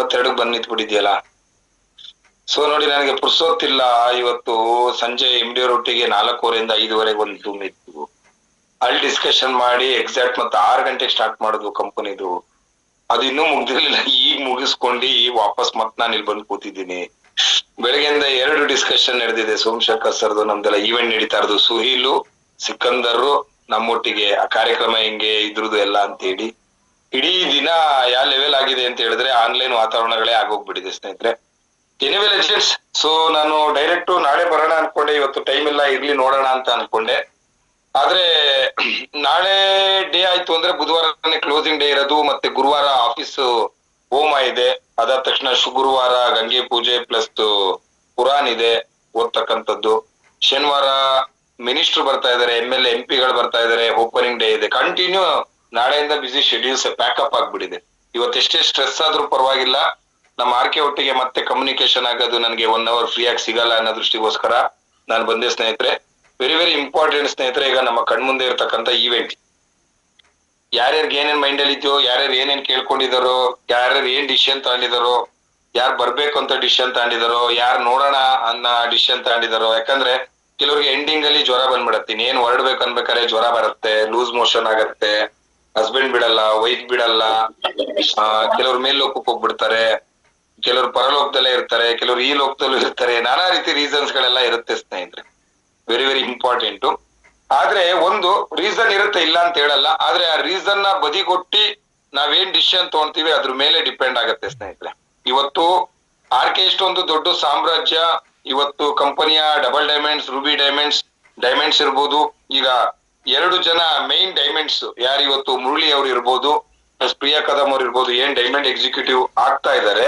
92 ಬಂದ್ ನಿಂತ್ಬಿಟ್ಟಿದ್ಯಲ್ಲ. ಸೊ ನೋಡಿ, ನನಗೆ ಪುರ್ಸೊತ್ತಿಲ್ಲ. ಇವತ್ತು ಸಂಜೆ MD ರೊಟ್ಟಿಗೆ 4:15 5:00 ಒಂದು ಜೂಮ್ ಇತ್ತು. ಅಲ್ಲಿ ಡಿಸ್ಕಷನ್ ಮಾಡಿ ಎಕ್ಸಾಕ್ಟ್ ಮತ್ತೆ 6 ಗಂಟೆಗೆ ಸ್ಟಾರ್ಟ್ ಮಾಡುದು ಕಂಪನಿದು. ಅದು ಇನ್ನೂ ಮುಗ್ದಿರ್ಲಿಲ್ಲ. ಈಗ ಮುಗಿಸ್ಕೊಂಡು ವಾಪಸ್ ಮತ್ ನಾನು ಇಲ್ಲಿ ಬಂದು ಕೂತಿದ್ದೀನಿ. ಬೆಳಗ್ಗೆಯಿಂದ 2 ಡಿಸ್ಕಷನ್ ನಡೆದಿದೆ. ಸೋಮಶೇಖರ್ ಸರ್ದು ನಮ್ದೆಲ್ಲ ಈವೆಂಟ್ ನಡೀತಾ ಇರೋದು, ಸುಹೀಲು ಸಿಕ್ಕಂದರು ನಮ್ಮೊಟ್ಟಿಗೆ ಆ ಕಾರ್ಯಕ್ರಮ ಹೆಂಗೆ ಇದ್ರದ್ದು ಎಲ್ಲ ಅಂತ ಹೇಳಿ. ಇಡೀ ದಿನ ಯಾವ ಲೆವೆಲ್ ಆಗಿದೆ ಅಂತ ಹೇಳಿದ್ರೆ ಆನ್ಲೈನ್ ವಾತಾವರಣಗಳೇ ಆಗೋಗ್ಬಿಟ್ಟಿದೆ ಸ್ನೇಹಿತರೆ. ಎನಿವೆ ಲೆಜೆಂಡ್ಸ್, ಸೊ ನಾನು ಡೈರೆಕ್ಟ್ ನಾಳೆ ಬರೋಣ ಅನ್ಕೊಂಡೆ. ಇವತ್ತು ಟೈಮ್ ಇಲ್ಲ, ಇರ್ಲಿ ನೋಡೋಣ ಅಂತ ಅನ್ಕೊಂಡೆ. ಆದ್ರೆ ನಾಳೆ ಡೇ ಆಯ್ತು ಅಂದ್ರೆ ಬುಧವಾರನೇ ಕ್ಲೋಸಿಂಗ್ ಡೇ ಇರೋದು. ಮತ್ತೆ ಗುರುವಾರ ಆಫೀಸ್ ಹೋಮ ಇದೆ. ಅದಾದ ತಕ್ಷಣ ಗುರುವಾರ ಗಂಗೆ ಪೂಜೆ ಪ್ಲಸ್ ಕುರಾನ್ ಇದೆ ಓದ್ತಕ್ಕಂಥದ್ದು. ಶನಿವಾರ ಮಿನಿಸ್ಟರ್ ಬರ್ತಾ ಇದಾರೆ, MLA MP ಗಳು ಬರ್ತಾ ಇದಾರೆ, ಓಪನಿಂಗ್ ಡೇ ಇದೆ. ಕಂಟಿನ್ಯೂ ನಾಳೆಯಿಂದ ಬಿಸಿ ಶೆಡ್ಯೂಲ್ಸ್ ಪ್ಯಾಕಪ್ ಆಗ್ಬಿಟ್ಟಿದೆ. ಇವತ್ತೆಷ್ಟೇ ಸ್ಟ್ರೆಸ್ ಆದ್ರೂ ಪರವಾಗಿಲ್ಲ, ನಮ್ಮ ಆರ್ಕೆ ಒಟ್ಟಿಗೆ ಮತ್ತೆ ಕಮ್ಯುನಿಕೇಶನ್ ಆಗೋದು ನನಗೆ 1 hour ಫ್ರೀ ಆಗಿ ಸಿಗಲ್ಲ ಅನ್ನೋ ದೃಷ್ಟಿಗೋಸ್ಕರ ನಾನು ಬಂದೆ ಸ್ನೇಹಿತರೆ. ವೆರಿ ವೆರಿ ಇಂಪಾರ್ಟೆಂಟ್ ಸ್ನೇಹಿತರೆ. ಈಗ ನಮ್ಮ ಕಣ್ಮುಂದೆ ಇರ್ತಕ್ಕಂಥ ಈವೆಂಟ್ ಯಾರ್ಯಾರಿಗೆ ಏನೇನ್ ಮೈಂಡ್ ಅಲ್ಲಿ ಇದೆಯೋ, ಯಾರ್ಯಾರು ಏನೇನ್ ಕೇಳ್ಕೊಂಡಿದಾರೋ, ಯಾರ್ಯಾರು ಏನ್ ಡಿಸಿಷನ್ ತಗೊಂಡಿದಾರೋ, ಯಾರು ಬರ್ಬೇಕು ಅಂತ ಡಿಸಿಷನ್ ತಗೊಂಡಿದಾರೋ, ಯಾರು ನೋಡೋಣ ಅನ್ನೋ ಡಿಸಿಷನ್ ತಗೊಂಡಿದಾರೋ. ಯಾಕಂದ್ರೆ ಕೆಲವ್ರಿಗೆ ಎಂಡಿಂಗ್ ಅಲ್ಲಿ ಜ್ವರ ಬಂದ್ಬಿಡತ್ತೀನಿ, ಏನ್ ಹೊರಡ್ಬೇಕು ಅನ್ಬೇಕಾದ್ರೆ ಜ್ವರ ಬರುತ್ತೆ, ಲೂಸ್ ಮೋಷನ್ ಆಗತ್ತೆ, ಹಸ್ಬೆಂಡ್ ಬಿಡಲ್ಲ, ವೈಫ್ ಬಿಡಲ್ಲ, ಕೆಲವ್ರು ಮೇಲ್ಲೋಕಕ್ಕೆ ಹೋಗ್ಬಿಡ್ತಾರೆ, ಕೆಲವ್ರು ಪರಲೋಕದಲ್ಲೇ ಇರ್ತಾರೆ, ಕೆಲವ್ರು ಈ ಲೋಕದಲ್ಲೂ ಇರ್ತಾರೆ. ನಾನಾ ರೀತಿ ರೀಸನ್ಸ್ ಗಳೆಲ್ಲ ಇರುತ್ತೆ ಸ್ನೇಹಿತರೆ. Very very important. ಆದ್ರೆ ಒಂದು ರೀಸನ್ ಇರುತ್ತೆ, ಇಲ್ಲ ಅಂತ ಹೇಳಲ್ಲ. ಆದ್ರೆ ಆ ರೀಸನ್ ನ ಬದಿಗೊಟ್ಟಿ ನಾವೇನ್ ಡಿಸಿಷನ್ ತಗೊಂತೀವಿ ಅದ್ರ ಮೇಲೆ ಡಿಪೆಂಡ್ ಆಗತ್ತೆ ಸ್ನೇಹಿತರೆ. ಇವತ್ತು ಆರ್ಕೆ ಇಷ್ಟೊಂದು ದೊಡ್ಡ ಸಾಮ್ರಾಜ್ಯ. ಇವತ್ತು ಕಂಪನಿಯ ಡಬಲ್ ಡೈಮಂಡ್ಸ್, ರೂಬಿ ಡೈಮಂಡ್ಸ್ ಇರ್ಬೋದು. ಈಗ 2 ಜನ ಮೈನ್ ಡೈಮಂಡ್ಸ್ ಯಾರು ಇವತ್ತು ಮುರಳಿ ಅವ್ರು ಇರ್ಬೋದು, ಪ್ಲಸ್ ಪ್ರಿಯಾ ಕದಮ್ ಅವ್ರು ಇರ್ಬೋದು, ಏನ್ ಡೈಮಂಡ್ ಎಕ್ಸಿಕ್ಯೂಟಿವ್ ಆಗ್ತಾ ಇದ್ದಾರೆ.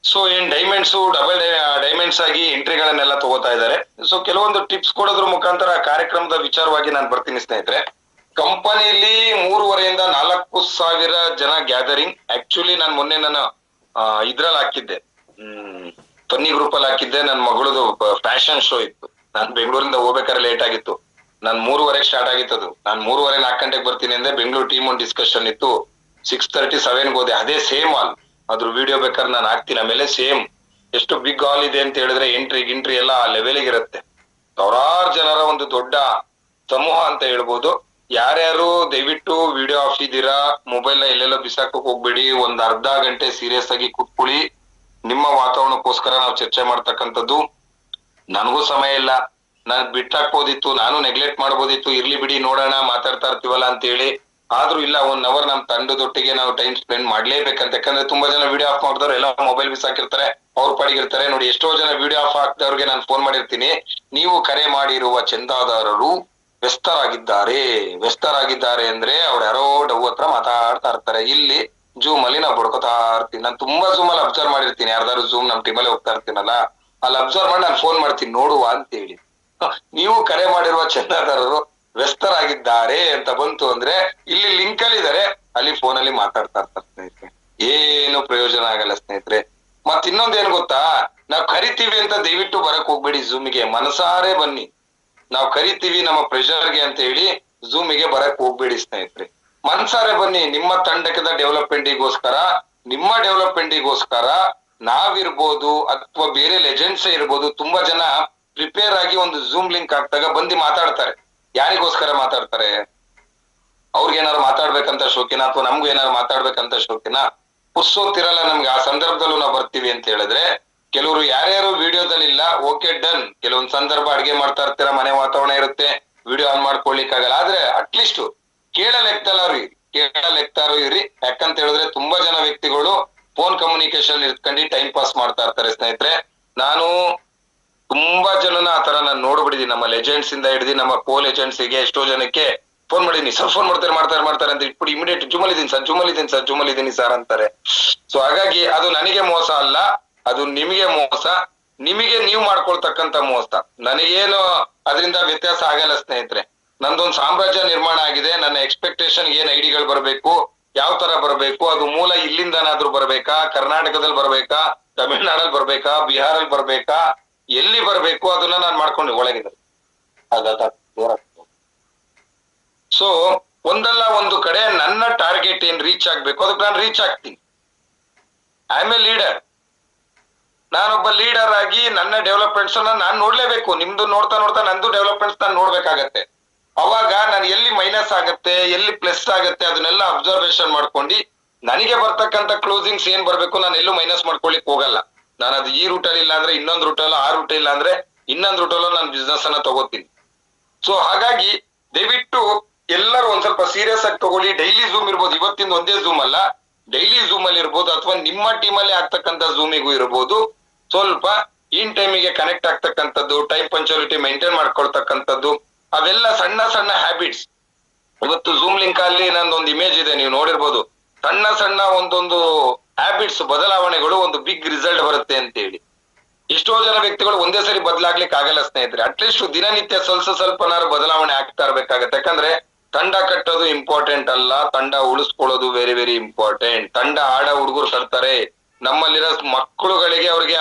ಸೊ ಏನ್ ಡೈಮಂಡ್ಸ್ ಡಬಲ್ ಡೈಮಂಡ್ಸ್ ಆಗಿ ಎಂಟ್ರಿಗಳನ್ನೆಲ್ಲ ತಗೋತಾ ಇದ್ದಾರೆ. ಸೊ ಕೆಲವೊಂದು ಟಿಪ್ಸ್ ಕೊಡೋದ್ರ ಮುಖಾಂತರ ಕಾರ್ಯಕ್ರಮದ ವಿಚಾರವಾಗಿ ನಾನು ಬರ್ತೀನಿ ಸ್ನೇಹಿತರೆ. ಕಂಪನಿಯಲ್ಲಿ 3,500 ಇಂದ 4,000 ಜನ ಗ್ಯಾದರಿಂಗ್. ಆಕ್ಚುಲಿ ನಾನು ಮೊನ್ನೆ ನನ್ನ ಇದ್ರಲ್ಲಿ ಹಾಕಿದ್ದೆ, ಫನ್ನಿ ಗ್ರೂಪ್ ಅಲ್ಲಿ ಹಾಕಿದ್ದೆ. ನನ್ನ ಮಗಳದು ಫ್ಯಾಷನ್ ಶೋ ಇತ್ತು. ನಾನು ಬೆಂಗಳೂರಿಂದ ಹೋಗ್ಬೇಕಾದ್ರೆ ಲೇಟ್ ಆಗಿತ್ತು. ನಾನು 3:30 ಸ್ಟಾರ್ಟ್ ಆಗಿತ್ತದು. ನಾನು 3:30 4 ಗಂಟೆಗೆ ಬರ್ತೀನಿ ಅಂದ್ರೆ ಬೆಂಗಳೂರು ಟೀಮ್ ಒಂದು ಡಿಸ್ಕಷನ್ ಇತ್ತು. 6:30 7 ಹೋದೆ. ಅದೇ ಸೇಮ್ ಹಾಲ್. ಅದ್ರ ವಿಡಿಯೋ ಬೇಕಾದ್ರೆ ನಾನು ಹಾಕ್ತೀನಿ. ಆಮೇಲೆ ಸೇಮ್ ಎಷ್ಟು ಬಿಗ್ ಹಾಲ್ ಇದೆ ಅಂತ ಹೇಳಿದ್ರೆ ಎಂಟ್ರಿ ಎಲ್ಲ ಆ ಲೆವೆಲ್ಗೆ ಇರುತ್ತೆ. ಸಾವಿರಾರು ಜನರ ಒಂದು ದೊಡ್ಡ ಸಮೂಹ ಅಂತ ಹೇಳ್ಬೋದು. ಯಾರ್ಯಾರು ದಯವಿಟ್ಟು ವಿಡಿಯೋ ಆಫ್ ಇದ್ದೀರಾ, ಮೊಬೈಲ್ ನ ಎಲ್ಲೆಲ್ಲೋ ಬಿಸಾಕಕ್ ಹೋಗ್ಬೇಡಿ. ಒಂದ್ ಅರ್ಧ ಗಂಟೆ ಸೀರಿಯಸ್ ಆಗಿ ಕೂತ್ಕೊಳ್ಳಿ. ನಿಮ್ಮ ವಾತಾವರಣಕ್ಕೋಸ್ಕರ ನಾವು ಚರ್ಚೆ ಮಾಡ್ತಕ್ಕಂಥದ್ದು. ನನಗೂ ಸಮಯ ಇಲ್ಲ, ನಾನ್ ಬಿಟ್ಟಾಕ್ಬೋದಿತ್ತು, ನಾನು ನೆಗ್ಲೆಕ್ಟ್ ಮಾಡ್ಬೋದಿತ್ತು. ಇರ್ಲಿ ಬಿಡಿ ನೋಡೋಣ ಮಾತಾಡ್ತಾ ಇರ್ತೀವಲ್ಲ ಅಂತ ಹೇಳಿ. ಆದ್ರೂ ಇಲ್ಲ, 1 hour ನಮ್ ತಂಡದೊಟ್ಟಿಗೆ ನಾವು ಟೈಮ್ ಸ್ಪೆಂಡ್ ಮಾಡ್ಲೇಬೇಕಂತ. ಯಾಕಂದ್ರೆ ತುಂಬಾ ಜನ ವಿಡಿಯೋ ಆಫ್ ಮಾಡಿದವ್ರು ಎಲ್ಲ ಮೊಬೈಲ್ ಬಿಸಾಕಿರ್ತಾರೆ, ಅವ್ರ ಪಾಡಿಗಿರ್ತಾರೆ. ನೋಡಿ, ಎಷ್ಟೋ ಜನ ವಿಡಿಯೋ ಆಫ್ ಹಾಕ್ದವ್ರಿಗೆ ನಾನು ಫೋನ್ ಮಾಡಿರ್ತೀನಿ, ನೀವು ಕರೆ ಮಾಡಿರುವ ಚಂದಾದಾರರು ವ್ಯಸ್ತರಾಗಿದ್ದಾರೆ ಅಂದ್ರೆ ಅವ್ರು ಯಾರೋ ಡವ್ ಹತ್ರ ಮಾತಾಡ್ತಾ ಇರ್ತಾರೆ. ಇಲ್ಲಿ ಜೂಮ್ ಅಲ್ಲಿ ನಾವು ಬಡ್ಕೋತಾ ಇರ್ತೀನಿ. ನಾನು ತುಂಬಾ ಜೂಮ್ ಅಲ್ಲಿ ಅಬ್ಸರ್ವ್ ಮಾಡಿರ್ತೀನಿ. ಯಾರ್ದಾರು ಜೂಮ್ ನಮ್ ಟೀಮಲ್ಲಿ ಹೋಗ್ತಾ ಇರ್ತೀನಲ್ಲ, ಅಲ್ಲಿ ಅಬ್ಸರ್ವ್ ಮಾಡಿ ನಾನು ಫೋನ್ ಮಾಡ್ತೀನಿ, ನೋಡುವ ಅಂತ ಹೇಳಿ. ನೀವು ಕರೆ ಮಾಡಿರುವ ಚಂದಾದಾರರು ವ್ಯಸ್ತರಾಗಿದ್ದಾರೆ ಅಂತ ಬಂತು ಅಂದ್ರೆ ಇಲ್ಲಿ ಲಿಂಕ್ ಅಲ್ಲಿ ಇದಾರೆ, ಅಲ್ಲಿ ಫೋನ್ ಅಲ್ಲಿ ಮಾತಾಡ್ತಾ ಇರ್ತಾರೆ ಸ್ನೇಹಿತರೆ. ಏನು ಪ್ರಯೋಜನ ಆಗಲ್ಲ ಸ್ನೇಹಿತರೆ. ಮತ್ ಇನ್ನೊಂದೇನ್ ಗೊತ್ತಾ, ನಾವ್ ಕರಿತೀವಿ ಅಂತ ದಯವಿಟ್ಟು ಬರಕ್ ಹೋಗ್ಬೇಡಿ ಝೂಮಿಗೆ. ಮನಸಾರೆ ಬನ್ನಿ. ನಾವ್ ಕರಿತೀವಿ ನಮ್ಮ ಪ್ರೆಷರ್ಗೆ ಅಂತ ಹೇಳಿ ಝೂಮಿಗೆ ಬರಕ್ ಹೋಗ್ಬೇಡಿ ಸ್ನೇಹಿತರೆ. ಮನ್ಸಾರೆ ಬನ್ನಿ. ನಿಮ್ಮ ತಂಡಕದ ಡೆವಲಪ್ಮೆಂಟಿಗೋಸ್ಕರ, ನಿಮ್ಮ ಡೆವಲಪ್ಮೆಂಟಿಗೋಸ್ಕರ ನಾವಿರ್ಬೋದು ಅಥವಾ ಬೇರೆ ಲೆಜೆಂಡ್ಸ್ ಇರ್ಬೋದು, ತುಂಬಾ ಜನ ಪ್ರಿಪೇರ್ ಆಗಿ ಒಂದು ಝೂಮ್ ಲಿಂಕ್ ಹಾಕ್ದಾಗ ಬಂದು ಮಾತಾಡ್ತಾರೆ. ಯಾರಿಗೋಸ್ಕರ ಮಾತಾಡ್ತಾರೆ? ಅವ್ರಿಗೇನಾದ್ರು ಮಾತಾಡ್ಬೇಕಂತ ಶೋಕಿನ, ಅಥವಾ ನಮ್ಗೂ ಏನಾದ್ರು ಮಾತಾಡ್ಬೇಕಂತ ಶೋಕಿನ? ಪುರ್ಸೋತಿರಲ್ಲ ನಮ್ಗೆ. ಆ ಸಂದರ್ಭದಲ್ಲೂ ನಾವು ಬರ್ತೀವಿ ಅಂತ ಹೇಳಿದ್ರೆ, ಕೆಲವರು ಯಾರ್ಯಾರು ವಿಡಿಯೋದಲ್ಲಿ ಇಲ್ಲ, ಓಕೆ ಡನ್. ಕೆಲವೊಂದ್ ಸಂದರ್ಭ ಅಡ್ಗೆ ಮಾಡ್ತಾ ಇರ್ತೀರಾ, ಮನೆ ವಾತಾವರಣ ಇರುತ್ತೆ, ವಿಡಿಯೋ ಆನ್ ಮಾಡ್ಕೊಳ್ಲಿಕ್ಕಾಗಲ್ಲ. ಆದ್ರೆ ಅಟ್ಲೀಸ್ಟ್ ಕೇಳ ಲೆಕ್ತಾರು ಇರಿ. ಯಾಕಂತ ಹೇಳಿದ್ರೆ ತುಂಬಾ ಜನ ವ್ಯಕ್ತಿಗಳು ಫೋನ್ ಕಮ್ಯುನಿಕೇಶನ್ ಇಟ್ಕೊಂಡು ಟೈಮ್ ಪಾಸ್ ಮಾಡ್ತಾ ಇರ್ತಾರೆ ಸ್ನೇಹಿತರೆ. ನಾನು ತುಂಬಾ ಜನನ ಆತರ ನಾನು ನೋಡ್ಬಿಟ್ಟಿದ್ದೀನಿ. ನಮ್ಮ ಲೆಜೆಂಡ್ಸ್ ಇಂದ ಹಿಡಿದು ನಮ್ಮ ಕೋ ಲೆಜೆಂಡ್ಸ್ ಗೆ ಎಷ್ಟೋ ಜನಕ್ಕೆ ಫೋನ್ ಮಾಡಿದೀನಿ. ಸರ್ ಫೋನ್ ಮಾಡ್ತಾರೆ ಅಂತ ಇಟ್ಬಿಟ್ಟು ಇಮಿಡಿಯೇಟ್ ಜುಮಲ್ ಇದೀನಿ ಸರ್ ಅಂತಾರೆ. ಸೊ ಹಾಗಾಗಿ ಅದು ನನಗೆ ಮೋಸ ಅಲ್ಲ, ಅದು ನಿಮಗೆ ಮೋಸ. ನಿಮಗೆ ನೀವು ಮಾಡ್ಕೊಳ್ತಕ್ಕಂತ ಮೋಸ. ನನಗೇನು ಅದರಿಂದ ವ್ಯತ್ಯಾಸ ಆಗಲ್ಲ ಸ್ನೇಹಿತರೆ. ನಂದೊಂದು ಸಾಮ್ರಾಜ್ಯ ನಿರ್ಮಾಣ ಆಗಿದೆ. ನನ್ನ ಎಕ್ಸ್ಪೆಕ್ಟೇಷನ್ ಏನ್ ಐಡಿಗಳು ಬರ್ಬೇಕು, ಯಾವ ತರ ಬರ್ಬೇಕು, ಅದು ಮೂಲ ಇಲ್ಲಿಂದನಾದ್ರೂ ಬರ್ಬೇಕಾ, ಕರ್ನಾಟಕದಲ್ಲಿ ಬರ್ಬೇಕಾ, ತಮಿಳ್ನಾಡಲ್ಲಿ ಬರ್ಬೇಕಾ, ಬಿಹಾರಲ್ಲಿ ಬರ್ಬೇಕಾ, ಎಲ್ಲಿ ಬರ್ಬೇಕು ಅದನ್ನ ನಾನು ಮಾಡ್ಕೊಂಡು ಒಳಗಿದೆ. ಸೊ ಒಂದಲ್ಲ ಒಂದು ಕಡೆ ನನ್ನ ಟಾರ್ಗೆಟ್ ಏನ್ ರೀಚ್ ಆಗ್ಬೇಕು ಅದಕ್ಕೆ ನಾನು ರೀಚ್ ಆಗ್ತೀನಿ. I am A leader. ನಾನೊಬ್ಬ ಲೀಡರ್ ಆಗಿ ನನ್ನ ಡೆವಲಪ್ಮೆಂಟ್ಸ್ ನಾನು ನೋಡ್ಲೇಬೇಕು. ನಿಮ್ದು ನೋಡ್ತಾ ನೋಡ್ತಾ ನಂದು ಡೆವಲಪ್ಮೆಂಟ್ಸ್ ನಾನು ನೋಡ್ಬೇಕಾಗತ್ತೆ. ಅವಾಗ ನಾನು ಎಲ್ಲಿ ಮೈನಸ್ ಆಗತ್ತೆ, ಎಲ್ಲಿ ಪ್ಲಸ್ ಆಗತ್ತೆ ಅದನ್ನೆಲ್ಲ ಅಬ್ಸರ್ವೇಷನ್ ಮಾಡ್ಕೊಂಡು ನನಗೆ ಬರ್ತಕ್ಕಂಥ ಕ್ಲೋಸಿಂಗ್ಸ್ ಏನ್ ಬರ್ಬೇಕು ನಾನು ಎಲ್ಲೂ ಮೈನಸ್ ಮಾಡ್ಕೊಳಿಕ್ ಹೋಗಲ್ಲ. ನಾನು ಅದು ಈ ರೂಟಲ್ಲಿ ಇಲ್ಲ ಅಂದ್ರೆ ಇನ್ನೊಂದು ರೂಟಲ್ಲ, ಆ ರೂಟ್ ಇಲ್ಲ ಅಂದ್ರೆ ಇನ್ನೊಂದು ರೂಟಲ್ಲೂ ನಾನು ಬಿಸ್ನೆಸ್ ಅನ್ನ ತಗೋತೀನಿ. ಸೊ ಹಾಗಾಗಿ ದಯವಿಟ್ಟು ಎಲ್ಲರೂ ಒಂದ್ ಸ್ವಲ್ಪ ಸೀರಿಯಸ್ ಆಗಿ ತಗೊಳ್ಳಿ. ಡೈಲಿ ಝೂಮ್ ಇರ್ಬೋದು, ಇವತ್ತಿಂದ ಒಂದೇ ಝೂಮ್ ಅಲ್ಲ, ಡೈಲಿ ಝೂಮ್ ಅಲ್ಲಿ ಇರ್ಬೋದು, ಅಥವಾ ನಿಮ್ಮ ಟೀಮ್ ಅಲ್ಲಿ ಆಗ್ತಕ್ಕಂಥ ಝೂಮಿಗೂ ಇರ್ಬೋದು. ಸ್ವಲ್ಪ ಇನ್ ಟೈಮಿಗೆ ಕನೆಕ್ಟ್ ಆಗ್ತಕ್ಕಂಥದ್ದು, ಟೈಮ್ ಪಂಚುಯಾಲಿಟಿ ಮೈಂಟೈನ್ ಮಾಡ್ಕೊಳ್ತಕ್ಕಂಥದ್ದು, ಅವೆಲ್ಲ ಸಣ್ಣ ಸಣ್ಣ ಹ್ಯಾಬಿಟ್ಸ್. ಇವತ್ತು ಝೂಮ್ ಲಿಂಕ್ ಅಲ್ಲಿ ನಂದೊಂದು ಇಮೇಜ್ ಇದೆ, ನೀವು ನೋಡಿರ್ಬೋದು. ಸಣ್ಣ ಸಣ್ಣ ಒಂದೊಂದು ಹ್ಯಾಬಿಟ್ಸ್ ಬದಲಾವಣೆಗಳು ಒಂದು ಬಿಗ್ ರಿಸಲ್ಟ್ ಬರುತ್ತೆ ಅಂತ ಹೇಳಿ. ಎಷ್ಟೋ ಜನ ವ್ಯಕ್ತಿಗಳು ಒಂದೇ ಸರಿ ಬದಲಾಗ್ಲಿಕ್ಕೆ ಆಗಲ್ಲ ಸ್ನೇಹಿತರೆ. ಅಟ್ಲೀಸ್ಟ್ ದಿನನಿತ್ಯ ಸ್ವಲ್ಪನಾರು ಬದಲಾವಣೆ ಆಗ್ತಾ ಇರ್ಬೇಕಾಗತ್ತೆ. ಯಾಕಂದ್ರೆ ತಂಡ ಕಟ್ಟೋದು ಇಂಪಾರ್ಟೆಂಟ್ ಅಲ್ಲ, ತಂಡ ಉಳಿಸ್ಕೊಳ್ಳೋದು ವೆರಿ ವೆರಿ ಇಂಪಾರ್ಟೆಂಟ್. ತಂಡ ಆಡ ಹುಡುಗರು ಕಟ್ತಾರೆ. ನಮ್ಮಲ್ಲಿರೋ ಮಕ್ಕಳುಗಳಿಗೆ ಅವ್ರಿಗೆ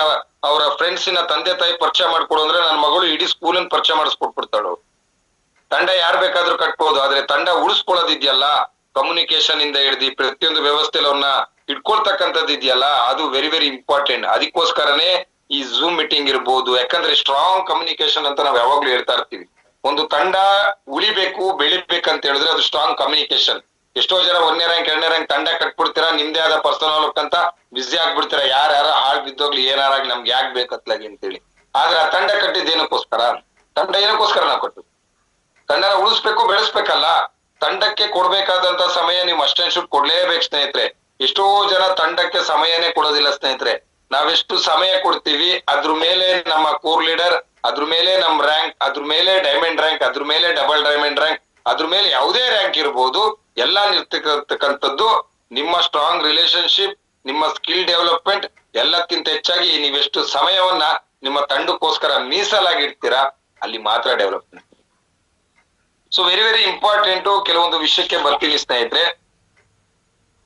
ಅವರ ಫ್ರೆಂಡ್ಸಿನ ತಂದೆ ತಾಯಿ ಪರಿಚಯ ಮಾಡ್ಕೊಡು ಅಂದ್ರೆ ನನ್ನ ಮಗಳು ಇಡೀ ಸ್ಕೂಲನ್ ಪರಿಚಯ ಮಾಡಿಸ್ಕೊಟ್ಬಿಡ್ತಾಳು. ತಂಡ ಯಾರು ಬೇಕಾದ್ರೂ ಕಟ್ಬೋದು, ಆದ್ರೆ ತಂಡ ಉಳಿಸ್ಕೊಳ್ಳೋದಿದ್ಯಲ್ಲ, ಕಮ್ಯುನಿಕೇಶನ್ ಇಂದ ಹಿಡ್ದು ಪ್ರತಿಯೊಂದು ವ್ಯವಸ್ಥೆಯಲ್ಲಿ ಅವ್ರನ್ನ ಇಟ್ಕೊಳ್ತಕ್ಕಂಥದ್ದು ಇದೆಯಲ್ಲ, ಅದು ವೆರಿ ವೆರಿ ಇಂಪಾರ್ಟೆಂಟ್. ಅದಕ್ಕೋಸ್ಕರನೇ ಈ ಝೂಮ್ ಮೀಟಿಂಗ್ ಇರ್ಬೋದು. ಯಾಕಂದ್ರೆ ಸ್ಟ್ರಾಂಗ್ ಕಮ್ಯುನಿಕೇಶನ್ ಅಂತ ನಾವು ಯಾವಾಗ್ಲೂ ಹೇಳ್ತಾ ಇರ್ತೀವಿ. ಒಂದು ತಂಡ ಉಳಿಬೇಕು ಬೆಳಿಬೇಕಂತ ಹೇಳಿದ್ರೆ ಅದು ಸ್ಟ್ರಾಂಗ್ ಕಮ್ಯುನಿಕೇಶನ್. ಎಷ್ಟೋ ಜನ 1ನೇ ರ್ಯಾಂಕ್ 2ನೇ ರ್ಯಾಂಕ್ ತಂಡ ಕಟ್ಬಿಡ್ತೀರಾ, ನಿಮ್ದೇ ಆದ ಪರ್ಸನಲ್ ವರ್ಕ್ ಅಂತ ಬಿಸಿ ಆಗ್ಬಿಡ್ತೀರಾ. ಯಾರ ಹಾಳ್ ಬಿದ್ದೋಗ್ಲಿ ಏನಾರಾಗ್ಲಿ ನಮ್ಗೆ ಯಾಕೆ ಬೇಕತ್ಲಾಗಿ ಅಂತೇಳಿ. ಆದ್ರೆ ಆ ತಂಡ ಕಟ್ಟಿದ್ ಏನಕ್ಕೋಸ್ಕರ? ತಂಡ ಏನಕ್ಕೋಸ್ಕರ ನಾವು ಕಟ್ಟು? ತಂಡನ ಉಳಿಸ್ಬೇಕು, ಬೆಳೆಸ್ಬೇಕಲ್ಲ. ತಂಡಕ್ಕೆ ಕೊಡ್ಬೇಕಾದಂತ ಸಮಯ ನೀವು ಅಷ್ಟೇನ್ ಶುಡ್ ಕೊಡ್ಲೇಬೇಕು ಸ್ನೇಹಿತರೆ. ಎಷ್ಟೋ ಜನ ತಂಡಕ್ಕೆ ಸಮಯನೇ ಕೊಡೋದಿಲ್ಲ ಸ್ನೇಹಿತರೆ. ನಾವೆಷ್ಟು ಸಮಯ ಕೊಡ್ತೀವಿ ಅದ್ರ ಮೇಲೆ ನಮ್ಮ ಕೋರ್ ಲೀಡರ್, ಅದ್ರ ಮೇಲೆ ನಮ್ ರ್ಯಾಂಕ್, ಅದ್ರ ಮೇಲೆ ಡೈಮಂಡ್ ರ್ಯಾಂಕ್, ಅದ್ರ ಮೇಲೆ ಡಬಲ್ ಡೈಮಂಡ್ ರ್ಯಾಂಕ್, ಅದ್ರ ಮೇಲೆ ಯಾವುದೇ ರ್ಯಾಂಕ್ ಇರ್ಬೋದು, ಎಲ್ಲ ನಿರ್ತಕ್ಕಂಥದ್ದು ನಿಮ್ಮ ಸ್ಟ್ರಾಂಗ್ ರಿಲೇಶನ್ಶಿಪ್, ನಿಮ್ಮ ಸ್ಕಿಲ್ ಡೆವಲಪ್ಮೆಂಟ್, ಎಲ್ಲಕ್ಕಿಂತ ಹೆಚ್ಚಾಗಿ ನೀವೆಷ್ಟು ಸಮಯವನ್ನ ನಿಮ್ಮ ತಂಡಕ್ಕೋಸ್ಕರ ಮೀಸಲಾಗಿರ್ತೀರಾ ಅಲ್ಲಿ ಮಾತ್ರ development. So very very important. ಕೆಲವೊಂದು ವಿಷಯಕ್ಕೆ ಬರ್ತೀನಿ ಸ್ನೇಹಿತರೆ.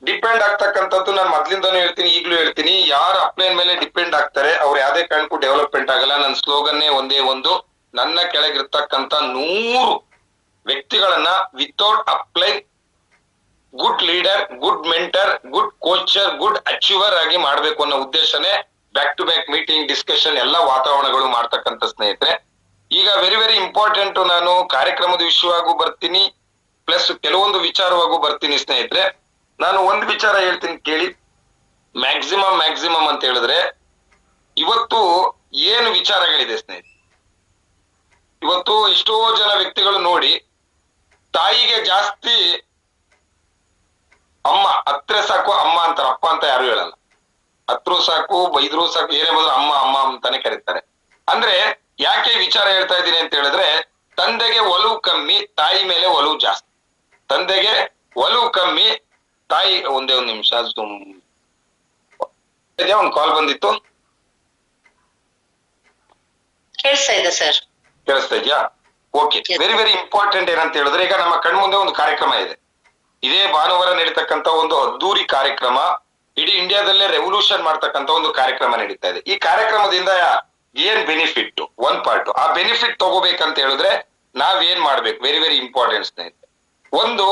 ಡಿಪೆಂಡ್ ಆಗ್ತಕ್ಕಂಥದ್ದು ನಾನು ಮೊದ್ಲಿಂದಾನು ಹೇಳ್ತೀನಿ, ಈಗ್ಲೂ ಹೇಳ್ತೀನಿ, ಯಾರು ಅಪ್ಲೈನ್ ಮೇಲೆ ಡಿಪೆಂಡ್ ಆಗ್ತಾರೆ ಅವ್ರು ಯಾವ್ದೇ ಕಾರಣಕ್ಕೂ ಡೆವಲಪ್ಮೆಂಟ್ ಆಗಲ್ಲ. ನನ್ನ ಸ್ಲೋಗನ್ನೇ ಒಂದೇ ಒಂದು, ನನ್ನ ಕೆಳಗಿರ್ತಕ್ಕಂಥ 100 ವ್ಯಕ್ತಿಗಳನ್ನ without applying good leader, good mentor, good coacher, good achiever ಆಗಿ ಮಾಡ್ಬೇಕು ಅನ್ನೋ ಉದ್ದೇಶನೇ back to back meeting, discussion ಎಲ್ಲ ವಾತಾವರಣಗಳು ಮಾಡ್ತಕ್ಕಂಥ ಸ್ನೇಹಿತರೆ. ಈಗ ವೆರಿ ವೆರಿ ಇಂಪಾರ್ಟೆಂಟ್, ನಾನು ಕಾರ್ಯಕ್ರಮದ ವಿಷಯವಾಗೂ ಬರ್ತೀನಿ, ಪ್ಲಸ್ ಕೆಲವೊಂದು ವಿಚಾರವಾಗೂ ಬರ್ತೀನಿ ಸ್ನೇಹಿತರೆ. ನಾನು ಒಂದು ವಿಚಾರ ಹೇಳ್ತೀನಿ ಕೇಳಿ. ಮ್ಯಾಕ್ಸಿಮಮ್ ಅಂತ ಹೇಳಿದ್ರೆ ಇವತ್ತು ಏನು ವಿಚಾರಗಳಿದೆ ಸ್ನೇಹಿತರೆ. ಇವತ್ತು ಎಷ್ಟೋ ಜನ ವ್ಯಕ್ತಿಗಳು ನೋಡಿ, ತಾಯಿಗೆ ಜಾಸ್ತಿ ಅಮ್ಮ ಹತ್ರ ಸಾಕು ಅಮ್ಮ ಅಂತಾರೆ, ಅಪ್ಪ ಅಂತ ಯಾರು ಹೇಳಲ್ಲ. ಹತ್ರು ಸಾಕು, ಬೈದ್ರು ಸಾಕು, ಏನೇ ಬಂದ್ರು ಅಮ್ಮ ಅಮ್ಮ ಅಂತಾನೆ ಕರೀತಾರೆ. ಅಂದ್ರೆ ಯಾಕೆ ವಿಚಾರ ಹೇಳ್ತಾ ಇದ್ದೀನಿ ಅಂತ ಹೇಳಿದ್ರೆ, ತಂದೆಗೆ ಒಲವು ಕಮ್ಮಿ, ತಾಯಿ ಮೇಲೆ ಒಲವು ಜಾಸ್ತಿ. ತಂದೆಗೆ ಒಲವು ಕಮ್ಮಿ, ತಾಯಿ. ಒಂದೇ ಒಂದು ನಿಮಿಷ, ಒಂದು ಕಾಲ್ ಬಂದಿತ್ತು. ಕೇಳಿಸ್ತಾ ಇದೆ ಸರ್? ಕೇಳಿಸ್ತಾ ಇದೆಯಾ? ಓಕೆ. ವೆರಿ ವೆರಿ ಇಂಪಾರ್ಟೆಂಟ್ ಏನಂತ ಹೇಳಿದ್ರೆ, ಈಗ ನಮ್ಮ ಕಣ್ಮುಂದೆ ಒಂದು ಕಾರ್ಯಕ್ರಮ ಇದೆ. ಇದೇ ಭಾನುವಾರ ನಡೀತಕ್ಕಂತ ಒಂದು ಅದ್ದೂರಿ ಕಾರ್ಯಕ್ರಮ, ಇಡೀ ಇಂಡಿಯಾದಲ್ಲೇ ರೆವಲ್ಯೂಷನ್ ಮಾಡ್ತಕ್ಕಂತ ಒಂದು ಕಾರ್ಯಕ್ರಮ ನಡೀತಾ ಇದೆ. ಈ ಕಾರ್ಯಕ್ರಮದಿಂದ ಏನ್ ಬೆನಿಫಿಟ್? ಒಂದ್ ಪಾರ್ಟ್. ಆ ಬೆನಿಫಿಟ್ ತಗೋಬೇಕಂತ ಹೇಳಿದ್ರೆ ನಾವ್ ಏನ್ ಮಾಡ್ಬೇಕು? ವೆರಿ ವೆರಿ ಇಂಪಾರ್ಟೆಂಟ್ ಸ್ನೇಹಿತರೆ. ಒಂದು,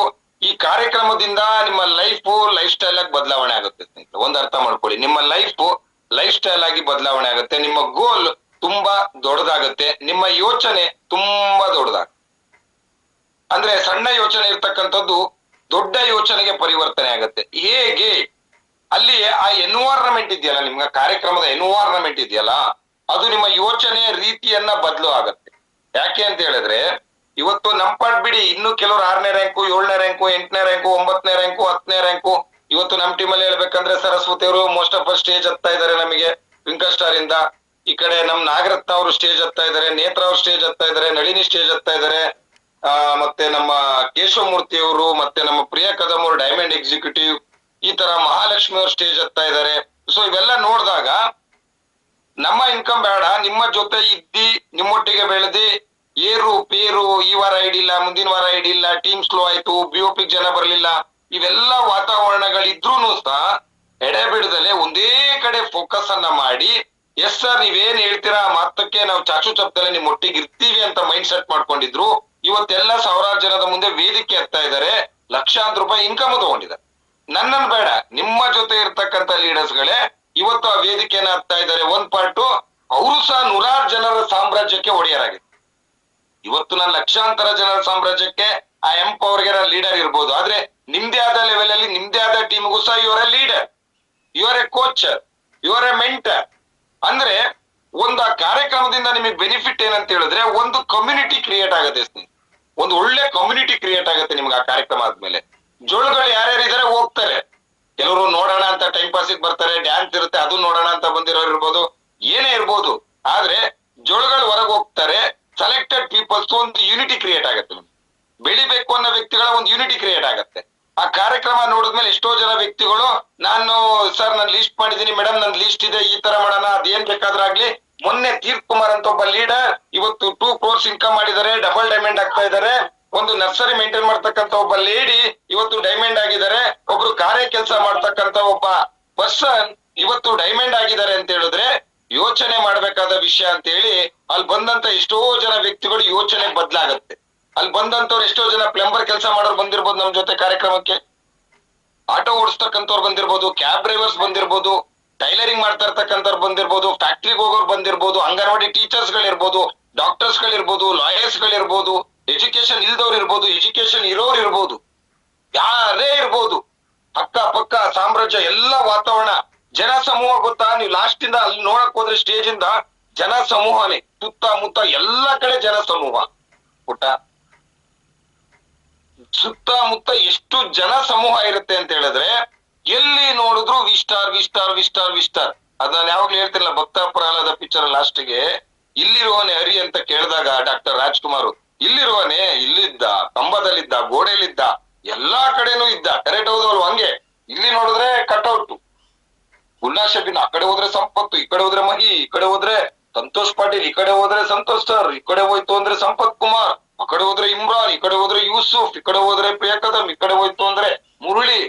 ಈ ಕಾರ್ಯಕ್ರಮದಿಂದ ನಿಮ್ಮ ಲೈಫ್ ಸ್ಟೈಲ್ ಆಗಿ ಬದಲಾವಣೆ ಆಗುತ್ತೆ ಸ್ನೇಹಿತರೆ. ಒಂದ್ ಅರ್ಥ ಮಾಡ್ಕೊಳ್ಳಿ, ನಿಮ್ಮ ಲೈಫ್ ಸ್ಟೈಲ್ ಆಗಿ ಬದಲಾವಣೆ ಆಗುತ್ತೆ. ನಿಮ್ಮ ಗೋಲ್ ತುಂಬಾ ದೊಡ್ಡದಾಗುತ್ತೆ, ನಿಮ್ಮ ಯೋಚನೆ ತುಂಬಾ ದೊಡ್ಡದಾಗುತ್ತೆ. ಅಂದ್ರೆ ಸಣ್ಣ ಯೋಚನೆ ಇರ್ತಕ್ಕಂಥದ್ದು ದೊಡ್ಡ ಯೋಚನೆಗೆ ಪರಿವರ್ತನೆ ಆಗುತ್ತೆ. ಹೇಗೆ? ಅಲ್ಲಿ ಆ ಎನ್ವೈರನ್ಮೆಂಟ್ ಇದೆಯಲ್ಲ, ನಿಮ್ಗೆ ಕಾರ್ಯಕ್ರಮದ ಎನ್ವೈರನ್ಮೆಂಟ್ ಇದೆಯಲ್ಲ, ಅದು ನಿಮ್ಮ ಯೋಚನೆಯ ರೀತಿಯನ್ನ ಬದಲು ಆಗತ್ತೆ. ಯಾಕೆ ಅಂತ ಹೇಳಿದ್ರೆ, ಇವತ್ತು ನಂಪಾಡ್ ಬಿಡಿ, ಇನ್ನು ಕೆಲವರು 6ನೇ ರ್ಯಾಂಕು, 7ನೇ ರ್ಯಾಂಕು, 8ನೇ ರ್ಯಾಂಕು, 9ನೇ ರ್ಯಾಂಕು, 10ನೇ ರ್ಯಾಂಕು. ಇವತ್ತು ನಮ್ ಟೀಮಲ್ಲಿ ಹೇಳ್ಬೇಕಂದ್ರೆ ಸರಸ್ವತಿ ಅವರು ಮೋಸ್ಟ್ ಆಫ್ ಸ್ಟೇಜ್ ಹತ್ತಾ ಇದಾರೆ ನಮಗೆ ಟ್ವಿಂಕಲ್ ಸ್ಟಾರ್ ಇಂದ. ಈ ಕಡೆ ನಮ್ ನಾಗರತ್ನ ಅವರು ಸ್ಟೇಜ್ ಹತ್ತಾ ಇದಾರೆ, ನೇತ್ರ ಅವ್ರು ಸ್ಟೇಜ್ ಹತ್ತಾ ಇದಾರೆ, ನಳಿನಿ ಸ್ಟೇಜ್ ಹತ್ತಾ ಇದಾರೆ, ಮತ್ತೆ ನಮ್ಮ ಕೇಶವಮೂರ್ತಿ ಅವರು, ಮತ್ತೆ ನಮ್ಮ ಪ್ರಿಯಾ ಕದಮ್ ಅವರು ಡೈಮಂಡ್ ಎಕ್ಸಿಕ್ಯೂಟಿವ್, ಈ ತರ ಮಹಾಲಕ್ಷ್ಮಿ ಅವರು ಸ್ಟೇಜ್ ಹತ್ತಾ ಇದಾರೆ. ಸೊ ಇವೆಲ್ಲ ನೋಡಿದಾಗ ನಮ್ಮ ಇನ್ಕಮ್ ಬೇಡ, ನಿಮ್ಮ ಜೊತೆ ಇದ್ದಿ ನಿಮ್ಮೊಟ್ಟಿಗೆ ಬೆಳೆದಿ ಏರು ಪೇರು, ಈ ವಾರ ಐಡಿಲ್ಲ, ಮುಂದಿನ ವಾರ ಐಡಿಲ್ಲ, ಟೀಮ್ ಸ್ಲೋ ಆಯ್ತು, BOP ಜನ ಬರ್ಲಿಲ್ಲ, ಇವೆಲ್ಲ ವಾತಾವರಣಗಳಿದ್ರೂ ಸಹ ಎಡೆಬಿಡದಲ್ಲೇ ಒಂದೇ ಕಡೆ ಫೋಕಸ್ ಅನ್ನ ಮಾಡಿ, ಎಸ್ ಸರ್ ನೀವೇನ್ ಹೇಳ್ತೀರಾ ಆ ಮಾತಕ್ಕೆ ನಾವು ಚಾಚು ಚಪ್ತಲ್ಲೇ ನಿಮ್ ಒಟ್ಟಿಗೆ ಇರ್ತೀವಿ ಅಂತ ಮೈಂಡ್ ಸೆಟ್ ಮಾಡ್ಕೊಂಡಿದ್ರು. ಇವತ್ತೆಲ್ಲ ಸಾವಿರಾರು ಜನದ ಮುಂದೆ ವೇದಿಕೆ ಹತ್ತಾ ಇದಾರೆ, ಲಕ್ಷಾಂತರ ರೂಪಾಯಿ ಇನ್ಕಮ್ ತಗೊಂಡಿದ್ದಾರೆ. ನನ್ನನ್ನು ಬೇಡ, ನಿಮ್ಮ ಜೊತೆ ಇರ್ತಕ್ಕಂಥ ಲೀಡರ್ಸ್ ಗಳೇ ಇವತ್ತು ಆ ವೇದಿಕೆಯನ್ನ ಹತ್ತಾ ಇದ್ದಾರೆ. ಒಂದ್ ಪಾರ್ಟು ಅವರು ಸಹ ನೂರಾರು ಜನರ ಸಾಮ್ರಾಜ್ಯಕ್ಕೆ ಒಡೆಯರಾಗಿದೆ. ಇವತ್ತು ನಾನು ಲಕ್ಷಾಂತರ ಜನರ ಸಾಮ್ರಾಜ್ಯಕ್ಕೆ ಆ ಎಂಪವರ್ಗೆ ನಾನು ಲೀಡರ್ ಇರ್ಬೋದು, ಆದ್ರೆ ನಿಮ್ದೇ ಆದ ಲೆವೆಲ್ ಅಲ್ಲಿ ನಿಮ್ದೇ ಆದ ಟೀಮ್ಗೂ ಸಹ ಇವರ ಲೀಡರ್, ಇವರ ಕೋಚರ್, ಇವರ ಮೆಂಟರ್. ಅಂದ್ರೆ ಒಂದು ಆ ಕಾರ್ಯಕ್ರಮದಿಂದ ನಿಮಗೆ ಬೆನಿಫಿಟ್ ಏನಂತ ಹೇಳಿದ್ರೆ ಒಂದು ಕಮ್ಯುನಿಟಿ ಕ್ರಿಯೇಟ್ ಆಗುತ್ತೆ ಸ್ನೇಹಿತರೆ, ಒಂದು ಒಳ್ಳೆ ಕಮ್ಯುನಿಟಿ ಕ್ರಿಯೇಟ್ ಆಗುತ್ತೆ ನಿಮ್ಗೆ ಆ ಕಾರ್ಯಕ್ರಮ ಆದ್ಮೇಲೆ. ಜೋಳುಗಳು ಯಾರ್ಯಾರು ಇದಾರೆ ಹೋಗ್ತಾರೆ, ಕೆಲವರು ನೋಡೋಣ ಅಂತ ಟೈಮ್ ಪಾಸಿಗೆ ಬರ್ತಾರೆ, ಡ್ಯಾನ್ಸ್ ಇರುತ್ತೆ ಅದು ನೋಡೋಣ ಅಂತ ಬಂದಿರೋರು ಇರ್ಬೋದು, ಏನೇ ಇರ್ಬೋದು. ಆದ್ರೆ ಜೋಳುಗಳು ಹೊರಗೆ ಹೋಗ್ತಾರೆ, ಸೆಲೆಕ್ಟೆಡ್ ಪೀಪಲ್ಸ್ ಒಂದು ಯೂನಿಟಿ ಕ್ರಿಯೇಟ್ ಆಗುತ್ತೆ. ಬೆಳಿಬೇಕು ಅನ್ನೋ ವ್ಯಕ್ತಿಗಳ ಒಂದು ಯೂನಿಟಿ ಕ್ರಿಯೇಟ್ ಆಗುತ್ತೆ. ಆ ಕಾರ್ಯಕ್ರಮ ನೋಡಿದ್ಮೇಲೆ ಎಷ್ಟೋ ಜನ ವ್ಯಕ್ತಿಗಳು ನಾನು ಸರ್ ನಾನು ಲೀಸ್ಟ್ ಮಾಡಿದೀನಿ ಮೇಡಮ್, ನನ್ ಲೀಸ್ಟ್ ಇದೆ, ಈ ತರ ಮಾಡೋಣ, ಅದೇನ್ ಬೇಕಾದ್ರಾಗ್ಲಿ. ಮೊನ್ನೆ ತೀರ್ಥ ಕುಮಾರ್ ಅಂತ ಒಬ್ಬ ಲೀಡರ್ ಇವತ್ತು 2 crores ಇನ್ಕಮ್ ಮಾಡಿದ್ದಾರೆ, ಡಬಲ್ ಡೈಮಂಡ್ ಆಗ್ತಾ ಇದ್ದಾರೆ. ಒಂದು ನರ್ಸರಿ ಮೇಂಟೈನ್ ಮಾಡ್ತಕ್ಕಂತ ಒಬ್ಬ ಲೇಡಿ ಇವತ್ತು ಡೈಮಂಡ್ ಆಗಿದ್ದಾರೆ. ಒಬ್ರು ಕಾರ್ಯ ಕೆಲಸ ಮಾಡ್ತಕ್ಕಂತ ಒಬ್ಬ ಪರ್ಸನ್ ಇವತ್ತು ಡೈಮಂಡ್ ಆಗಿದ್ದಾರೆ ಅಂತ ಹೇಳಿದ್ರೆ ಯೋಚನೆ ಮಾಡ್ಬೇಕಾದ ವಿಷಯ ಅಂತ ಹೇಳಿ ಅಲ್ಲಿ ಬಂದಂತ ಎಷ್ಟೋ ಜನ ವ್ಯಕ್ತಿಗಳು ಯೋಚನೆ ಬದ್ಲಾಗತ್ತೆ. ಅಲ್ಲಿ ಬಂದಂತವ್ರು ಎಷ್ಟೋ ಜನ ಪ್ಲಂಬರ್ ಕೆಲಸ ಮಾಡೋರು ಬಂದಿರ್ಬೋದು ನಮ್ ಜೊತೆ ಕಾರ್ಯಕ್ರಮಕ್ಕೆ, ಆಟೋ ಓಡಿಸ್ತಕ್ಕಂಥವ್ರು ಬಂದಿರ್ಬೋದು, ಕ್ಯಾಬ್ ಡ್ರೈವರ್ಸ್ ಬಂದಿರ್ಬೋದು, ಟೈಲರಿಂಗ್ ಮಾಡ್ತಾ ಇರ್ತಕ್ಕಂಥವ್ರು ಬಂದಿರ್ಬೋದು, ಫ್ಯಾಕ್ಟ್ರಿಗೆ ಹೋಗೋರು ಬಂದಿರ್ಬೋದು, ಅಂಗನವಾಡಿ ಟೀಚರ್ಸ್ ಗಳಿರ್ಬೋದು, ಡಾಕ್ಟರ್ಸ್ ಗಳಿರ್ಬೋದು, ಲಾಯರ್ಸ್ ಗಳಿರ್ಬೋದು, ಎಜುಕೇಶನ್ ಇಲ್ದವ್ರು ಇರ್ಬೋದು, ಎಜುಕೇಶನ್ ಇರೋರು ಇರ್ಬೋದು, ಯಾರೇ ಇರ್ಬೋದು. ಅಕ್ಕ ಪಕ್ಕ ಸಾಮ್ರಾಜ್ಯ ಎಲ್ಲ ವಾತಾವರಣ ಜನ ಸಮೂಹ ಗೊತ್ತಾ? ನೀವು ಲಾಸ್ಟ್ ಇಂದ ಅಲ್ಲಿ ನೋಡಕ್ ಹೋದ್ರೆ ಸ್ಟೇಜ್ ಇಂದ ಜನ ಸಮೂಹನೇ, ಸುತ್ತಮುತ್ತ ಎಲ್ಲ ಕಡೆ ಜನ ಸಮೂಹ. ಪುಟ್ಟ ಸುತ್ತಮುತ್ತ ಎಷ್ಟು ಜನ ಸಮೂಹ ಇರುತ್ತೆ ಅಂತ ಹೇಳಿದ್ರೆ ಎಲ್ಲಿ ನೋಡಿದ್ರು ವಿಸ್ಟಾರ್ ವಿಸ್ಟಾರ್ ವಿಸ್ಟಾರ್ ವಿಸ್ಟಾರ್. ಅದ್ ನಾನು ಯಾವಾಗ್ಲೂ ಹೇಳ್ತಿಲ್ಲ, ಭಕ್ತ ಪ್ರಹ್ಲಾದ ಪಿಕ್ಚರ್ ಲಾಸ್ಟ್ಗೆ ಇಲ್ಲಿರುವನೆ ಹರಿ ಅಂತ ಕೇಳಿದಾಗ ಡಾಕ್ಟರ್ ರಾಜ್ಕುಮಾರ್ ಇಲ್ಲಿರುವನೆ, ಇಲ್ಲಿದ್ದ, ಕಂಬದಲ್ಲಿದ್ದ, ಗೋಡೆಯಲ್ಲಿದ್ದ, ಎಲ್ಲಾ ಕಡೆನೂ ಇದ್ದ. ಕರೆಕ್ಟ್ ಹೌದಲ್ವ? ಹಂಗೆ ಇಲ್ಲಿ ನೋಡಿದ್ರೆ ಕಟ್ಔಟ್ ಉಲ್ಲಾಸಬಿನ, ಆ ಕಡೆ ಹೋದ್ರೆ ಸಂಪತ್ತು, ಈ ಕಡೆ ಹೋದ್ರೆ ಮಹಿ, ಈ ಕಡೆ ಹೋದ್ರೆ ಸಂತೋಷ್ ಪಾಟೀಲ್, ಈ ಕಡೆ ಹೋದ್ರೆ ಸಂತೋಷ್ ಸರ್, ಈ ಕಡೆ ಹೋಯ್ತು ಅಂದ್ರೆ ಸಂಪತ್ ಕುಮಾರ್, ಆ ಕಡೆ ಹೋದ್ರೆ ಇಮ್ರಾನ್, ಈ ಕಡೆ ಹೋದ್ರೆ ಯೂಸುಫ್, ಈ ಕಡೆ ಹೋದ್ರೆ ಪ್ರಿಯಕದಮ್, ಈ ಕಡೆ ಹೋಯ್ತು ಅಂದ್ರೆ ಮುರಳಿ,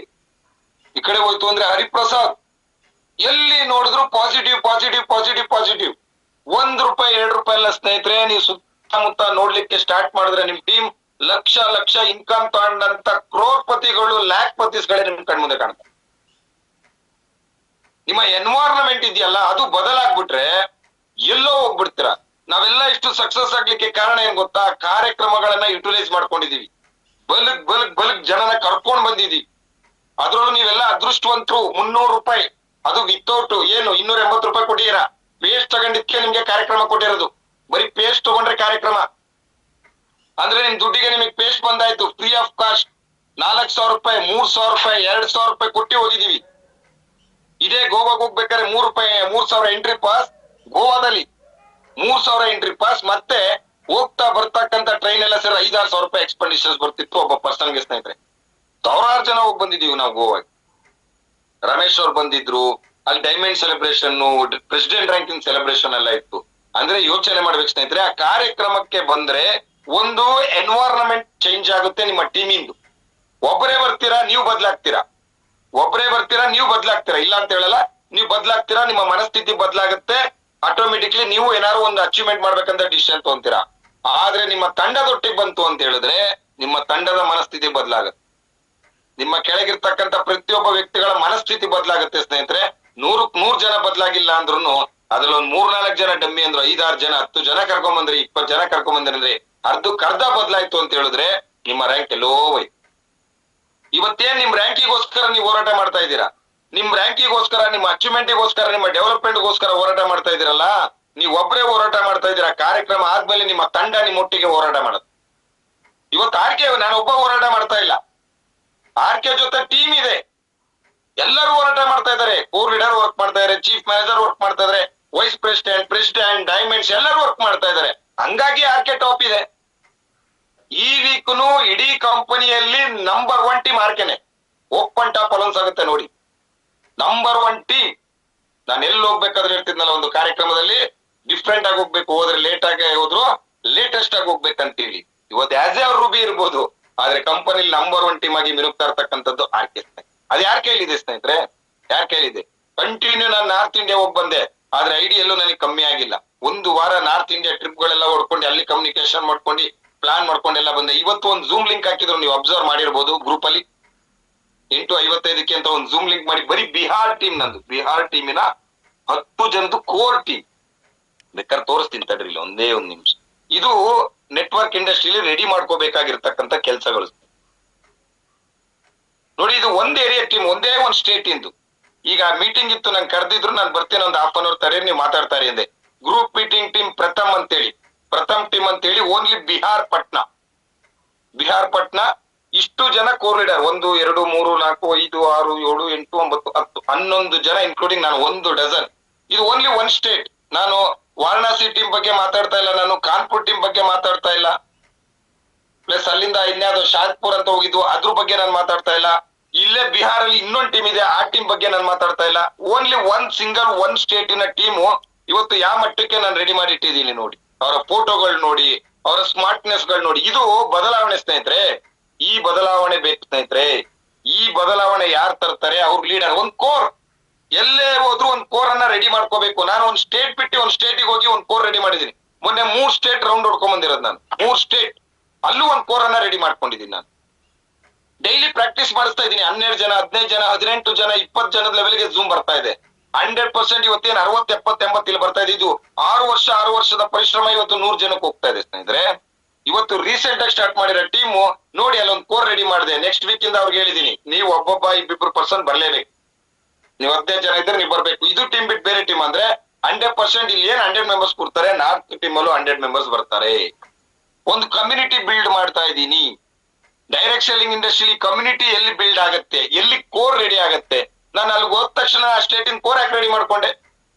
ಈ ಕಡೆ ಹೋಯ್ತು ಅಂದ್ರೆ ಹರಿಪ್ರಸಾದ್. ಎಲ್ಲಿ ನೋಡಿದ್ರು ಪಾಸಿಟಿವ್ ಪಾಸಿಟಿವ್ ಪಾಸಿಟಿವ್ ಪಾಸಿಟಿವ್. ₹1 ₹2 ಎಲ್ಲ ಸ್ನೇಹಿತರೆ, ನೀವು ಸುತ್ತಮುತ್ತ ನೋಡ್ಲಿಕ್ಕೆ ಸ್ಟಾರ್ಟ್ ಮಾಡಿದ್ರೆ ನಿಮ್ ಟೀಮ್ ಲಕ್ಷ ಲಕ್ಷ ಇನ್ಕಮ್ ತಗೊಂಡಂತ ಕ್ರೋರ್ಪತಿಗಳು, ಲ್ಯಾಕ್ ಪತಿಸ್ಗಳೇ ನಿಮ್ ಕಣ್ಮುಂದೆ ಕಾಣ್ತಾರೆ. ನಿಮ್ಮ ಎನ್ವೈರನ್ಮೆಂಟ್ ಇದೆಯಲ್ಲ ಅದು ಬದಲಾಗ್ಬಿಟ್ರೆ ಎಲ್ಲೋ ಹೋಗ್ಬಿಡ್ತೀರಾ. ನಾವೆಲ್ಲ ಇಷ್ಟು ಸಕ್ಸಸ್ ಆಗ್ಲಿಕ್ಕೆ ಕಾರಣ ಏನ್ ಗೊತ್ತಾ? ಕಾರ್ಯಕ್ರಮಗಳನ್ನ ಯುಟಿಲೈಸ್ ಮಾಡ್ಕೊಂಡಿದೀವಿ, ಬಲ್ಕ್ ಜನನ ಕರ್ಕೊಂಡ್ ಬಂದಿದೀವಿ. ಅದ್ರಲ್ಲೂ ನೀವೆಲ್ಲ ಅದೃಷ್ಟವಂತರು. ₹300 ಅದು ವಿತೌಟ್ ಏನು ₹280 ಕೊಟ್ಟಿದ್ದೀರಾ. ಪೇಸ್ಟ್ ತಗೊಂಡಿದ್ಕೆ ನಿಮ್ಗೆ ಕಾರ್ಯಕ್ರಮ ಕೊಟ್ಟಿರೋದು. ಬರೀ ಪೇಸ್ಟ್ ತಗೊಂಡ್ರೆ ಕಾರ್ಯಕ್ರಮ ಅಂದ್ರೆ ನಿಮ್ ದುಡ್ಡಿಗೆ ನಿಮಗೆ ಪೇಸ್ಟ್ ಬಂದಾಯ್ತು ಫ್ರೀ ಆಫ್ ಕಾಸ್ಟ್. ₹4,000 ₹3,000 ₹2,000 ಕೊಟ್ಟಿ ಹೋಗಿದೀವಿ. ಇದೇ ಗೋವಾಗ್ ಹೋಗ್ಬೇಕಾದ್ರೆ ₹3,000 ಎಂಟ್ರಿ ಪಾಸ್, ಗೋವಾದಲ್ಲಿ 3,000 ಎಂಟ್ರಿ ಪಾಸ್, ಮತ್ತೆ ಹೋಗ್ತಾ ಬರ್ತಕ್ಕಂತ ಟ್ರೈನ್ ಎಲ್ಲ ಸೇರಿ ₹5,000-6,000 ಎಕ್ಸ್ಪೆಂಡಿಚರ್ಸ್ ಬರ್ತಿತ್ತು ಒಬ್ಬ ಪರ್ಸನ್ಗೆ ಸ್ನೇಹಿತರೆ. ಸಾವಿರಾರು ಜನ ಹೋಗಿ ಬಂದಿದೀವಿ ನಾವು ಗೋವಾಗೆ. ರಮೇಶ್ ಅವ್ರು ಬಂದಿದ್ರು, ಅಲ್ಲಿ diamond celebration, president ranking celebration ಎಲ್ಲ ಇತ್ತು. ಅಂದ್ರೆ ಯೋಚನೆ ಮಾಡ್ಬೇಕು ಸ್ನೇಹಿತರೆ, ಆ ಕಾರ್ಯಕ್ರಮಕ್ಕೆ ಬಂದ್ರೆ ಒಂದು ಎನ್ವೈರನ್ಮೆಂಟ್ ಚೇಂಜ್ ಆಗುತ್ತೆ ನಿಮ್ಮ ಟೀಮಿಂದು. ಒಬ್ಬರೇ ಬರ್ತೀರಾ, ನೀವು ಬದಲಾಗ್ತೀರಾ, ಒಬ್ಬರೇ ಬರ್ತೀರಾ, ನೀವು ಬದಲಾಗ್ತೀರಾ, ಇಲ್ಲ ಅಂತ ಹೇಳಲ್ಲ, ನೀವು ಬದಲಾಗ್ತೀರಾ, ನಿಮ್ಮ ಮನಸ್ಥಿತಿ ಬದಲಾಗುತ್ತೆ. ಆಟೋಮೆಟಿಕ್ಲಿ ನೀವು ಏನಾದ್ರು ಒಂದು ಅಚೀವ್ಮೆಂಟ್ ಮಾಡ್ಬೇಕಂತ ಡಿಸಿಷನ್ ತಗೊಂತೀರಾ. ಆದ್ರೆ ನಿಮ್ಮ ತಂಡದೊಟ್ಟಿಗೆ ಬಂತು ಅಂತ ಹೇಳಿದ್ರೆ ನಿಮ್ಮ ತಂಡದ ಮನಸ್ಥಿತಿ ಬದಲಾಗುತ್ತೆ. ನಿಮ್ಮ ಕೆಳಗಿರ್ತಕ್ಕಂಥ ಪ್ರತಿಯೊಬ್ಬ ವ್ಯಕ್ತಿಗಳ ಮನಸ್ಥಿತಿ ಬದಲಾಗುತ್ತೆ ಸ್ನೇಹಿತರೆ. 100 ಜನ ಬದಲಾಗಿಲ್ಲ ಅಂದ್ರೂ ಅದ್ರಲ್ಲಿ ಒಂದು 3-4 ಜನ ಡಮ್ಮಿ ಅಂದ್ರು, 5-6 ಜನ 10 ಜನ ಕರ್ಕೊಂಬಂದ್ರಿ, 20 ಜನ ಕರ್ಕೊಂಬಂದ್ರಿ, ಅರ್ಧ ಬದಲಾಯ್ತು ಅಂತ ಹೇಳಿದ್ರೆ ನಿಮ್ಮ ರ್ಯಾಂಕ್ ಎಲ್ಲೋ ಹೋಯ್ತು. ಇವತ್ತೇನ್ ನಿಮ್ ರ್ಯಾಂಕಿಗೋಸ್ಕರ ನೀವು ಹೋರಾಟ ಮಾಡ್ತಾ ಇದ್ದೀರಾ, ನಿಮ್ ರ್ಯಾಂಕಿಗೋಸ್ಕರ, ನಿಮ್ಮ ಅಚೀವ್ಮೆಂಟ್ಗೋಸ್ಕರ, ನಿಮ್ಮ ಡೆವಲಪ್ಮೆಂಟ್ಗೋಸ್ಕರ ಹೋರಾಟ ಮಾಡ್ತಾ ಇದೀರಲ್ಲ, ನೀವು ಒಬ್ಬರೇ ಹೋರಾಟ ಮಾಡ್ತಾ ಇದ್ದೀರಾ. ಕಾರ್ಯಕ್ರಮ ಆದ್ಮೇಲೆ ನಿಮ್ಮ ತಂಡ ನಿಮ್ಮೊಟ್ಟಿಗೆ ಹೋರಾಟ ಮಾಡುತ್ತೆ. ಇವತ್ತು ಆರ್ಕೆ ನಾನು ಒಬ್ಬ ಹೋರಾಟ ಮಾಡ್ತಾ ಇಲ್ಲ, ಆರ್ಕೆ ಜೊತೆ ಟೀಮ್ ಇದೆ, ಎಲ್ಲರೂ ಹೋರಾಟ ಮಾಡ್ತಾ ಇದ್ದಾರೆ. ಕೋರ್ ಲೀಡರ್ ವರ್ಕ್ ಮಾಡ್ತಾ ಇದ್ದಾರೆ, ಚೀಫ್ ಮ್ಯಾನೇಜರ್ ವರ್ಕ್ ಮಾಡ್ತಾ ಇದ್ದಾರೆ, ವೈಸ್ ಪ್ರೆಸಿಡೆಂಟ್, ಡೈಮಂಡ್ಸ್ ಎಲ್ಲರೂ ವರ್ಕ್ ಮಾಡ್ತಾ ಇದ್ದಾರೆ. ಹಂಗಾಗಿ ಆರ್ಕೆ ಟಾಪ್ ಇದೆ. ಈ ವೀಕ್ನು ಇಡೀ ಕಂಪನಿಯಲ್ಲಿ ನಂಬರ್ 1 ಟೀಮ್ ಆರ್ಕೆನೆ. ಓಪನ್ ಟಾಪ್ ಅಲೌನ್ಸ್ ಆಗುತ್ತೆ ನೋಡಿ, ನಂಬರ್ 1 ಟೀಮ್. ನಾನು ಎಲ್ಲಿ ಹೋಗ್ಬೇಕಾದ್ರೆ ಹೇಳ್ತಿದ್ನಲ್ಲ, ಒಂದು ಕಾರ್ಯಕ್ರಮದಲ್ಲಿ ಡಿಫ್ರೆಂಟ್ ಆಗಿ ಹೋಗ್ಬೇಕು, ಹೋದ್ರೆ ಲೇಟ್ ಆಗಿ ಹೋದ್ರು ಲೇಟೆಸ್ಟ್ ಆಗಿ ಹೋಗ್ಬೇಕಂತ ಹೇಳಿ. ಇವತ್ತು ಆಸ್ ಎ ರೂಬಿ ಇರ್ಬೋದು, ಆದ್ರೆ ಕಂಪನಿಲಿ ನಂಬರ್ 1 ಟೀಮ್ ಆಗಿ ಮಿನುಗ್ತಾ ಇರ್ತಕ್ಕಂಥದ್ದು ಆರ್ಕೆ. ಅದು ಯಾರ್ ಕೈಲಿದೆ ಸ್ನೇಹಿತರೆ? ಯಾರ್ ಕೈಲಿದೆ? ಕಂಟಿನ್ಯೂ ನಾನು ನಾರ್ತ್ ಇಂಡಿಯಾ ಹೋಗಿ ಬಂದೆ, ಆದ್ರೆ ಐಡಿಯಲ್ಲೂ ನನಗೆ ಕಮ್ಮಿ ಆಗಿಲ್ಲ. ಒಂದು ವಾರ ನಾರ್ತ್ ಇಂಡಿಯಾ ಟ್ರಿಪ್ ಗಳೆಲ್ಲ ಹೊಡ್ಕೊಂಡು ಅಲ್ಲಿ ಕಮ್ಯುನಿಕೇಶನ್ ಮಾಡ್ಕೊಂಡು ಪ್ಲಾನ್ ಮಾಡ್ಕೊಂಡೆಲ್ಲ ಬಂದೆ. ಇವತ್ತು ಒಂದು ಜೂಮ್ ಲಿಂಕ್ ಹಾಕಿದ್ರು, ನೀವು ಅಬ್ಸರ್ವ್ ಮಾಡಿರ್ಬೋದು ಗ್ರೂಪ್ ಅಲ್ಲಿ. 8:55 ಅಂತ ಒಂದು ಜೂಮ್ ಲಿಂಕ್ ಮಾಡಿ, ಬರೀ ಬಿಹಾರ್ ಟೀಮ್, ನಂದು ಬಿಹಾರ್ ಟೀಮಿನ 10 ಜನದ್ದು ಕೋರ್ ಟೀಮ್. ಬೇಕಾದ್ರೆ ತೋರಿಸ್ತೀನಿ ತಡ್ರಿ ಇಲ್ಲಿ ಒಂದೇ ಒಂದ್ ನಿಮಿಷ. ಇದು ನೆಟ್ವರ್ಕ್ ಇಂಡಸ್ಟ್ರಿಲಿ ರೆಡಿ ಮಾಡ್ಕೋಬೇಕಾಗಿರ್ತಕ್ಕಂಥ ಕೆಲಸಗಳು ನೋಡಿ. ಇದು ಒಂದ್ ಏರಿಯಾ ಟೀಮ್, ಒಂದೇ ಒಂದ್ ಸ್ಟೇಟ್ ಇಂದು. ಈಗ ಮೀಟಿಂಗ್ ಇತ್ತು, ನಂಗೆ ಕರೆದಿದ್ರು, ನಾನು ಬರ್ತೇನೆ ಒಂದು ಹಾಫ್ ಅನ್ ಅವರ್ ತಡೀರಿ, ನೀವು ಮಾತಾಡ್ತಾರೆ ಅಂದೆ. ಗ್ರೂಪ್ ಮೀಟಿಂಗ್ ಟೀಮ್ ಪ್ರಥಮ್ ಟೀಮ್ ಅಂತೇಳಿ ಓನ್ಲಿ ಬಿಹಾರ್ ಪಟ್ನಾ ಇಷ್ಟು ಜನ ಕೋರ್ ಲೀಡರ್, 1 2 3 4 5 6 7 8 9 10 11 ಜನ ಇನ್ಕ್ಲೂಡಿಂಗ್ ನಾನು, 1 ಡಜನ್. ಇದು ಓನ್ಲಿ ಒನ್ ಸ್ಟೇಟ್. ನಾನು ವಾರಣಾಸಿ ಟೀಮ್ ಬಗ್ಗೆ ಮಾತಾಡ್ತಾ ಇಲ್ಲ, ನಾನು ಕಾನ್ಪುರ್ ಟೀಮ್ ಬಗ್ಗೆ ಮಾತಾಡ್ತಾ ಇಲ್ಲ, ಪ್ಲಸ್ ಅಲ್ಲಿಂದ ಇನ್ಯಾವುದೋ ಶಾದ್ಪುರ್ ಅಂತ ಹೋಗಿದ್ವು ಅದ್ರ ಬಗ್ಗೆ ನಾನು ಮಾತಾಡ್ತಾ ಇಲ್ಲ. ಇಲ್ಲೇ ಬಿಹಾರಲ್ಲಿ ಇನ್ನೊಂದು ಟೀಮ್ ಇದೆ, ಆ ಟೀಮ್ ಬಗ್ಗೆ ನಾನು ಮಾತಾಡ್ತಾ ಇಲ್ಲ. ಓನ್ಲಿ ಒನ್ ಸ್ಟೇಟಿನ ಟೀಮು ಇವತ್ತು ಯಾವ ಮಟ್ಟಕ್ಕೆ ನಾನು ರೆಡಿ ಮಾಡಿ ಇಟ್ಟಿದ್ದೀನಿ ನೋಡಿ. ಅವರ ಫೋಟೋಗಳು ನೋಡಿ, ಅವರ ಸ್ಮಾರ್ಟ್ನೆಸ್ ಗಳು ನೋಡಿ. ಇದು ಬದಲಾವಣೆ ಸ್ನೇಹಿತರೆ, ಈ ಬದಲಾವಣೆ ಬೇಕು ಸ್ನೇಹಿತರೆ. ಈ ಬದಲಾವಣೆ ಯಾರು ತರ್ತಾರೆ? ಅವ್ರ ಲೀಡರ್. ಒಂದ್ ಕೋರ್, ಎಲ್ಲೇ ಹೋದ್ರು ಒಂದ್ ಕೋರ್ ಅನ್ನ ರೆಡಿ ಮಾಡ್ಕೋಬೇಕು. ನಾನು ಒಂದ್ ಸ್ಟೇಟ್ ಬಿಟ್ಟು ಒಂದ್ ಸ್ಟೇಟಿಗೆ ಹೋಗಿ ಒಂದ್ ಕೋರ್ ರೆಡಿ ಮಾಡಿದೀನಿ. ಮೊನ್ನೆ 3 ಸ್ಟೇಟ್ ರೌಂಡ್ ಹೊಡ್ಕೊಂಡ್ ಬಂದಿರೋದು ನಾನು. 3 ಸ್ಟೇಟ್ ಅಲ್ಲೂ ಒಂದ್ ಕೋರ್ ಅನ್ನ ರೆಡಿ ಮಾಡ್ಕೊಂಡಿದ್ದೀನಿ ನಾನು. ಡೈಲಿ ಪ್ರಾಕ್ಟೀಸ್ ಮಾಡಿಸ್ತಾ ಇದ್ದೀನಿ. 12 ಜನ, 15 ಜನ, 18 ಜನ, 20 ಜನದ ಲೆವೆಲ್ಗೆ ಝೂಮ್ ಬರ್ತಾ ಇದೆ. 100% ಇವತ್ತೇನು 60 70 80 ಇಲ್ಲಿ ಬರ್ತಾ ಇದೆ. ಇದು 6 ವರ್ಷದ ಪರಿಶ್ರಮ ಇವತ್ತು 100 ಜನಕ್ಕೆ ಹೋಗ್ತಾ ಇದೆ ಸ್ನೇಹಿತರೆ. ಇವತ್ತು ರೀಸೆಂಟ್ ಆಗಿ ಸ್ಟಾರ್ಟ್ ಮಾಡಿರೋ ಟೀಮು ನೋಡಿ, ಅಲ್ಲೊಂದು ಕೋರ್ ರೆಡಿ ಮಾಡಿದೆ. ನೆಕ್ಸ್ಟ್ ವೀಕ್ ಇಂದ ಅವ್ರಿಗೆ ಹೇಳಿದೀನಿ, ನೀವು ಒಬ್ಬೊಬ್ಬ 2 ಬರ್ಲೇಬೇಕು. ನೀವು 15 ಜನ ಇದ್ರೆ ನೀವು ಬರ್ಬೇಕು. ಇದು ಟೀಮ್ ಬಿಟ್ಟು ಬೇರೆ ಟೀಮ್ ಅಂದ್ರೆ 100% ಇಲ್ಲಿ ಏನ್ 100 ಮೆಂಬರ್ಸ್ ಕೊಡ್ತಾರೆ, ನಾರ್ತ್ ಟೀಮ್ ಅಲ್ಲೂ 100 ಮೆಂಬರ್ಸ್ ಬರ್ತಾರೆ. ಒಂದು ಕಮ್ಯುನಿಟಿ ಬಿಲ್ಡ್ ಮಾಡ್ತಾ ಇದ್ದೀನಿ. ಡೈರೆಕ್ಟ್ ಸೆಲ್ಲಿಂಗ್ ಇಂಡಸ್ಟ್ರಿ ಕಮ್ಯುನಿಟಿ ಎಲ್ಲಿ ಬಿಲ್ಡ್ ಆಗುತ್ತೆ, ಎಲ್ಲಿ ಕೋರ್ ರೆಡಿ ಆಗುತ್ತೆ. ನಾನು ಅಲ್ಲಿ ಹೋದ ತಕ್ಷಣ ಆ ಸ್ಟೇಟಿನ ಕೋರ್ ಯಾಕೆ ರೆಡಿ ಮಾಡ್ಕೊಂಡೆ?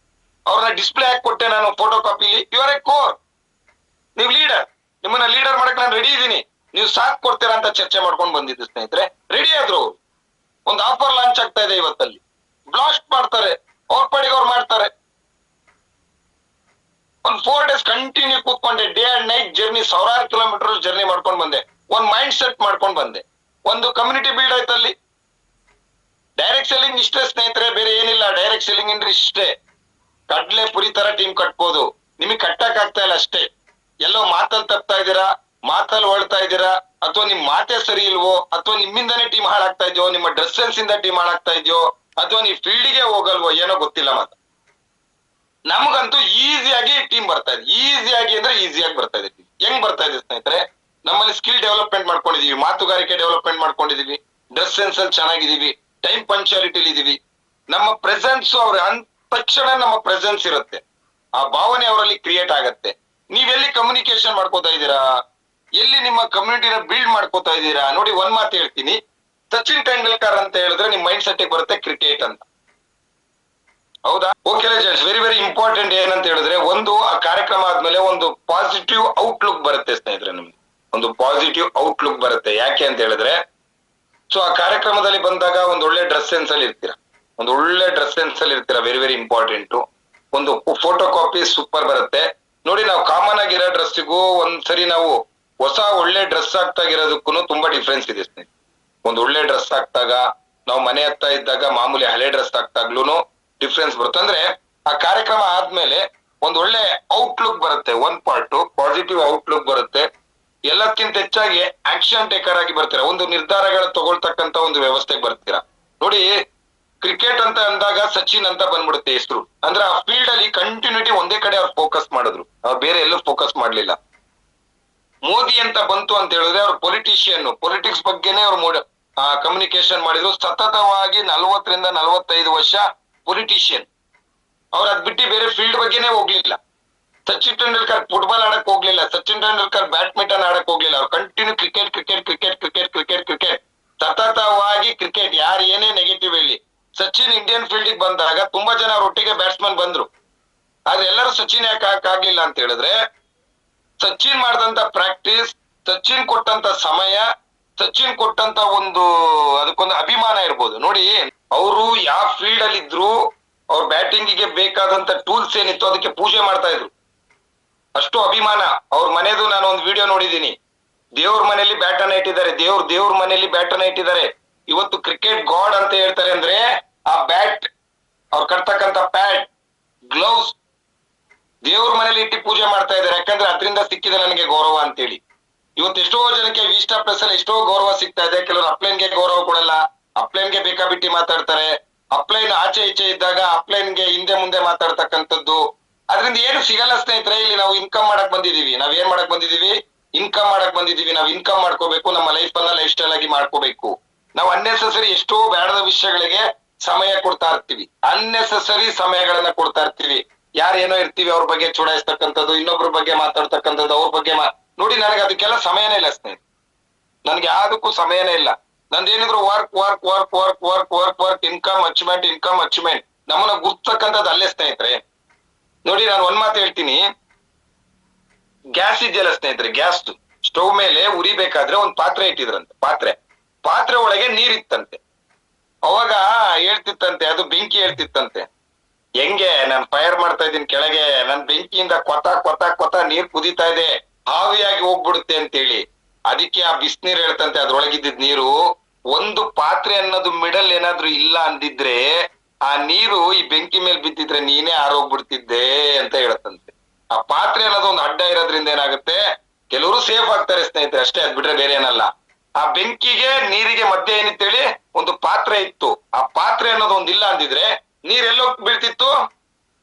ಅವ್ರನ್ನ ಡಿಸ್ಪ್ಲೇ ಹಾಕಿ ಕೊಟ್ಟೆ ನಾನು ಫೋಟೋ ಕಾಪಿಲಿ. ಇವರೇ ಕೋರ್, ನೀವು ಲೀಡರ್, ನಿಮ್ಮನ್ನ ಲೀಡರ್ ಮಾಡಕ್ ನಾನು ರೆಡಿ ಇದ್ದೀನಿ, ನೀವು ಸಾಥ್ ಕೊಡ್ತೀರಾ ಅಂತ ಚರ್ಚೆ ಮಾಡ್ಕೊಂಡು ಬಂದಿದ್ದು ಸ್ನೇಹಿತರೆ. ರೆಡಿ ಆದ್ರು. ಒಂದು ಆಫರ್ ಲಾಂಚ್ ಆಗ್ತಾ ಇದೆ ಇವತ್ತಲ್ಲಿ. ಬ್ಲಾಸ್ಟ್ ಮಾಡ್ತಾರೆ, ಅವ್ರ ಪಾಡಿಗೆ ಅವ್ರು ಮಾಡ್ತಾರೆ. ಒಂದು 4 days ಕಂಟಿನ್ಯೂ ಕೂತ್ಕೊಂಡೆ, day and night journey, 1000 kilometre journey ಮಾಡ್ಕೊಂಡು ಬಂದೆ. ಒಂದ್ ಮೈಂಡ್ ಸೆಟ್ ಮಾಡ್ಕೊಂಡು ಬಂದೆ. ಒಂದು ಕಮ್ಯುನಿಟಿ ಬಿಲ್ಡ್ ಆಯ್ತಲ್ಲಿ. ಡೈರೆಕ್ಟ್ ಸೆಲ್ಲಿಂಗ್ ಇಷ್ಟೇ ಸ್ನೇಹಿತರೆ, ಬೇರೆ ಏನಿಲ್ಲ. ಡೈರೆಕ್ಟ್ ಸೆಲ್ಲಿಂಗ್ ಅಂದ್ರೆ ಇಷ್ಟೇ. ಕಡ್ಲೆ ಪುರಿ ತರ ಟೀಮ್ ಕಟ್ಬೋದು, ನಿಮಗೆ ಕಟ್ಟಕ್ ಆಗ್ತಾ ಇಲ್ಲ ಅಷ್ಟೇ. ಎಲ್ಲೋ ಮಾತಲ್ಲಿ ತಪ್ತಾ ಇದ್ದೀರಾ, ಮಾತಲ್ಲಿ ಹೊಳ್ತಾ ಇದ್ದೀರಾ, ಅಥವಾ ನಿಮ್ ಮಾತೇ ಸರಿ ಇಲ್ವೋ, ಅಥವಾ ನಿಮ್ಮಿಂದಾನೇ ಟೀಮ್ ಹಾಳಾಗ್ತಾ ಇದೆಯೋ, ನಿಮ್ಮ ಡ್ರೆಸ್ ಸೆನ್ಸ್ ಇಂದ ಟೀಮ್ ಹಾಳಾಗ್ತಾ ಇದೆಯೋ, ಅಥವಾ ನೀವು ಫೀಲ್ಡ್ಗೆ ಹೋಗಲ್ವೋ, ಏನೋ ಗೊತ್ತಿಲ್ಲ. ಮಾತು ನಮಗಂತೂ ಈಸಿಯಾಗಿ ಟೀಮ್ ಬರ್ತಾ ಇದೆ. ಈಸಿಯಾಗಿ ಅಂದ್ರೆ ಈಸಿಯಾಗಿ ಬರ್ತಾ ಇದೆ. ಹೆಂಗ್ ಬರ್ತಾ ಇದೆ ಸ್ನೇಹಿತರೆ? ನಮ್ಮಲ್ಲಿ ಸ್ಕಿಲ್ ಡೆವಲಪ್ಮೆಂಟ್ ಮಾಡ್ಕೊಂಡಿದೀವಿ, ಮಾತುಗಾರಿಕೆ ಡೆವಲಪ್ಮೆಂಟ್ ಮಾಡ್ಕೊಂಡಿದೀವಿ, ಡ್ರೆಸ್ ಸೆನ್ಸ್ ಅಲ್ಲಿ ಚೆನ್ನಾಗಿದೀವಿ, ಟೈಮ್ ಪಂಕ್ಚುಯಾಲಿಟಿಲಿ ಇದೀವಿ. ನಮ್ಮ ಪ್ರೆಸೆನ್ಸ್ ಅವ್ರ ಅಂದ ತಕ್ಷಣ ನಮ್ಮ ಪ್ರೆಸೆನ್ಸ್ ಇರುತ್ತೆ, ಆ ಭಾವನೆ ಅವರಲ್ಲಿ ಕ್ರಿಯೇಟ್ ಆಗತ್ತೆ. ನೀವೆಲ್ಲಿ ಕಮ್ಯುನಿಕೇಶನ್ ಮಾಡ್ಕೋತಾ ಇದ್ದೀರಾ, ಎಲ್ಲಿ ನಿಮ್ಮ ಕಮ್ಯುನಿಟಿನ ಬಿಲ್ಡ್ ಮಾಡ್ಕೋತಾ ಇದ್ದೀರಾ ನೋಡಿ. ಒಂದ್ ಮಾತು ಹೇಳ್ತೀನಿ, ಸಚಿನ್ ತೆಂಡೂಲ್ಕರ್ ಅಂತ ಹೇಳಿದ್ರೆ ನಿಮ್ ಮೈಂಡ್ ಸೆಟ್ ಬರುತ್ತೆ ಕ್ರಿಕೆಟ್ ಅಂತ. ಹೌದಾ? Okay legends, very very important ಏನಂತ ಹೇಳಿದ್ರೆ, ಒಂದು ಆ ಕಾರ್ಯಕ್ರಮ ಆದ್ಮೇಲೆ ಒಂದು ಪಾಸಿಟಿವ್ ಔಟ್ಲುಕ್ ಬರುತ್ತೆ ಸ್ನೇಹಿತರೆ. ನಿಮ್ಗೆ ಒಂದು ಪಾಸಿಟಿವ್ ಔಟ್ಲುಕ್ ಬರುತ್ತೆ. ಯಾಕೆ ಅಂತ ಹೇಳಿದ್ರೆ, ಸೊ ಆ ಕಾರ್ಯಕ್ರಮದಲ್ಲಿ ಬಂದಾಗ ಒಂದು ಒಳ್ಳೆ ಡ್ರೆಸ್ ಸೆನ್ಸ್ ಅಲ್ಲಿ ಇರ್ತೀರಾ, ವೆರಿ ವೆರಿ ಇಂಪಾರ್ಟೆಂಟ್. ಒಂದು ಫೋಟೋ ಕಾಪಿ ಸೂಪರ್ ಬರುತ್ತೆ ನೋಡಿ. ನಾವು ಕಾಮನ್ ಆಗಿರೋ ಡ್ರೆಸ್ಸಿಗೂ ಒಂದ್ಸರಿ ನಾವು ಹೊಸ ಒಳ್ಳೆ ಡ್ರೆಸ್ ಆಗ್ತಾಗಿರೋದಕ್ಕೂ ತುಂಬಾ ಡಿಫ್ರೆನ್ಸ್ ಇದೆ ಸ್ನೇಹಿತರೆ. ಒಂದು ಒಳ್ಳೆ ಡ್ರೆಸ್ ಹಾಕ್ದಾಗ, ನಾವು ಮನೆ ಹತ್ತಾ ಇದ್ದಾಗ ಮಾಮೂಲಿ ಹಳೆ ಡ್ರೆಸ್ ಹಾಕ್ತಾಗ್ಲೂ ಡಿಫ್ರೆನ್ಸ್ ಬರುತ್ತೆ. ಅಂದ್ರೆ ಆ ಕಾರ್ಯಕ್ರಮ ಆದ್ಮೇಲೆ ಒಂದ್ ಒಳ್ಳೆ ಔಟ್ಲುಕ್ ಬರುತ್ತೆ. ಒಂದ್ ಪಾರ್ಟ್ ಪಾಸಿಟಿವ್ ಔಟ್ಲುಕ್ ಬರುತ್ತೆ. ಎಲ್ಲಕ್ಕಿಂತ ಹೆಚ್ಚಾಗಿ ಆಕ್ಷನ್ ಟೇಕರ್ ಆಗಿ ಬರ್ತೀರಾ, ಒಂದು ನಿರ್ಧಾರಗಳ ತಗೊಳ್ತಕ್ಕಂತ ಒಂದು ವ್ಯವಸ್ಥೆಗೆ ಬರ್ತೀರಾ ನೋಡಿ. ಕ್ರಿಕೆಟ್ ಅಂತ ಅಂದಾಗ ಸಚಿನ್ ಅಂತ ಬಂದ್ಬಿಡುತ್ತೆ ಹೆಸರು. ಅಂದ್ರೆ ಆ ಫೀಲ್ಡ್ ಅಲ್ಲಿ ಕಂಟಿನ್ಯೂಟಿ ಒಂದೇ ಕಡೆ ಅವ್ರು ಫೋಕಸ್ ಮಾಡಿದ್ರು, ಅವ್ರು ಬೇರೆ ಎಲ್ಲೂ ಫೋಕಸ್ ಮಾಡ್ಲಿಲ್ಲ. ಮೋದಿ ಅಂತ ಬಂತು ಅಂತ ಹೇಳಿದ್ರೆ ಅವ್ರು ಪೊಲಿಟಿಕ್ಸ್ ಬಗ್ಗೆನೇ ಅವ್ರು ಕಮ್ಯುನಿಕೇಶನ್ ಮಾಡಿದ್ರು. ಸತತವಾಗಿ 40 ರಿಂದ 45 ವರ್ಷ ಪೊಲಿಟಿಷಿಯನ್. ಅವ್ರು ಅದ್ ಬಿಟ್ಟು ಬೇರೆ ಫೀಲ್ಡ್ ಬಗ್ಗೆನೇ ಹೋಗ್ಲಿಲ್ಲ. ಸಚಿನ್ ತೆಂಡೂಲ್ಕರ್ ಫುಟ್ಬಾಲ್ ಆಡಕ್ ಹೋಗ್ಲಿಲ್ಲ, ಸಚಿನ್ ತೆಂಡೂಲ್ಕರ್ ಬ್ಯಾಡ್ಮಿಂಟನ್ ಆಡಕ್ ಹೋಗ್ಲಿಲ್ಲ. ಅವ್ರು ಕಂಟಿನ್ಯೂ ಕ್ರಿಕೆಟ್ ಸತತವಾಗಿ ಕ್ರಿಕೆಟ್. ಯಾರು ಏನೇ ನೆಗೆಟಿವ್ ಹೇಳಿ, ಸಚಿನ್ ಇಂಡಿಯನ್ ಫೀಲ್ಡ್ ಬಂದಾಗ ತುಂಬಾ ಜನ ಒಟ್ಟಿಗೆ ಬ್ಯಾಟ್ಸ್ಮನ್ ಬಂದ್ರು, ಆದ್ರೆ ಎಲ್ಲರೂ ಸಚಿನ್ ಯಾಕೆ ಆಗ್ಲಿಲ್ಲ ಅಂತ ಹೇಳಿದ್ರೆ, ಸಚಿನ್ ಮಾಡಿದಂತ ಪ್ರಾಕ್ಟೀಸ್, ಸಚಿನ್ ಕೊಟ್ಟಂತ ಸಮಯ, ಸಚಿನ್ ಕೊಟ್ಟಂತ ಅದಕ್ಕೊಂದು ಅಭಿಮಾನ ಇರ್ಬೋದು ನೋಡಿ. ಅವರು ಯಾವ ಫೀಲ್ಡ್ ಅಲ್ಲಿ ಇದ್ರು, ಅವ್ರ ಬ್ಯಾಟಿಂಗಿಗೆ ಬೇಕಾದಂತ ಟೂಲ್ಸ್ ಏನಿತ್ತು ಅದಕ್ಕೆ ಪೂಜೆ ಮಾಡ್ತಾ ಇದ್ರು. ಅಷ್ಟು ಅಭಿಮಾನ. ಅವ್ರ ಮನೆದು ನಾನು ಒಂದು ವಿಡಿಯೋ ನೋಡಿದೀನಿ. ದೇವ್ರ ಮನೆಯಲ್ಲಿ ಬ್ಯಾಟ್ ಅನ್ನ ಇಟ್ಟಿದ್ದಾರೆ, ದೇವ್ರ ಮನೆಯಲ್ಲಿ ಬ್ಯಾಟ್ ಅನ್ನ ಇಟ್ಟಿದ್ದಾರೆ. ಇವತ್ತು ಕ್ರಿಕೆಟ್ ಗಾಡ್ ಅಂತ ಹೇಳ್ತಾರೆ ಅಂದ್ರೆ ಆ ಬ್ಯಾಟ್, ಅವ್ರು ಕಟ್ತಕ್ಕಂತ ಪ್ಯಾಡ್, ಗ್ಲೌಸ್ ದೇವ್ರ ಮನೇಲಿ ಇಟ್ಟು ಪೂಜೆ ಮಾಡ್ತಾ ಇದ್ದಾರೆ. ಯಾಕಂದ್ರೆ ಅದರಿಂದ ಸಿಕ್ಕಿದೆ ನನಗೆ ಗೌರವ ಅಂತೇಳಿ. ಇವತ್ತು ಎಷ್ಟೋ ಜನಕ್ಕೆ ವಿಸ್ಟಾ ಪ್ಲಸ್ ಅಲ್ಲಿ ಎಷ್ಟೋ ಗೌರವ ಸಿಗ್ತಾ ಇದೆ. ಕೆಲವರು ಅಪ್ಲೈನ್ಗೆ ಗೌರವ ಕೊಡಲ್ಲ, ಅಪ್ಲೈನ್ಗೆ ಬೇಕಾಬಿಟ್ಟಿ ಮಾತಾಡ್ತಾರೆ. ಅಪ್ಲೈನ್ ಆಚೆ ಈಚೆ ಇದ್ದಾಗ ಅಪ್ಲೈನ್ಗೆ ಹಿಂದೆ ಮುಂದೆ ಮಾತಾಡ್ತಕ್ಕಂಥದ್ದು ಅದರಿಂದ ಏನು ಸಿಗಲ್ಲ ಸ್ನೇಹಿತರೆ. ಇಲ್ಲಿ ನಾವು ಇನ್ಕಮ್ ಮಾಡಕ್ ಬಂದಿದೀವಿ. ನಾವ್ ಏನ್ ಮಾಡಕ್ ಬಂದಿದೀವಿ? ಇನ್ಕಮ್ ಮಾಡಕ್ ಬಂದಿದೀವಿ. ನಾವ್ ಇನ್ಕಮ್ ಮಾಡ್ಕೋಬೇಕು, ನಮ್ಮ ಲೈಫ್ ಅನ್ನ ಲೈಫ್ ಸ್ಟೈಲ್ ಆಗಿ ಮಾಡ್ಕೋಬೇಕು. ನಾವು ಅನ್ನೆಸೆಸರಿ ಎಷ್ಟೋ ಬೇಡದ ವಿಷಯಗಳಿಗೆ ಸಮಯ ಕೊಡ್ತಾ ಇರ್ತೀವಿ, ಅನ್ನೆಸೆಸರಿ ಸಮಯಗಳನ್ನ ಕೊಡ್ತಾ ಇರ್ತೀವಿ. ಯಾರೇನೋ ಇರ್ತೀವಿ ಅವ್ರ ಬಗ್ಗೆ ಚುಡಾಯಿಸ್ತಕ್ಕಂಥದ್ದು, ಇನ್ನೊಬ್ರ ಬಗ್ಗೆ ಮಾತಾಡ್ತಕ್ಕಂಥದ್ದು, ಅವ್ರ ಬಗ್ಗೆ ನೋಡಿ ನನಗೆ ಅದಕ್ಕೆಲ್ಲ ಸಮಯನೇ ಇಲ್ಲ ಸ್ನೇಹಿತರೆ. ನನ್ಗೆ ಯಾವ್ದಕ್ಕೂ ಸಮಯನೇ ಇಲ್ಲ. ನಂದೇನಿದ್ರು work work work work work work work income achievement ನಮ್ಮನ್ನ ಗುರ್ತಕ್ಕಂಥದ್ದು ಅಲ್ಲೇ ಸ್ನೇಹಿತರೆ. ನೋಡಿ ನಾನು ಒಂದ್ ಮಾತು ಹೇಳ್ತೀನಿ, ಗ್ಯಾಸ್ ಇದೆಯಲ್ಲ ಸ್ನೇಹಿತರೆ, ಗ್ಯಾಸ್ ಸ್ಟವ್ ಮೇಲೆ ಉರಿಬೇಕಾದ್ರೆ ಒಂದ್ ಪಾತ್ರೆ ಇಟ್ಟಿದ್ರಂತೆ. ಪಾತ್ರೆ ಒಳಗೆ ನೀರಿತ್ತಂತೆ. ಅವಾಗ ಹೇಳ್ತಿತ್ತಂತೆ, ಅದು ಬೆಂಕಿ ಹೇಳ್ತಿತ್ತಂತೆ, ಹೆಂಗೆ ನಾನ್ ಫೈರ್ ಮಾಡ್ತಾ ಇದ್ದೀನಿ ಕೆಳಗೆ, ನನ್ ಬೆಂಕಿಯಿಂದ ಕೊತ ನೀರ್ ಕುದೀತಾ ಇದೆ, ಹಾವಿಯಾಗಿ ಹೋಗ್ಬಿಡುತ್ತೆ ಅಂತೇಳಿ. ಅದಕ್ಕೆ ಆ ಬಿಸಿನೀರ್ ಹೇಳ್ತಂತೆ, ಅದ್ರೊಳಗಿದ್ದ ನೀರು, ಒಂದು ಪಾತ್ರೆ ಅನ್ನೋದು ಮಿಡಲ್ ಏನಾದ್ರು ಇಲ್ಲ ಅಂದಿದ್ರೆ ಆ ನೀರು ಈ ಬೆಂಕಿ ಮೇಲೆ ಬಿದ್ದಿದ್ರೆ ನೀನೇ ಆರೋಗ್ಬಿಡ್ತಿದ್ದೆ ಅಂತ ಹೇಳತ್ತಂತೆ. ಆ ಪಾತ್ರೆ ಅನ್ನೋದು ಒಂದು ಅಡ್ಡ ಇರೋದ್ರಿಂದ ಏನಾಗುತ್ತೆ, ಕೆಲವರು ಸೇಫ್ ಆಗ್ತಾರೆ ಸ್ನೇಹಿತರೆ, ಅಷ್ಟೇ. ಅದ್ ಬಿಟ್ರೆ ಬೇರೆ ಏನಲ್ಲ. ಆ ಬೆಂಕಿಗೆ ನೀರಿಗೆ ಮಧ್ಯೆ ಏನಿತ್ತೇಳಿ ಒಂದು ಪಾತ್ರೆ ಇತ್ತು. ಆ ಪಾತ್ರೆ ಅನ್ನೋದು ಒಂದಿಲ್ಲ ಅಂದಿದ್ರೆ ನೀರ್ ಎಲ್ಲೋ ಬೀಳ್ತಿತ್ತು,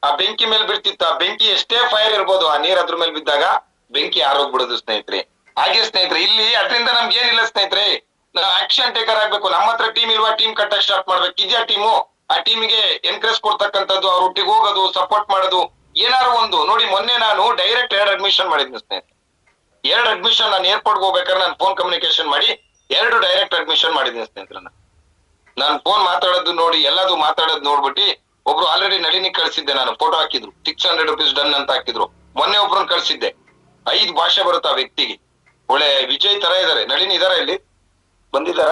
ಆ ಬೆಂಕಿ ಮೇಲೆ ಬೀಳ್ತಿತ್ತು. ಆ ಬೆಂಕಿ ಎಷ್ಟೇ ಫೈರ್ ಇರ್ಬೋದು, ಆ ನೀರ್ ಅದ್ರ ಮೇಲೆ ಬಿದ್ದಾಗ ಬೆಂಕಿ ಆರೋಗ್ಬಿಡೋದು ಸ್ನೇಹಿತರೆ. ಹಾಗೆ ಸ್ನೇಹಿತರೆ ಇಲ್ಲಿ ಅದರಿಂದ ನಮ್ಗೆ ಏನಿಲ್ಲ ಸ್ನೇಹಿತರೆ, ನಾವು ಆಕ್ಷನ್ ಟೇಕರ್ ಆಗ್ಬೇಕು. ನಮ್ಮ ಹತ್ರ ಟೀಮ್ ಇಲ್ವಾ, ಟೀಮ್ ಕಟ್ಟಕ್ ಸ್ಟಾರ್ಟ್ ಮಾಡ್ಬೇಕು. ಇದೆಯಾ ಟೀಮು, ಆ ಟೀಮಿಗೆ ಎನ್ಕರೇಜ್ ಕೊಡ್ತಕ್ಕಂಥದ್ದು, ಅವ್ರ ಒಟ್ಟಿಗೆ ಹೋಗೋದು, ಸಪೋರ್ಟ್ ಮಾಡೋದು, ಏನಾರು ಒಂದು. ನೋಡಿ ಮೊನ್ನೆ ನಾನು ಡೈರೆಕ್ಟ್ 2 ಅಡ್ಮಿಷನ್ ಮಾಡಿದ್ನಿ ಸ್ನೇಹಿತರೆ. 2 ಅಡ್ಮಿಷನ್ ನಾನು ಏರ್ಪೋರ್ಟ್ ಹೋಗ್ಬೇಕಾದ್ರೆ ನಾನು ಫೋನ್ ಕಮ್ಯುನಿಕೇಶನ್ ಮಾಡಿ 2 ಡೈರೆಕ್ಟ್ ಅಡ್ಮಿಷನ್ ಮಾಡಿದ್ದೀನಿ ಸ್ನೇಹಿತರೆ. ನಾನು ಫೋನ್ ಮಾತಾಡೋದು ನೋಡಿ, ಎಲ್ಲದು ಮಾತಾಡೋದು ನೋಡ್ಬಿಟ್ಟು ಒಬ್ರು ಆಲ್ರೆಡಿ ನಳಿನಿ ಕಳ್ಸಿದ್ದೆ, ನಾನು ಫೋಟೋ ಹಾಕಿದ್ರು, 600 rupees ಡನ್ ಅಂತ ಹಾಕಿದ್ರು. ಮೊನ್ನೆ ಒಬ್ರನ್ನ ಕಳ್ಸಿದ್ದೆ, 5 ಭಾಷೆ ಬರುತ್ತೆ ಆ ವ್ಯಕ್ತಿಗೆ. ಒಳ್ಳೆ ವಿಜಯ್ ತರ ಇದಾರೆ. ನಳಿನಿ ಇದಾರ, ಇಲ್ಲಿ ಬಂದಿದಾರ?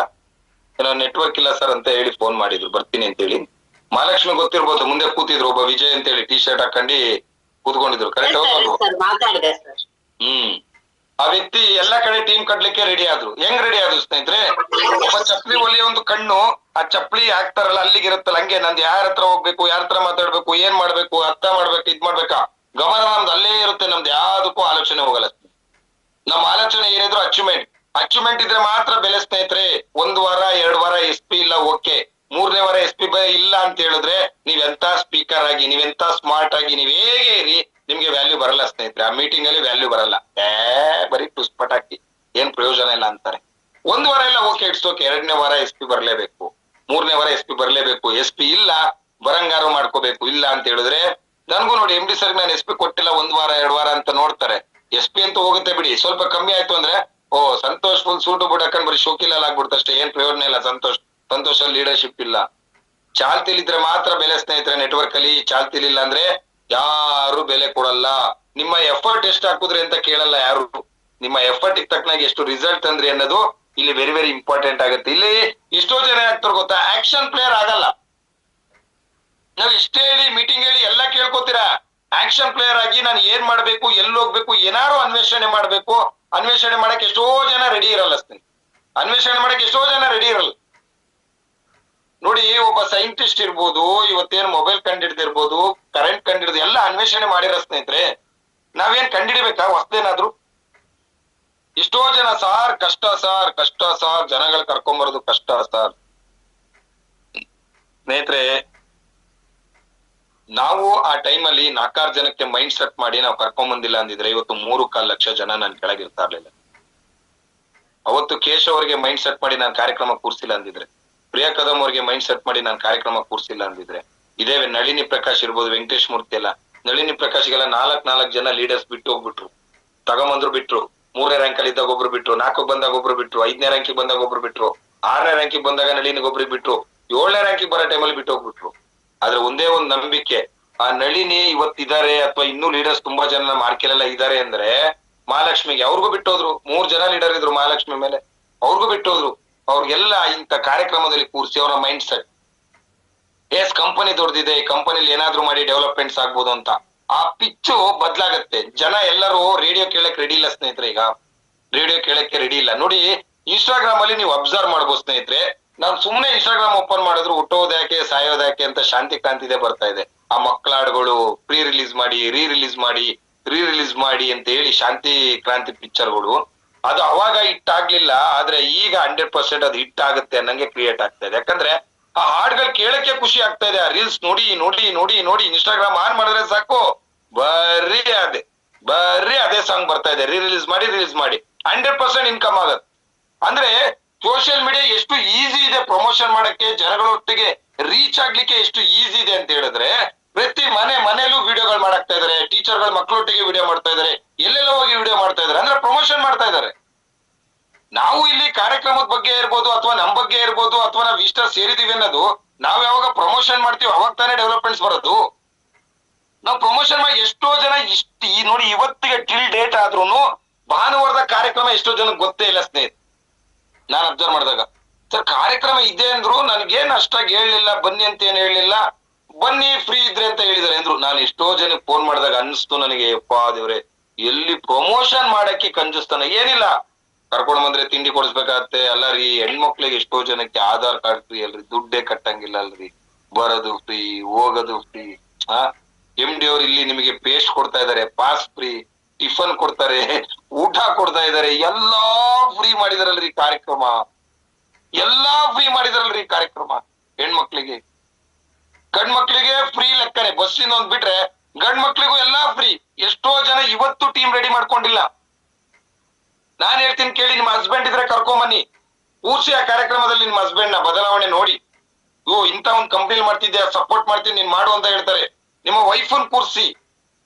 ಏನೋ ನೆಟ್ವರ್ಕ್ ಇಲ್ಲ ಸರ್ ಅಂತ ಹೇಳಿ ಫೋನ್ ಮಾಡಿದ್ರು, ಬರ್ತೀನಿ ಅಂತ ಹೇಳಿ. ಮಹಾಲಕ್ಷ್ಮಿ ಗೊತ್ತಿರ್ಬೋದು, ಮುಂದೆ ಕೂತಿದ್ರು ಒಬ್ಬ ವಿಜಯ್ ಅಂತ ಹೇಳಿ, ಟಿ ಶರ್ಟ್ ಹಾಕೊಂಡಿ ಕೂತ್ಕೊಂಡಿದ್ರು. ಕರೆಕ್ಟ್ ಹೋಗ್ಬೋದು. ಆ ವ್ಯಕ್ತಿ ಎಲ್ಲಾ ಕಡೆ ಟೀಮ್ ಕಟ್ಲಿಕ್ಕೆ ರೆಡಿ ಆದ್ರು. ಹೆಂಗ್ ರೆಡಿ ಆದ್ರು ಸ್ನೇಹಿತರೆ, ಒಬ್ಬ ಚಪ್ಪಲಿ ಒಲಿಯ ಒಂದು ಕಣ್ಣು, ಆ ಚಪ್ಪಲಿ ಹಾಕ್ತಾರಲ್ಲ ಅಲ್ಲಿಗೆ ಇರುತ್ತಲ್ಲ, ಹಂಗೆ ನಂದು ಯಾರ ಹತ್ರ ಹೋಗ್ಬೇಕು, ಯಾರ ಹತ್ರ ಮಾತಾಡ್ಬೇಕು, ಏನ್ ಮಾಡ್ಬೇಕು, ಅರ್ಥ ಮಾಡ್ಬೇಕು, ಇದ್ ಮಾಡ್ಬೇಕಾ, ಗಮನ ನಮ್ದು ಅಲ್ಲೇ ಇರುತ್ತೆ. ನಮ್ದು ಯಾವ್ದಕ್ಕೂ ಆಲೋಚನೆ ಹೋಗಲ್ಲ. ನಮ್ಮ ಆಲೋಚನೆ ಏನಿದ್ರು ಅಚೀವ್ಮೆಂಟ್ ಇದ್ರೆ ಮಾತ್ರ ಬೆಲೆ ಸ್ನೇಹಿತರೆ. 1 ವಾರ 2 ವಾರ SP ಇಲ್ಲ, ಓಕೆ. 3ನೇ ವಾರ SP ಇಲ್ಲ ಅಂತ ಹೇಳಿದ್ರೆ ನೀವೆಂತ ಸ್ಪೀಕರ್ ಆಗಿ, ನೀವೆಂತ ಸ್ಮಾರ್ಟ್ ಆಗಿ, ನೀವ್ ಹೇಗೆ ಇರಿ, ನಿಮ್ಗೆ ವ್ಯಾಲ್ಯೂ ಬರಲ್ಲ ಸ್ನೇಹಿತರೆ. ಆ ಮೀಟಿಂಗ್ ಅಲ್ಲಿ ವ್ಯಾಲ್ಯೂ ಬರಲ್ಲ. ಬರೀ ಪುಷ್ಪಟಾಕಿ, ಏನ್ ಪ್ರಯೋಜನ ಇಲ್ಲ ಅಂತಾರೆ. 1 ವಾರ ಇಲ್ಲ, ಓಕೆ, ಇಟ್ಸ್ ಓಕೆ. 2ನೇ ವಾರ SP ಬರ್ಲೇಬೇಕು, 3ನೇ ವಾರ SP ಬರ್ಲೇಬೇಕು. SP ಇಲ್ಲ, ಬರಂಗಾರು ಮಾಡ್ಕೋಬೇಕು. ಇಲ್ಲ ಅಂತ ಹೇಳಿದ್ರೆ ನನ್ಗೂ ನೋಡಿ MD ಸರ್ ನಾನು SP ಕೊಟ್ಟಿಲ್ಲ 1 ವಾರ 2 ವಾರ ಅಂತ ನೋಡ್ತಾರೆ. SP ಅಂತೂ ಹೋಗುತ್ತೆ ಬಿಡಿ, ಸ್ವಲ್ಪ ಕಮ್ಮಿ ಆಯ್ತು ಅಂದ್ರೆ ಓ ಸಂತೋಷ್ ಫುಲ್ ಸೂಟು ಬುಡ್ ಹಾಕೊಂಡ್ ಬರೀ ಶೋಕಿಲಲ್ಲಿ ಆಗ್ಬಿಡ್ತು ಅಷ್ಟೇ, ಏನ್ ಪ್ರಯೋಜನ ಇಲ್ಲ. ಸಂತೋಷ ಲೀಡರ್ಶಿಪ್ ಇಲ್ಲ. ಚಾಲ್ತಿಲಿದ್ರೆ ಮಾತ್ರ ಬೆಲೆ ಸ್ನೇಹಿತರೆ. ನೆಟ್ವರ್ಕ್ ಅಲ್ಲಿ ಚಾಲ್ತಿಲಿಲ್ಲ ಅಂದ್ರೆ ಯಾರು ಬೆಲೆ ಕೊಡಲ್ಲ. ನಿಮ್ಮ ಎಫರ್ಟ್ ಎಷ್ಟು ಹಾಕುದ್ರಿ ಅಂತ ಕೇಳಲ್ಲ ಯಾರು. ನಿಮ್ಮ ಎಫರ್ಟ್ ತಕ್ಕನಾಗಿ ಎಷ್ಟು ರಿಸಲ್ಟ್ ಅಂದ್ರಿ ಅನ್ನೋದು ಇಲ್ಲಿ ವೆರಿ ವೆರಿ ಇಂಪಾರ್ಟೆಂಟ್ ಆಗುತ್ತೆ. ಇಲ್ಲಿ ಎಷ್ಟೋ ಜನ ಆಗ್ತಾರೆ ಗೊತ್ತಾ, ಆಕ್ಷನ್ ಪ್ಲೇಯರ್ ಆಗಲ್ಲ. ನಾವ್ ಎಷ್ಟೇ ಹೇಳಿ, ಮೀಟಿಂಗ್ ಹೇಳಿ ಎಲ್ಲ ಕೇಳ್ಕೊತೀರಾ, ಆಕ್ಷನ್ ಪ್ಲೇಯರ್ ಆಗಿ ನಾನು ಏನ್ ಮಾಡ್ಬೇಕು, ಎಲ್ಲಿ ಹೋಗ್ಬೇಕು, ಏನಾರು ಅನ್ವೇಷಣೆ ಮಾಡ್ಬೇಕು. ಅನ್ವೇಷಣೆ ಮಾಡಕ್ ಎಷ್ಟೋ ಜನ ರೆಡಿ ಇರಲ್ಲ ಸ್ನೇಹಿತರೆ. ಅನ್ವೇಷಣೆ ಮಾಡಕ್ ಎಷ್ಟೋ ಜನ ರೆಡಿ ಇರಲ್ಲ. ನೋಡಿ ಒಬ್ಬ ಸೈಂಟಿಸ್ಟ್ ಇರ್ಬೋದು, ಇವತ್ತೇನು ಮೊಬೈಲ್ ಕಂಡಿಡ್ದಿರ್ಬೋದು, ಕರೆಂಟ್ ಕಂಡಿಡ್ದು ಎಲ್ಲ ಅನ್ವೇಷಣೆ ಮಾಡಿರೋ ಸ್ನೇಹಿತರೆ. ನಾವೇನ್ ಕಂಡಿಡಿಬೇಕಾ ಹೊಸದೇನಾದ್ರು? ಎಷ್ಟೋ ಜನ ಸಾರ್ ಕಷ್ಟ ಸಾರ್ ಜನಗಳು ಕರ್ಕೊಂಬರೋದು ಕಷ್ಟ ಸಾರ್. ಸ್ನೇಹಿತರೆ ನಾವು ಆ ಟೈಮಲ್ಲಿ 4-6 ಜನಕ್ಕೆ ಮೈಂಡ್ ಸೆಟ್ ಮಾಡಿ ನಾವು ಕರ್ಕೊಂಬಂದಿಲ್ಲ ಅಂದಿದ್ರೆ ಇವತ್ತು 3.25 ಲಕ್ಷ ಜನ ನನ್ ಕೆಳಗಿರ್ತಾ ಇರ್ಲಿಲ್ಲ. ಅವತ್ತು ಕೇಶವ್ ಅವ್ರಿಗೆ ಮೈಂಡ್ ಸೆಟ್ ಮಾಡಿ ನಾನು ಕಾರ್ಯಕ್ರಮ ಕೂರ್ಸಿಲ್ಲ ಅಂದಿದ್ರೆ, ಪ್ರಿಯಾ ಕದಮ್ ಅವ್ರಿಗೆ ಮೈಂಡ್ ಸೆಟ್ ಮಾಡಿ ನಾನು ಕಾರ್ಯಕ್ರಮ ಕೂರ್ಸಿಲ್ಲ ಅಂದಿದ್ರೆ, ಇದೇ ನಳಿನಿ ಪ್ರಕಾಶ್ ಇರ್ಬೋದು, ವೆಂಕಟೇಶ್ ಮೂರ್ತಿ ಎಲ್ಲ, ನಳಿನಿ ಪ್ರಕಾಶ್ಗೆಲ್ಲ 4 ಜನ ಲೀಡರ್ಸ್ ಬಿಟ್ಟು ಹೋಗ್ಬಿಟ್ರು, ತಗೊಂಬಂದ್ರು ಬಿಟ್ರು. 3ನೇ ರ್ಯಾಂಕ್ ಅಲ್ಲಿ ಇದ್ದಾಗ ಒಬ್ರು ಬಿಟ್ರು, 4ಕ್ಕೆ ಬಂದಾಗ ಒಬ್ರು ಬಿಟ್ರು, 5ನೇ ರ್ಯಾಂಕಿಗೆ ಬಂದಾಗ ಒಬ್ರು ಬಿಟ್ರು, 6ನೇ ರ್ಯಾಂಕಿಗೆ ಬಂದಾಗ ನಳಿನಿಗೆ ಒಬ್ರು ಬಿಟ್ರು, 7ನೇ ರ್ಯಾಂಕಿಗೆ ಬರೋ ಟೈಮಲ್ಲಿ ಬಿಟ್ಟು ಹೋಗ್ಬಿಟ್ರು. ಆದ್ರೆ ಒಂದೇ ಒಂದ್ ನಂಬಿಕೆ, ಆ ನಳಿನಿ ಇವತ್ತಿದ್ದಾರೆ ಅಥವಾ ಇನ್ನೂ ಲೀಡರ್ಸ್ ತುಂಬಾ ಜನ ಮಾರ್ಕೆಲೆಲ್ಲ ಇದ್ದಾರೆ ಅಂದ್ರೆ ಮಹಾಲಕ್ಷ್ಮಿಗೆ ಅವ್ರಿಗೂ ಬಿಟ್ಟೋದ್ರು. 3 ಜನ ಲೀಡರ್ ಇದ್ರು ಮಹಾಲಕ್ಷ್ಮಿ ಮೇಲೆ, ಅವ್ರಿಗೂ ಬಿಟ್ಟೋದ್ರು. ಅವ್ರಿಗೆಲ್ಲ ಇಂಥ ಕಾರ್ಯಕ್ರಮದಲ್ಲಿ ಕೂರಿಸಿ ಅವರ ಮೈಂಡ್ ಸೆಟ್, ಕಂಪನಿ ದೊಡ್ಡದಿದೆ, ಈ ಕಂಪನಿಲಿ ಏನಾದ್ರು ಮಾಡಿ ಡೆವಲಪ್ಮೆಂಟ್ಸ್ ಆಗ್ಬೋದು ಅಂತ. ಆ ಪಿಚ್ಚು ಬದ್ಲಾಗತ್ತೆ. ಜನ ಎಲ್ಲರೂ ರೇಡಿಯೋ ಕೇಳಕ್ ರೆಡಿ ಇಲ್ಲ ಸ್ನೇಹಿತರೆ. ಈಗ ರೇಡಿಯೋ ಕೇಳಕ್ಕೆ ರೆಡಿ ಇಲ್ಲ. ನೋಡಿ ಇನ್ಸ್ಟಾಗ್ರಾಮ್ ಅಲ್ಲಿ ನೀವು ಅಬ್ಸರ್ವ್ ಮಾಡ್ಬೋದು ಸ್ನೇಹಿತರೆ. ನಾನ್ ಸುಮ್ನೆ ಇನ್ಸ್ಟಾಗ್ರಾಮ್ ಓಪನ್ ಮಾಡಿದ್ರು ಹುಟ್ಟೋದ್ಯಾಕೆ ಸಾಯೋದ್ಯಾಕೆ ಅಂತ ಶಾಂತಿ ಕ್ರಾಂತಿದೆ ಬರ್ತಾ ಇದೆ. ಆ ಮಕ್ಕಳ ಹಾಡುಗಳು ಪ್ರೀ ರಿಲೀಸ್ ಮಾಡಿ ರೀ ರಿಲೀಸ್ ಮಾಡಿ ಅಂತ ಹೇಳಿ ಶಾಂತಿ ಕ್ರಾಂತಿ ಪಿಕ್ಚರ್ಗಳು, ಅದು ಅವಾಗ ಹಿಟ್ ಆಗ್ಲಿಲ್ಲ. ಆದ್ರೆ ಈಗ 100% ಅದು ಹಿಟ್ ಆಗುತ್ತೆ ಅನ್ನಂಗೆ ಕ್ರಿಯೇಟ್ ಆಗ್ತಾ ಇದೆ. ಯಾಕಂದ್ರೆ ಆ ಹಾಡ್ಗಳು ಕೇಳಕ್ಕೆ ಖುಷಿ ಆಗ್ತಾ ಇದೆ. ಆ ರೀಲ್ಸ್ ನೋಡಿ ನೋಡಿ ನೋಡಿ ನೋಡಿ ಇನ್ಸ್ಟಾಗ್ರಾಮ್ ಆನ್ ಮಾಡಿದ್ರೆ ಸಾಕು, ಬರೀ ಅದೇ ಬರೀ ಅದೇ ಸಾಂಗ್ ಬರ್ತಾ ಇದೆ. ರಿಲೀಸ್ ಮಾಡಿ 100% ಇನ್ಕಮ್ ಆಗತ್ತೆ. ಅಂದ್ರೆ ಸೋಷಿಯಲ್ ಮೀಡಿಯಾ ಎಷ್ಟು ಈಸಿ ಇದೆ ಪ್ರಮೋಷನ್ ಮಾಡಕ್ಕೆ, ಜನಗಳೊಟ್ಟಿಗೆ ರೀಚ್ ಆಗ್ಲಿಕ್ಕೆ ಎಷ್ಟು ಈಸಿ ಇದೆ ಅಂತ ಹೇಳಿದ್ರೆ, ಪ್ರತಿ ಮನೆಯಲ್ಲೂ ವಿಡಿಯೋಗಳು ಮಾಡಾಕ್ತಾ ಇದಾರೆ. ಟೀಚರ್ಗಳು ಮಕ್ಕಳೊಟ್ಟಿಗೆ ವಿಡಿಯೋ ಮಾಡ್ತಾ ಇದಾರೆ, ಎಲ್ಲೆಲ್ಲೋ ಹೋಗಿ ವಿಡಿಯೋ ಮಾಡ್ತಾ ಇದಾರೆ. ಅಂದ್ರೆ ಪ್ರಮೋಷನ್ ಮಾಡ್ತಾ ಇದಾರೆ. ನಾವು ಇಲ್ಲಿ ಕಾರ್ಯಕ್ರಮದ ಬಗ್ಗೆ ಇರ್ಬೋದು, ಅಥವಾ ನಮ್ ಬಗ್ಗೆ ಇರ್ಬೋದು, ಅಥವಾ ನಾವ್ ಇಷ್ಟ ಸೇರಿದೀವಿ ಅನ್ನೋದು, ನಾವ್ ಯಾವಾಗ ಪ್ರಮೋಷನ್ ಮಾಡ್ತೀವಿ ಅವಾಗ ತಾನೇ ಡೆವಲಪ್ಮೆಂಟ್ಸ್ ಬರೋದು. ನಾವು ಪ್ರಮೋಷನ್ ಮಾಡಿ ಎಷ್ಟೋ ಜನ ಈ ನೋಡಿ ಇವತ್ತಿಗೆ ಟಿಲ್ ಡೇಟ್ ಆದ್ರೂನು ಭಾನುವಾರದ ಕಾರ್ಯಕ್ರಮ ಎಷ್ಟೋ ಜನಕ್ಕೆ ಗೊತ್ತೇ ಇಲ್ಲ ಸ್ನೇಹಿತ. ನಾನ್ ಅಬ್ಸರ್ವ್ ಮಾಡಿದಾಗ, ಸರ್ ಕಾರ್ಯಕ್ರಮ ಇದೆ ಅಂದ್ರು ನನ್ಗೇನ್ ಅಷ್ಟಾಗಿ ಹೇಳಲಿಲ್ಲ, ಬನ್ನಿ ಅಂತ ಏನ್ ಹೇಳಲಿಲ್ಲ, ಬನ್ನಿ ಫ್ರೀ ಇದ್ರೆ ಅಂತ ಹೇಳಿದಾರೆ ಅಂದ್ರು. ನಾನು ಎಷ್ಟೋ ಜನಕ್ಕೆ ಫೋನ್ ಮಾಡಿದಾಗ ಅನ್ಸ್ತು ನನಗೆ, ಯಪ್ಪಾ ದೇವ್ರೆ, ಎಲ್ಲಿ ಪ್ರಮೋಷನ್ ಮಾಡಕ್ಕೆ ಕಂಜುಸ್ತಾನ. ಏನಿಲ್ಲ, ಕರ್ಕೊಂಡ್ ಬಂದ್ರೆ ತಿಂಡಿ ಕೊಡಿಸ್ಬೇಕಾಗತ್ತೆ ಅಲ್ಲ ರೀ. ಹೆಣ್ಮಕ್ಳಿಗೆ ಎಷ್ಟೋ ಜನಕ್ಕೆ ಆಧಾರ್ ಕಾರ್ಡ್ ಫ್ರೀ ಅಲ್ರಿ, ದುಡ್ಡೇ ಕಟ್ಟಂಗಿಲ್ಲ ಅಲ್ರಿ, ಬರೋದು ಫ್ರೀ, ಹೋಗೋದು ಫ್ರೀ. MD ಅವ್ರು ಇಲ್ಲಿ ನಿಮಗೆ ಪೇಸ್ಟ್ ಕೊಡ್ತಾ ಇದಾರೆ, ಪಾಸ್ ಫ್ರೀ, ಟಿಫನ್ ಕೊಡ್ತಾರೆ, ಊಟ ಕೊಡ್ತಾ ಇದಾರೆ, ಎಲ್ಲಾ ಫ್ರೀ ಮಾಡಿದಾರಲ್ರಿ ಕಾರ್ಯಕ್ರಮ. ಎಲ್ಲಾ ಫ್ರೀ ಮಾಡಿದಾರಲ್ರಿ ಕಾರ್ಯಕ್ರಮ. ಹೆಣ್ಮಕ್ಳಿಗೆ ಗಂಡ್ ಮಕ್ಳಿಗೆ ಫ್ರೀ ಲೆಕ್ಕನೆ, ಬಸ್ಸಿನ ಒಂದ್ ಬಿಟ್ರೆ ಗಂಡ್ ಮಕ್ಳಿಗೂ ಎಲ್ಲಾ ಫ್ರೀ. ಎಷ್ಟೋ ಜನ ಇವತ್ತು ಟೀಮ್ ರೆಡಿ ಮಾಡ್ಕೊಂಡಿಲ್ಲ. ನಾನ್ ಹೇಳ್ತೀನಿ ಕೇಳಿ, ನಿಮ್ಮ ಹಸ್ಬೆಂಡ್ ಇದ್ರೆ ಕರ್ಕೊಂಬನ್ನಿ, ಕೂರ್ಸಿ ಆ ಕಾರ್ಯಕ್ರಮದಲ್ಲಿ ನಿಮ್ಮ ಹಸ್ಬೆಂಡ್ ನ ಬದಲಾವಣೆ ನೋಡಿ. ಇಂತ ಒಂದ್ ಕಂಪ್ನಿ ಮಾಡ್ತಿದ್ಯಾ, ಸಪೋರ್ಟ್ ಮಾಡ್ತೀನಿ ನೀನ್ ಮಾಡು ಅಂತ ಹೇಳ್ತಾರೆ. ನಿಮ್ಮ ವೈಫನ್ ಕೂರ್ಸಿ,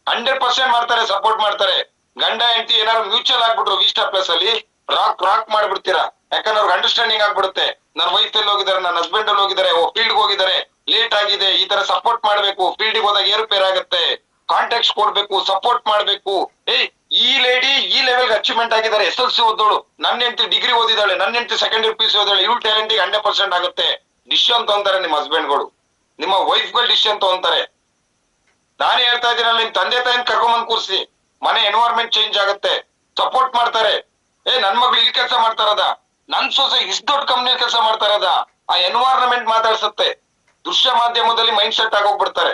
100% ಮಾಡ್ತಾರೆ, ಸಪೋರ್ಟ್ ಮಾಡ್ತಾರೆ. ಗಂಡ ಹೆಂಡತಿ ಏನಾದ್ರು ಮ್ಯೂಚುವಲ್ ಆಗ್ಬಿಟ್ರು ವಿಸ್ಟಾ ಪ್ಲಸ್ ಅಲ್ಲಿ ರಾಕ್ ಮಾಡ್ಬಿಡ್ತೀರಾ. ಯಾಕಂದ್ರೆ ಅವ್ರಿಗೆ ಅಂಡರ್ಸ್ಟ್ಯಾಂಡಿಂಗ್ ಆಗ್ಬಿಡುತ್ತೆ, ನನ್ನ ವೈಫ್ ಎಲ್ಲಿ ಹೋಗಿದ್ದಾರೆ, ನನ್ನ ಹಸ್ಬೆಂಡ್ ಅಲ್ಲಿ ಹೋಗಿದ್ದಾರೆ, ಫೀಲ್ಡ್ ಹೋಗಿದ್ದಾರೆ, ಲೇಟ್ ಆಗಿದೆ, ಈ ತರ ಸಪೋರ್ಟ್ ಮಾಡ್ಬೇಕು. ಫೀಲ್ಡ್ ಹೋದಾಗ ಏರುಪೇರ್ ಆಗುತ್ತೆ, ಕಾಂಟ್ಯಾಕ್ಟ್ಸ್ ಕೊಡ್ಬೇಕು, ಸಪೋರ್ಟ್ ಮಾಡ್ಬೇಕು. ಈ ಲೇಡಿ ಈ ಲೆವೆಲ್ ಅಚೀವ್ಮೆಂಟ್ ಆಗಿದ್ದಾರೆ, SLC ಓದೋಳು, ನನ್ನ ಹೆಂಡತಿ ಡಿಗ್ರಿ ಓದಿದಾಳೆ, ನನ್ನ ಹೆಂಡತಿ ಸೆಕೆಂಡ್ PUC ಓದಿದಾಳೆ, ಇವ್ಳು ಟ್ಯಾಲೆಂಟ್ 100% ಆಗುತ್ತೆ. ಡಿಸಿಷನ್ ತಗೊಂತಾರೆ ನಿಮ್ಮ ಹಸ್ಬೆಂಡ್ಗಳು, ನಿಮ್ಮ ವೈಫ್ ಗಳು ಡಿಸಿಷನ್ ತಗೊಂತಾರೆ. ನಾನೇ ಹೇಳ್ತಾ ಇದ್ದೀನಲ್ಲ, ನಿಮ್ ತಂದೆ ತಾಯಿನ ಕರ್ಕೊಂಬಂದ್ ಕೂರ್ಸಿ, ಮನೆ ಎನ್ವೈರ್ಮೆಂಟ್ ಚೇಂಜ್ ಆಗುತ್ತೆ, ಸಪೋರ್ಟ್ ಮಾಡ್ತಾರೆ. ನನ್ ಮಗಳು ಇಲ್ಲಿ ಕೆಲಸ ಮಾಡ್ತಾರದ, ನನ್ ಸೊಸೆ ಇಷ್ಟು ದೊಡ್ಡ ಕಂಪ್ನಿ ಕೆಲಸ ಮಾಡ್ತಾರದ, ಆ ಎನ್ವೈರ್ಮೆಂಟ್ ಮಾತಾಡ್ಸತ್ತೆ. ದೃಶ್ಯ ಮಾಧ್ಯಮದಲ್ಲಿ ಮೈಂಡ್ ಸೆಟ್ ಆಗೋಗ್ಬಿಡ್ತಾರೆ.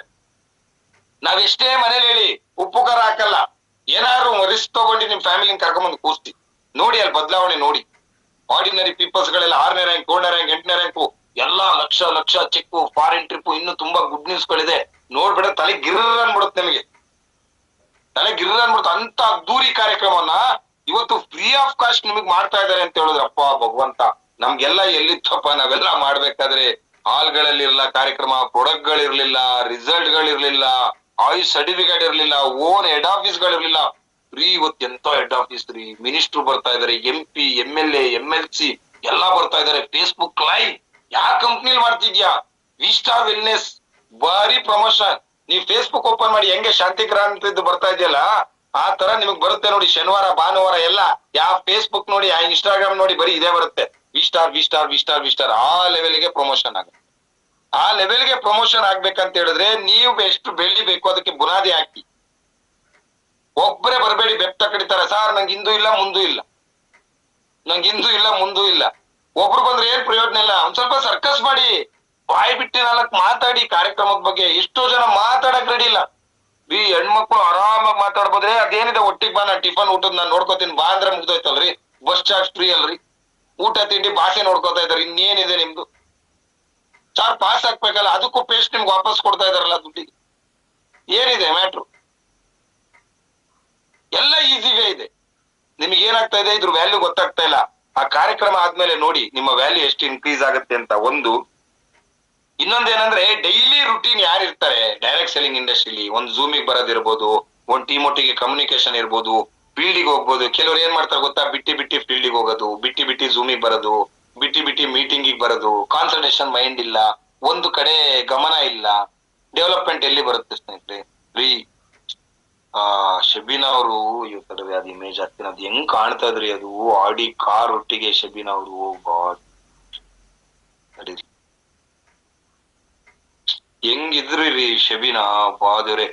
ನಾವ್ ಎಷ್ಟೇ ಮನೇಲಿ ಹೇಳಿ ಉಪ್ಪು ಖಾರ ಹಾಕಲ್ಲ. ಏನಾದ್ರು ರಿಸ್ಕ್ ತಗೊಂಡು ನಿಮ್ ಫ್ಯಾಮಿಲಿನ ಕರ್ಕೊಂಬಂದು ಕೂರ್ಸಿ ನೋಡಿ, ಅಲ್ಲಿ ಬದಲಾವಣೆ ನೋಡಿ. ಆರ್ಡಿನರಿ ಪೀಪಲ್ಸ್ ಗಳೆಲ್ಲ 6ನೇ ರ್ಯಾಂಕ್, 7ನೇ ರ್ಯಾಂಕ್, 8ನೇ ರ್ಯಾಂಕು, ಎಲ್ಲಾ ಲಕ್ಷ ಚೆಕ್, ಫಾರಿನ್ ಟ್ರಿಪ್, ಇನ್ನು ತುಂಬಾ ಗುಡ್ ನ್ಯೂಸ್ ಗಳಿದೆ. ನೋಡ್ಬೇಡ, ತಲೆ ಗಿರ್ರ್ ಅನ್ಬಿಡುತ್ತೆ ನಿಮಗೆ, ತಲೆ ಗಿರ್ರ್ ಅನ್ಬಿಡುತ್ತೆ. ಅಂತ ಅದ್ದೂರಿ ಕಾರ್ಯಕ್ರಮವನ್ನ ಇವತ್ತು ಫ್ರೀ ಆಫ್ ಕಾಸ್ಟ್ ನಿಮಗ್ ಮಾಡ್ತಾ ಇದಾರೆ ಅಂತ ಹೇಳಿದ್ರಪ್ಪ ಭಗವಂತ. ನಮ್ಗೆಲ್ಲ ಎಲ್ಲಿತ್ತಪ್ಪ, ನಾವೆಲ್ಲ ಮಾಡ್ಬೇಕಾದ್ರೆ ಹಾಲ್ಗಳಲ್ಲಿ ಇರಲ್ಲ ಕಾರ್ಯಕ್ರಮ, ಪ್ರಾಡಕ್ಟ್ ಗಳಿರ್ಲಿಲ್ಲ, ರಿಸಲ್ಟ್ ಗಳಿರ್ಲಿಲ್ಲ, ಆಯುಷ್ ಸರ್ಟಿಫಿಕೇಟ್ ಇರ್ಲಿಲ್ಲ, ಓನ್ ಹೆಡ್ ಆಫೀಸ್ ಗಳಿರ್ಲಿಲ್ಲ. ಫ್ರೀ ಇವತ್ತು ಎಂತ ಹೆಡ್ ಆಫೀಸ್ ರೀ, ಮಿನಿಸ್ಟರ್ ಬರ್ತಾ ಇದಾರೆ, MP, MLA, MLC ಎಲ್ಲಾ ಬರ್ತಾ ಇದಾರೆ. ಫೇಸ್ಬುಕ್ ಲೈವ್ ಯಾವ ಕಂಪ್ನಿಲಿ ಮಾಡ್ತಿದ್ಯಾ, ವಿಸ್ಟಾರ್ ವೆಲ್ನೆಸ್, ಬಾರಿ ಪ್ರಮೋಷನ್. ನೀವ್ ಫೇಸ್ಬುಕ್ ಓಪನ್ ಮಾಡಿ, ಹೆಂಗೆ ಶಾಂತಿ ಕ್ರಾಂತಿ ಬರ್ತಾ ಇದೆಯಲ್ಲ ಆ ತರ ನಿಮಗ್ ಬರುತ್ತೆ ನೋಡಿ. ಶನಿವಾರ ಭಾನುವಾರ ಎಲ್ಲ ಯಾವ ಫೇಸ್ಬುಕ್ ನೋಡಿ, ಆ ಇನ್ಸ್ಟಾಗ್ರಾಮ್ ನೋಡಿ, ಬರೀ ಇದೇ ಬರುತ್ತೆ. ವಿಸ್ಟಾರ್ ಆ ಲೆವೆಲ್ಗೆ ಪ್ರಮೋಷನ್ ಆಗುತ್ತೆ. ಆ ಲೆವೆಲ್ಗೆ ಪ್ರಮೋಷನ್ ಆಗ್ಬೇಕಂತ ಹೇಳಿದ್ರೆ ನೀವು ಎಷ್ಟು ಬೆಳಿಬೇಕು, ಅದಕ್ಕೆ ಬುನಾದಿ ಹಾಕಿ. ಒಬ್ಬರೇ ಬರಬೇಡಿ, ಬೆಪ್ತ ಕಡಿತಾರೆ. ಸಾರ್ ನಂಗೆ ಹಿಂದೂ ಇಲ್ಲ ಮುಂದೂ ಇಲ್ಲ, ನಂಗೆ ಹಿಂದೂ ಇಲ್ಲ ಮುಂದೂ ಇಲ್ಲ. ಒಬ್ರು ಬಂದ್ರೆ ಏನ್ ಪ್ರಯೋಜನ ಇಲ್ಲ. ಒಂದ್ ಸ್ವಲ್ಪ ಸರ್ಕಸ್ ಮಾಡಿ, ಬಾಯಿ ಬಿಟ್ಟು 4 ಮಾತಾಡಿ ಕಾರ್ಯಕ್ರಮದ ಬಗ್ಗೆ. ಎಷ್ಟೋ ಜನ ಮಾತಾಡಕ್ ರೆಡಿ ಇಲ್ಲ. ಹೆಣ್ಮಕ್ಳು ಆರಾಮಾಗಿ ಮಾತಾಡ್ಬೋದ್ರೆ, ಅದೇನಿದೆ ಒಟ್ಟಿಗೆ ಬಾ, ನಾನು ಟಿಫನ್ ಊಟದ್ ನಾನ್ ನೋಡ್ಕೋತೀನಿ ಬಾ ಅಂದ್ರೆ ಮುಗ್ದೋಯ್ತಲ್ರಿ. ಬಸ್ ಚಾರ್ಜ್ ಫ್ರೀ ಅಲ್ರಿ, ಊಟ ತಿಂಡಿ ಭಾಷೆ ನೋಡ್ಕೋತಾ ಇದಾರೆ, ಇನ್ನೇನಿದೆ ನಿಮ್ದು. ಸಾರ್ ಪಾಸ್ ಹಾಕ್ಬೇಕಲ್ಲ, ಅದಕ್ಕೂ ಪೇಸ್ಟ್ ನಿಮ್ಗೆ ವಾಪಸ್ ಕೊಡ್ತಾ ಇದಾರಲ್ಲ ದುಡ್ಡಿಗೆ. ಏನಿದೆ ಮ್ಯಾಟ್ರು? ಎಲ್ಲ ಈಸಿವೇ ಇದೆ. ನಿಮ್ಗೆ ಏನಾಗ್ತಾ ಇದೆ, ಇದ್ರ ವ್ಯಾಲ್ಯೂ ಗೊತ್ತಾಗ್ತಾ ಇಲ್ಲ. ಆ ಕಾರ್ಯಕ್ರಮ ಆದ್ಮೇಲೆ ನೋಡಿ ನಿಮ್ಮ ವ್ಯಾಲ್ಯೂ ಎಷ್ಟು ಇನ್ಕ್ರೀಸ್ ಆಗುತ್ತೆ ಅಂತ. ಇನ್ನೊಂದೇನಂದ್ರೆ, ಡೈಲಿ ರುಟೀನ್ ಯಾರು ಇರ್ತಾರೆ ಡೈರೆಕ್ಟ್ ಸೆಲ್ಲಿಂಗ್ ಇಂಡಸ್ಟ್ರಿಲಿ, ಒಂದ್ ಝೂಮಿಗೆ ಬರೋದಿರ್ಬೋದು, ಒಂದ್ ಟೀಮ್ ಒಟ್ಟಿಗೆ ಕಮ್ಯುನಿಕೇಶನ್ ಇರ್ಬೋದು, ಫೀಲ್ಡಿಗೆ ಹೋಗ್ಬೋದು. ಕೆಲವ್ರು ಏನ್ ಮಾಡ್ತಾರೆ ಗೊತ್ತಾ, ಬಿಟ್ಟಿ ಫೀಲ್ಡಿಗೆ ಹೋಗೋದು, ಬಿಟ್ಟಿ ಝೂಮಿಗೆ ಬರೋದು, ಬಿಟ್ಟಿ ಮೀಟಿಂಗಿಗೆ ಬರೋದು. ಕಾನ್ಸಂಟ್ರೇಷನ್ ಮೈಂಡ್ ಇಲ್ಲ, ಒಂದು ಕಡೆ ಗಮನ ಇಲ್ಲ. ಡೆವಲಪ್ಮೆಂಟ್ ಎಲ್ಲಿ ಬರುತ್ತೆ ಸ್ನೇಹಿತರೆ? ಶಬೀನಾ ಅವರು ಇವತ್ತು ಅದು ಇಮೇಜ್ ಹಾಕ್ತೀನಿ, ಅದು ಹೆಂಗ್ ಕಾಣ್ತಾ ಇದ್ರಿ, ಅದು ಆಡಿ ಕಾರ್ ಒಟ್ಟಿಗೆ ಶಬೀನಾ ಅವರು. ಗಾಡ್, ನಡೀರಿ ಹೆಂಗಿದ್ರಿ ರೀ ಶಬೀನಾ, ಬಾದವ್ರೆ.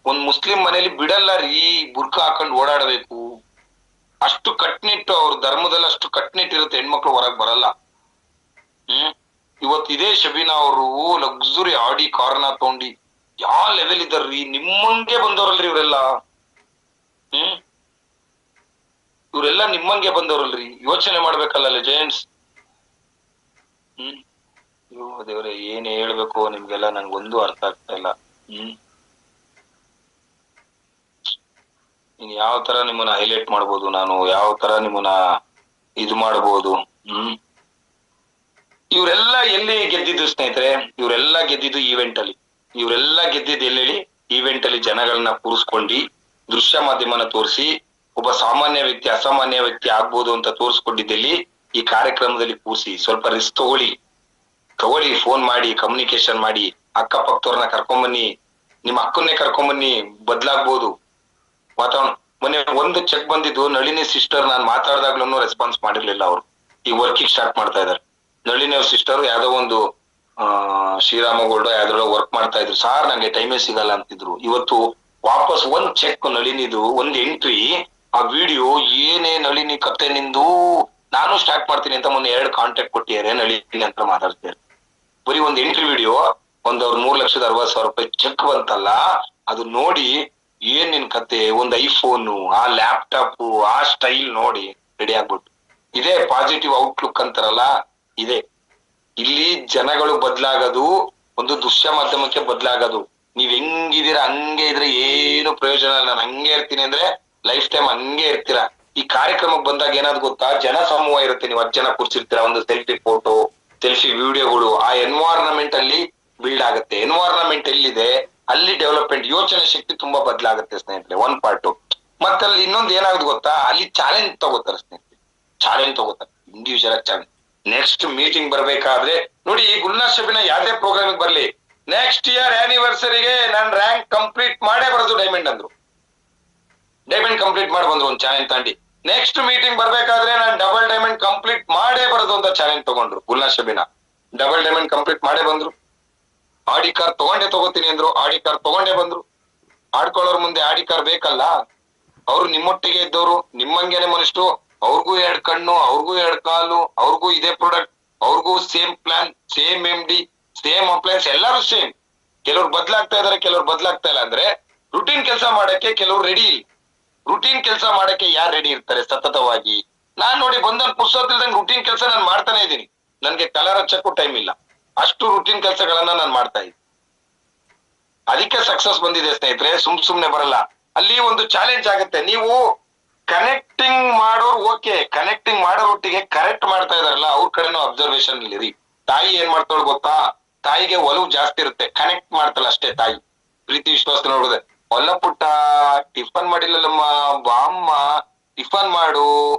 ಒಂದ್ ಮುಸ್ಲಿಂ ಮನೇಲಿ ಬಿಡಲ್ಲ ರೀ ಬುರ್ಕ ಹಾಕೊಂಡ್ ಓಡಾಡ್ಬೇಕು. ಅಷ್ಟು ಕಟ್ನಿಟ್ಟು, ಅವ್ರ ಧರ್ಮದಲ್ಲಿ ಅಷ್ಟು ಕಟ್ನಿಟ್ಟಿರುತ್ತೆ, ಹೆಣ್ಮಕ್ಳು ಹೊರಗ್ ಬರಲ್ಲ. ಇವತ್ ಇದೇ ಶಬೀನಾ ಅವರು ಲಕ್ಸುರಿ ಆಡಿ ಕಾರ್ನ ತಗೊಂಡಿ ಯಾವ ಲೆವೆಲ್ ಇದ್ದಾರ್ರಿ. ನಿಮ್ಮಂಗೆ ಬಂದವ್ರಲ್ರಿ ಇವರೆಲ್ಲ. ಇವರೆಲ್ಲ ನಿಮ್ಮಂಗೆ ಬಂದವ್ರಲ್ರಿ. ಯೋಚನೆ ಮಾಡ್ಬೇಕಲ್ಲ ಲೆಜೆಂಡ್ಸ್. ಅಯ್ಯೋ ದೇವ್ರೆ, ಏನ್ ಹೇಳ್ಬೇಕು ನಿಮ್ಗೆಲ್ಲ ನನ್ಗೊಂದು ಅರ್ಥ ಆಗ್ತಾ ಇಲ್ಲ. ಇನ್ ಯಾವ ತರ ನಿಮ್ಮನ್ನ ಹೈಲೈಟ್ ಮಾಡ್ಬೋದು, ನಾನು ಯಾವ ತರ ನಿಮ್ಮನ್ನ ಇದು ಮಾಡ್ಬೋದು. ಇವರೆಲ್ಲ ಎಲ್ಲಿ ಗೆದ್ದಿದ್ದು ಸ್ನೇಹಿತರೆ? ಇವರೆಲ್ಲ ಗೆದ್ದಿದ್ದು ಈವೆಂಟ್ ಅಲ್ಲಿ. ಇವರೆಲ್ಲ ಗೆದ್ದಿದ್ದು ಎಲ್ಲೆಲ್ಲಿ? ಈವೆಂಟ್ ಅಲ್ಲಿ ಜನಗಳನ್ನ ಕೂರಿಸ್ಕೊಂಡು ದೃಶ್ಯ ಮಾಧ್ಯಮನ ತೋರಿಸಿ ಒಬ್ಬ ಸಾಮಾನ್ಯ ವ್ಯಕ್ತಿ ಅಸಾಮಾನ್ಯ ವ್ಯಕ್ತಿ ಆಗ್ಬೋದು ಅಂತ ತೋರಿಸ್ಕೊಂಡಿದ್ದಲ್ಲಿ ಈ ಕಾರ್ಯಕ್ರಮದಲ್ಲಿ ಕೂರಿಸಿ ಸ್ವಲ್ಪ ರಿಸ್ಕ್ ತಗೊಳ್ಳಿ, ಫೋನ್ ಮಾಡಿ ಕಮ್ಯುನಿಕೇಶನ್ ಮಾಡಿ, ಅಕ್ಕಪಕ್ಕದವ್ರನ್ನ ಕರ್ಕೊಂಬನ್ನಿ, ನಿಮ್ಮ ಅಕ್ಕನ್ನೇ ಕರ್ಕೊಂಬನ್ನಿ, ಬದ್ಲಾಗ್ಬೋದು ವಾತಾವರಣ. ಮೊನ್ನೆ ಒಂದು ಚೆಕ್ ಬಂದಿದ್ದು, ನಳಿನಿ ಸಿಸ್ಟರ್ ನಾನು ಮಾತಾಡ್ದಾಗ್ಲೂ ರೆಸ್ಪಾನ್ಸ್ ಮಾಡಿರ್ಲಿಲ್ಲ ಅವರು. ಈಗ ವರ್ಕಿಂಗ್ ಸ್ಟಾರ್ಟ್ ಮಾಡ್ತಾ ಇದಾರೆ. ನಳಿನಿ ಅವ್ರ ಸಿಸ್ಟರ್ ಯಾವ್ದೋ ಒಂದು ಶ್ರೀರಾಮಗೋಲ್ಡ್ ಯಾವ್ದ್ರೊಳಗೆ ವರ್ಕ್ ಮಾಡ್ತಾ ಇದ್ರು. ಸಾರ್ ನಂಗೆ ಟೈಮೇ ಸಿಗಲ್ಲ ಅಂತಿದ್ರು. ಇವತ್ತು ವಾಪಸ್ ಒಂದ್ ಚೆಕ್ ನಳಿನಿದು, ಒಂದ್ ಎಂಟ್ರಿ, ಆ ವಿಡಿಯೋ ಏನೇ ನಳಿನಿ ಕತೆ ನಿಂದು ನಾನು ಸ್ಟಾರ್ಟ್ ಮಾಡ್ತೀನಿ ಅಂತ ಮೊನ್ನೆ 2 ಕಾಂಟ್ಯಾಕ್ಟ್ ಕೊಟ್ಟಿದ್ದಾರೆ ನಳಿನಿ ಅಂತ ಮಾತಾಡ್ತಾರೆ. ಬರೀ ಒಂದ್ ಎಂಟ್ರಿ ವಿಡಿಯೋ ಅವ್ರ 3,60,000 ರೂಪಾಯಿ ಚೆಕ್ ಬಂತಲ್ಲ, ಅದು ನೋಡಿ ಏನ್ ನಿನ್ ಕತೆ, ಒಂದ್ ಐಫೋನು, ಆ ಲ್ಯಾಪ್ಟಾಪ್, ಆ ಸ್ಟೈಲ್ ನೋಡಿ ರೆಡಿ ಆಗ್ಬಿಟ್ಟು. ಇದೇ ಪಾಸಿಟಿವ್ ಔಟ್ಲುಕ್ ಅಂತಾರಲ್ಲ, ಇದೆ. ಇಲ್ಲಿ ಜನಗಳು ಬದ್ಲಾಗೋದು ಒಂದು ದೃಶ್ಯ ಮಾಧ್ಯಮಕ್ಕೆ ಬದ್ಲಾಗೋದು. ನೀವ್ ಹೆಂಗಿದೀರ ಹಂಗೆ ಇದ್ರೆ ಏನು ಪ್ರಯೋಜನ ಇಲ್ಲ. ನಾನು ಹಂಗೆ ಇರ್ತೀನಿ ಅಂದ್ರೆ ಲೈಫ್ ಟೈಮ್ ಹಂಗೆ ಇರ್ತೀರಾ. ಈ ಕಾರ್ಯಕ್ರಮಕ್ಕೆ ಬಂದಾಗ ಏನಾದ್ರು ಗೊತ್ತಾ, ಜನ ಸಮೂಹ ಇರುತ್ತೆ, ನೀವು 10 ಜನ ಕೂರ್ಸಿರ್ತೀರಾ, ಒಂದು ಸೆಲ್ಫಿ ಫೋಟೋ, ಸೆಲ್ಫಿ ವಿಡಿಯೋಗಳು, ಆ ಎನ್ವೈರನ್ಮೆಂಟ್ ಅಲ್ಲಿ ಬಿಲ್ಡ್ ಆಗುತ್ತೆ. ಎನ್ವೈರನ್ಮೆಂಟ್ ಎಲ್ಲಿದೆ ಅಲ್ಲಿ ಡೆವಲಪ್ಮೆಂಟ್, ಯೋಚನೆ ಶಕ್ತಿ ತುಂಬಾ ಬದಲಾಗುತ್ತೆ ಸ್ನೇಹಿತರೆ. ಒಂದ್ ಪಾರ್ಟ್. ಮತ್ತೆ ಅಲ್ಲಿ ಇನ್ನೊಂದು ಏನಾಗುತ್ತೆ ಗೊತ್ತಾ, ಅಲ್ಲಿ ಚಾಲೆಂಜ್ ತಗೋತಾರೆ ಸ್ನೇಹಿತರೆ, ಚಾಲೆಂಜ್ ತಗೋತಾರೆ, ಇಂಡಿವಿಜುವಲ್ ಆಗಿ ಚಾಲೆಂಜ್. ನೆಕ್ಸ್ಟ್ ಮೀಟಿಂಗ್ ಬರ್ಬೇಕಾದ್ರೆ ನೋಡಿ, ಗುಲ್ನಾರ್ ಶಬೀನಾ ಯಾವ್ದೇ ಪ್ರೋಗ್ರಾಮ್ ಬರ್ಲಿ, ನೆಕ್ಸ್ಟ್ ಇಯರ್ ಆನಿವರ್ಸರಿಗೆ ನಾನ್ ರ್ಯಾಂಕ್ ಕಂಪ್ಲೀಟ್ ಮಾಡೇ ಬರೋದು ಡೈಮಂಡ್ ಅಂದ್ರು. ಡೈಮಂಡ್ ಕಂಪ್ಲೀಟ್ ಮಾಡಿ ಬಂದ್ರು ಒಂದು ಚಾಲೆಂಜ್ ತಾಂಡಿ. ನೆಕ್ಸ್ಟ್ ಮೀಟಿಂಗ್ ಬರ್ಬೇಕಾದ್ರೆ ನಾನ್ ಡಬಲ್ ಡೈಮಂಡ್ ಕಂಪ್ಲೀಟ್ ಮಾಡೇ ಬರೋದು ಅಂತ ಚಾಲೆಂಜ್ ತಗೊಂಡ್ರು ಗುಲ್ನಾರ್ ಶಬೀನಾ. ಡಬಲ್ ಡೈಮಂಡ್ ಕಂಪ್ಲೀಟ್ ಮಾಡೇ ಬಂದ್ರು. ಆಡಿ ಕಾರ್ ತಗೋತೀನಿ ಅಂದ್ರು, ಆಡಿ ಕಾರ್ ತಗೊಂಡೇ ಬಂದ್ರು. ಆಡ್ಕೊಳ್ಳೋರ್ ಮುಂದೆ ಆಡಿ ಕಾರ್ ಬೇಕಲ್ಲ. ಅವ್ರು ನಿಮ್ಮೊಟ್ಟಿಗೆ ಇದ್ದವ್ರು, ನಿಮ್ಮಂಗೇನೆ ಮನುಷ್ಯರು, ಅವ್ರಿಗೂ 2 ಕಣ್ಣು, ಅವ್ರಿಗೂ 2 ಕಾಲು, ಅವ್ರಿಗೂ ಇದೇ ಪ್ರಾಡಕ್ಟ್, ಅವ್ರಿಗೂ same plan, same MD, same appliances, ಎಲ್ಲರೂ ಸೇಮ್. ಕೆಲವ್ರು ಬದ್ಲಾಗ್ತಾ ಇದಾರೆ, ಕೆಲವ್ರು ಬದ್ಲಾಗ್ತಾ ಇಲ್ಲ. ಅಂದ್ರೆ ರುಟೀನ್ ಕೆಲಸ ಮಾಡಕ್ಕೆ ಕೆಲವ್ರು ರೆಡಿ ಇಲ್ಲ. ರುಟೀನ್ ಕೆಲಸ ಮಾಡಕ್ಕೆ ಯಾರು ರೆಡಿ ಇರ್ತಾರೆ ಸತತವಾಗಿ? ನಾನ್ ನೋಡಿ ಬಂದನ್ ಪುರ್ಸೋತಿಲ್ದಂಗೆ ರುಟೀನ್ ಕೆಲಸ ನಾನು ಮಾಡ್ತಾನೆ ಇದ್ದೀನಿ. ನನ್ಗೆ ಕಲರ್ ಹಚ್ಚಕ್ಕೂ ಟೈಮ್ ಇಲ್ಲ, ಅಷ್ಟು ರುಟೀನ್ ಕೆಲಸಗಳನ್ನ ನಾನು ಮಾಡ್ತಾ ಇದ್ದೀನಿ. ಅದಕ್ಕೆ ಸಕ್ಸಸ್ ಬಂದಿದೆ ಸ್ನೇಹಿತರೆ, ಸುಮ್ನೆ ಬರಲ್ಲ. ಅಲ್ಲಿ ಒಂದು ಚಾಲೆಂಜ್ ಆಗುತ್ತೆ. ನೀವು ಕನೆಕ್ಟಿಂಗ್ ಮಾಡೋರು ಓಕೆ, ಕನೆಕ್ಟಿಂಗ್ ಮಾಡೋರೊಟ್ಟಿಗೆ ಕರೆಕ್ಟ್ ಮಾಡ್ತಾ ಇದಾರಲ್ಲ ಅವ್ರ ಕಡೆನೂ ಅಬ್ಸರ್ವೇಷನ್ ಇರಿ. ತಾಯಿ ಏನ್ ಮಾಡ್ತಾಳು ಗೊತ್ತಾ, ತಾಯಿಗೆ ಒಲವು ಜಾಸ್ತಿ ಇರುತ್ತೆ, ಕನೆಕ್ಟ್ ಮಾಡ್ತಾಳ ಅಷ್ಟೇ ತಾಯಿ. ಪ್ರೀತಿ ವಿಶ್ವಾಸ ನೋಡಿದೆ, ಒಲ್ಲ ಪುಟ್ಟ ಟಿಫನ್ ಮಾಡಿಲ್ಲಲ್ಲಮ್ಮ, ಬಾಮ್ಮ ಟಿಫನ್ ಮಾಡು,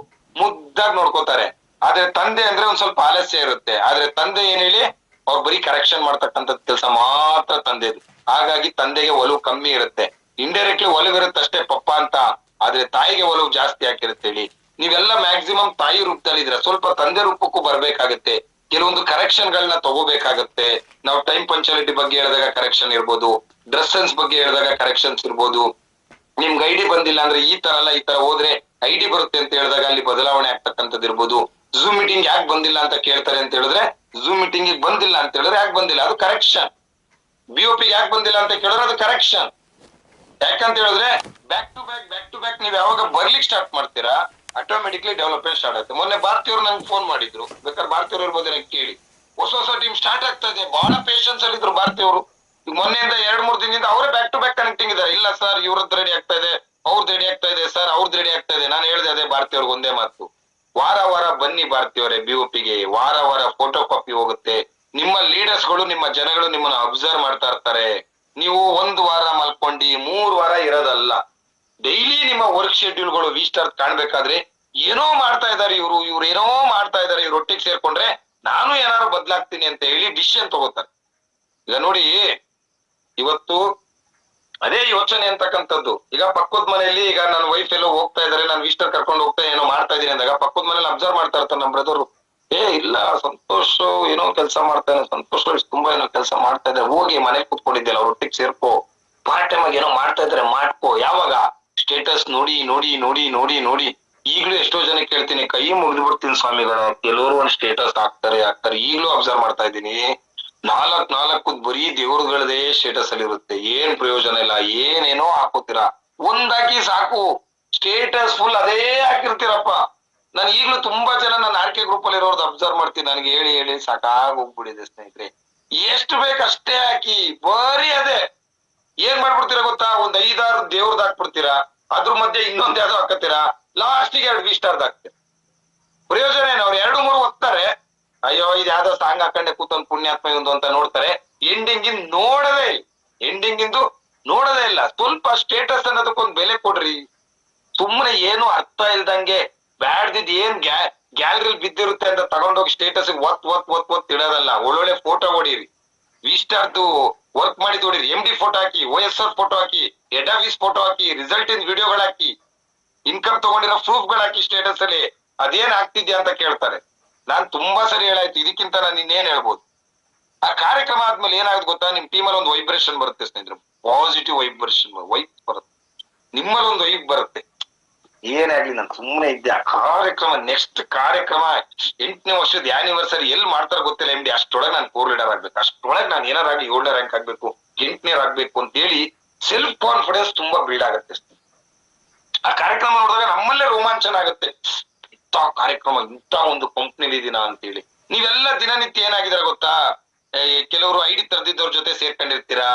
ಮುದ್ದಾಗಿ ನೋಡ್ಕೋತಾರೆ. ಆದ್ರೆ ತಂದೆ ಅಂದ್ರೆ ಒಂದ್ ಸ್ವಲ್ಪ ಆಲಸ್ಯ ಇರುತ್ತೆ. ಆದ್ರೆ ತಂದೆ ಏನ್ ಹೇಳಿ, ಅವ್ರು ಬರೀ ಕರೆಕ್ಷನ್ ಮಾಡ್ತಕ್ಕಂಥ ಕೆಲಸ ಮಾತ್ರ ತಂದೆದು. ಹಾಗಾಗಿ ತಂದೆಗೆ ಒಲವು ಕಮ್ಮಿ ಇರುತ್ತೆ, ಇಂಡೈರೆಕ್ಟ್ಲಿ ಒಲವು ಇರುತ್ತೆ ಅಷ್ಟೇ ಪಪ್ಪ ಅಂತ. ಆದ್ರೆ ತಾಯಿಗೆ ಒಲವು ಜಾಸ್ತಿ ಆಗಿರುತ್ತೆ ಹೇಳಿ. ನೀವೆಲ್ಲ ಮ್ಯಾಕ್ಸಿಮಮ್ ತಾಯಿ ರೂಪದಲ್ಲಿ ಇದ್ರೆ ಸ್ವಲ್ಪ ತಂದೆ ರೂಪಕ್ಕೂ ಬರ್ಬೇಕಾಗತ್ತೆ. ಕೆಲವೊಂದು ಕರೆಕ್ಷನ್ ಗಳನ್ನ ತಗೋಬೇಕಾಗತ್ತೆ. ನಾವು ಟೈಮ್ ಪಂಚುಯಾಲಿಟಿ ಬಗ್ಗೆ ಹೇಳಿದಾಗ ಕರೆಕ್ಷನ್ ಇರ್ಬೋದು, ಡ್ರೆಸ್ ಸೆನ್ಸ್ ಬಗ್ಗೆ ಹೇಳಿದಾಗ ಕರೆಕ್ಷನ್ಸ್ ಇರ್ಬೋದು. ನಿಮ್ಗೆ ಐಡಿ ಬಂದಿಲ್ಲ ಅಂದ್ರೆ ಈ ತರ ಅಲ್ಲ, ಈ ತರ ಹೋದ್ರೆ ಐಡಿ ಬರುತ್ತೆ ಅಂತ ಹೇಳಿದಾಗ ಅಲ್ಲಿ ಬದಲಾವಣೆ ಆಗ್ತಕ್ಕಂಥದ್ದು ಇರ್ಬೋದು. ಝೂಮ್ ಮೀಟಿಂಗ್ ಯಾಕೆ ಬಂದಿಲ್ಲ ಅಂತ ಕೇಳ್ತಾರೆ ಅಂತ ಹೇಳಿದ್ರೆ, ಝೂಮ್ ಮೀಟಿಂಗ್ ಬಂದಿಲ್ಲ ಅಂತ ಹೇಳಿದ್ರೆ ಯಾಕೆ ಬಂದಿಲ್ಲ ಅದು ಕರೆಕ್ಷನ್. BOP ಯಾಕೆ ಬಂದಿಲ್ಲ ಅಂತ ಕೇಳಿದ್ರೆ ಅದು ಕರೆಕ್ಷನ್. ಯಾಕಂತ ಹೇಳಿದ್ರೆ ಬ್ಯಾಕ್ ಟು ಬ್ಯಾಕ್ ನೀವ್ ಯಾವಾಗ ಬರ್ಲಿಕ್ಕೆ ಸ್ಟಾರ್ಟ್ ಮಾಡ್ತೀರಾ ಆಟೋಮೆಟಿಕ್ಲಿ ಡೆವಲಪ್ಮೆಂಟ್ ಸ್ಟಾರ್ಟ್ ಆಗುತ್ತೆ. ಮೊನ್ನೆ ಭಾರತೀಯವರು ನಂಗೆ ಫೋನ್ ಮಾಡಿದ್ರು, ಬೇಕಾದ್ರೆ ಭಾರತೀಯವರು ಇರ್ಬೋದು, ನಂಗೆ ಕೇಳಿ. ಹೊಸ ಟೀಮ್ ಸ್ಟಾರ್ಟ್ ಆಗ್ತಾ ಇದೆ, ಬಹಳ ಪೇಷನ್ಸ್ ಅಲ್ಲಿ ಇದ್ರು ಭಾರತೀಯವರು. ಈಗ ಮೊನ್ನೆಯಿಂದ 2-3 ದಿನದಿಂದ ಅವರೇ ಬ್ಯಾಕ್ ಟು ಬ್ಯಾಕ್ ಕನೆಕ್ಟಿಂಗ್ ಇದ್ದಾರೆ. ಇಲ್ಲ ಸರ್ ಇವ್ರದ್ದು ರೆಡಿ ಆಗ್ತಾ ಇದೆ, ಅವ್ರದ್ದು ರೆಡಿ ಆಗ್ತಾ ಇದೆ ಸರ್, ಅವ್ರದ್ದು ರೆಡಿ ಆಗ್ತಾ ಇದೆ. ನಾನು ಹೇಳಿದೆ ಅದೇ ಭಾರತೀಯವ್ರಿಗೆ ಒಂದೇ ಮಾತು, ವಾರ ಬನ್ನಿ ಭಾರತೀಯವರೇ BOPಗೆ. ವಾರ ಫೋಟೋ ಕಾಪಿ ಹೋಗುತ್ತೆ. ನಿಮ್ಮ ಲೀಡರ್ಸ್ ಗಳು, ನಿಮ್ಮ ಜನಗಳು ನಿಮ್ಮನ್ನ ಅಬ್ಸರ್ವ್ ಮಾಡ್ತಾ ಇರ್ತಾರೆ. ನೀವು 1 ವಾರ ಮಲ್ಕೊಂಡಿ 3 ವಾರ ಇರೋದಲ್ಲ. ಡೈಲಿ ನಿಮ್ಮ ವರ್ಕ್ ಶೆಡ್ಯೂಲ್ಗಳು ವಿಸ್ಟಾರ್ ಕಾಣ್ಬೇಕಾದ್ರೆ ಏನೋ ಮಾಡ್ತಾ ಇದಾರೆ ಇವ್ರು ಏನೋ ಮಾಡ್ತಾ ಇದಾರೆ, ಇವ್ರು ಒಟ್ಟಿಗೆ ಸೇರ್ಕೊಂಡ್ರೆ ನಾನು ಏನಾದ್ರು ಬದ್ಲಾಗ್ತೀನಿ ಅಂತ ಹೇಳಿ ಡಿಸಿಷನ್ ತಗೋತಾರೆ. ಈಗ ನೋಡಿ, ಇವತ್ತು ಅದೇ ಯೋಚನೆ ಅಂತಕ್ಕಂಥದ್ದು. ಈಗ ಪಕ್ಕದ ಮನೆಯಲ್ಲಿ, ಈಗ ನನ್ನ ವೈಫ್ ಎಲ್ಲೋ ಹೋಗ್ತಾ ಇದಾರೆ, ನಾನು ವಿಸ್ಟರ್ ಕರ್ಕೊಂಡು ಹೋಗ್ತಾ ಏನೋ ಮಾಡ್ತಾ ಇದೀನಿ ಅಂದಾಗ ಪಕ್ಕದ ಮನೇಲಿ ಅಬ್ಸರ್ವ್ ಮಾಡ್ತಾ ಇರ್ತಾರೆ ನಮ್ಮ ಬ್ರದರ್. ಇಲ್ಲ ಸಂತೋಷ್ ಏನೋ ಕೆಲಸ ಮಾಡ್ತಾನೆ, ಸಂತೋಷ್ ತುಂಬಾ ಏನೋ ಕೆಲಸ ಮಾಡ್ತಾ ಇದ್ದಾರೆ, ಹೋಗಿ ಮನೇಲಿ ಕುತ್ಕೊಂಡಿದ್ದೆಲ್ಲ ಅವ್ರ ಒಟ್ಟಿಗೆ ಸೇರ್ಕೋ, ಪಾರ್ಟ್ ಟೈಮ್ ಆಗಿ ಏನೋ ಮಾಡ್ತಾ ಇದಾರೆ ಮಾಡ್ಕೋ. ಯಾವಾಗ ಸ್ಟೇಟಸ್ ನೋಡಿ ನೋಡಿ ನೋಡಿ ನೋಡಿ ನೋಡಿ ಈಗ್ಲೂ ಎಷ್ಟೋ ಜನ ಕೇಳ್ತೀನಿ, ಕೈ ಮುಗಿದು ಬಿಡ್ತೀನಿ ಸ್ವಾಮಿಗಳ. ಕೆಲವರು ಒಂದ್ ಸ್ಟೇಟಸ್ ಹಾಕ್ತಾರೆ. ಈಗ್ಲೂ ಅಬ್ಸರ್ವ್ ಮಾಡ್ತಾ ಇದ್ದೀನಿ, 4 ಬರೀ ದೇವ್ರಗಳದೇ ಸ್ಟೇಟಸ್ ಅಲ್ಲಿ ಇರುತ್ತೆ. ಏನ್ ಪ್ರಯೋಜನ ಇಲ್ಲ, ಏನೇನೋ ಹಾಕೋತೀರಾ. ಒಂದಾಕಿ ಸಾಕು, ಸ್ಟೇಟಸ್ ಫುಲ್ ಅದೇ ಹಾಕಿರ್ತೀರಪ್ಪ. ನಾನು ಈಗ್ಲೂ ತುಂಬಾ ಜನ ನಾನು ಆರ್ ಕೆ ಗ್ರೂಪ್ ಅಲ್ಲಿ ಇರೋರ್ದು ಅಬ್ಸರ್ವ್ ಮಾಡ್ತೀನಿ. ನನಗೆ ಹೇಳಿ ಹೇಳಿ ಸಾಕಾಗ್ ಹೋಗ್ಬಿಡಿದೆ ಸ್ನೇಹಿತರೆ. ಎಷ್ಟು ಬೇಕು ಅಷ್ಟೇ ಹಾಕಿ, ಬರೀ ಅದೇ. ಏನ್ ಮಾಡ್ಬಿಡ್ತೀರಾ ಗೊತ್ತಾ, ಒಂದ್ 5-6 ದೇವ್ರದ್ ಹಾಕ್ಬಿಡ್ತೀರಾ, ಅದ್ರ ಮಧ್ಯೆ ಇನ್ನೊಂದ್ ಯಾವ್ದೋ ಹಾಕತ್ತೀರಾ, ಲಾಸ್ಟಿಗೆ 2 ವಿಸ್ಟಾರ್ದ್ ಹಾಕ್ತೀರಾ. ಪ್ರಯೋಜನ ಏನು? ಅವ್ರು 2-3 ಒತ್ತಾರೆ, ಅಯ್ಯೋ ಇದು ಯಾವ್ದೋ ಸಾಂಗ್ ಹಾಕೊಂಡೆ ಕೂತೊಂದ್ ಪುಣ್ಯಾತ್ಮ ಒಂದು ಅಂತ ನೋಡ್ತಾರೆ. ಎಂಡಿಂಗ್ ಇಂದ ನೋಡದೇ ಇಲ್ಲ, ಎಂಡಿಂಗ್ ಇಂದು ನೋಡದೇ ಇಲ್ಲ. ಸ್ವಲ್ಪ ಸ್ಟೇಟಸ್ ಅನ್ನೋದಕ್ಕೊಂದ್ ಬೆಲೆ ಕೊಡ್ರಿ. ಸುಮ್ಮನೆ ಏನು ಅರ್ಥ ಇಲ್ದಂಗೆ ಬ್ಯಾಡ್ದಿದ್ ಏನ್ ಗ್ಯಾಲರಿಲ್ ಬಿದ್ದಿರುತ್ತೆ ಅಂತ ತಗೊಂಡೋಗಿ ಸ್ಟೇಟಸ್ ಒತ್ ಇಡೋದಲ್ಲ. ಒಳ್ಳೊಳ್ಳೆ ಫೋಟೋ ಹೊಡೀರಿ, ವಿಸ್ಟಾರ್ದು ವರ್ಕ್ ಮಾಡಿ ಹೊಡೀರಿ, MD photo hockey, OSR photo hockey, head office photo hockey, result in ವಿಡಿಯೋಗಳು ಹಾಕಿ, ಇನ್ಕಮ್ ತಗೊಂಡಿರೋ ಪ್ರೂಫ್ ಗಳು ಹಾಕಿ ಸ್ಟೇಟಸ್ ಅಲ್ಲಿ. ಅದೇನ್ ಆಗ್ತಿದ್ಯಾ ಅಂತ ಕೇಳ್ತಾರೆ. ನಾನ್ ತುಂಬಾ ಸರಿ ಹೇಳಾಯ್ತು, ಇದಕ್ಕಿಂತ ನಾನು ಇನ್ನೇನ್ ಹೇಳ್ಬೋದು. ಆ ಕಾರ್ಯಕ್ರಮ ಆದ್ಮೇಲೆ ಏನಾಗುತ್ತೆ ಗೊತ್ತಾ, ನಿಮ್ ಟೀಮಲ್ಲಿ ಒಂದು ವೈಬ್ರೇಷನ್ ಬರುತ್ತೆ ಸ್ನೇಹಿತರೆ, ಪಾಸಿಟಿವ್ ವೈಬ್ರೇಷನ್ ಬರುತ್ತೆ. ನಿಮ್ಮಲ್ಲಿ ಒಂದು ವೈಬ್ ಬರುತ್ತೆ. ಏನೇ ಆಗ್ಲಿ ನಾನು ಸುಮ್ಮನೆ ಇದ್ದೆ. ಆ ಕಾರ್ಯಕ್ರಮ, ನೆಕ್ಸ್ಟ್ ಕಾರ್ಯಕ್ರಮ 8ನೇ ವರ್ಷದ ಆನಿವರ್ಸರಿ ಎಲ್ಲಿ ಮಾಡ್ತಾರ ಗೊತ್ತಿಲ್ಲ MD. ಅಷ್ಟೊಳಗೆ ನಾನು 4 ಲೀಡರ್ ಆಗ್ಬೇಕು, ಅಷ್ಟೊಳಗೆ ನಾನು ಏನಾರಾಗ್ಲಿ 7ನೇ ರ್ಯಾಂಕ್ ಆಗ್ಬೇಕು, 8ನೇ ಆಗ್ಬೇಕು ಅಂತ ಹೇಳಿ ಸೆಲ್ಫ್ ಕಾನ್ಫಿಡೆನ್ಸ್ ತುಂಬಾ ಬಿಲ್ಡ್ ಆಗುತ್ತೆ. ಆ ಕಾರ್ಯಕ್ರಮ ನೋಡಿದಾಗ ನಮ್ಮಲ್ಲೇ ರೋಮಾಂಚನ ಆಗುತ್ತೆ. ಇಂಥ ಕಾರ್ಯಕ್ರಮ, ಇಂಥ ಒಂದು ಕಂಪ್ನಿಲಿ ಇದೀನ ಅಂತೇಳಿ. ನೀವೆಲ್ಲ ದಿನನಿತ್ಯ ಏನಾಗಿದಾರೆ ಗೊತ್ತಾ, ಕೆಲವರು ID ತರ್ದಿದ್ದವ್ರ ಜೊತೆ ಸೇರ್ಕೊಂಡಿರ್ತೀರಾ,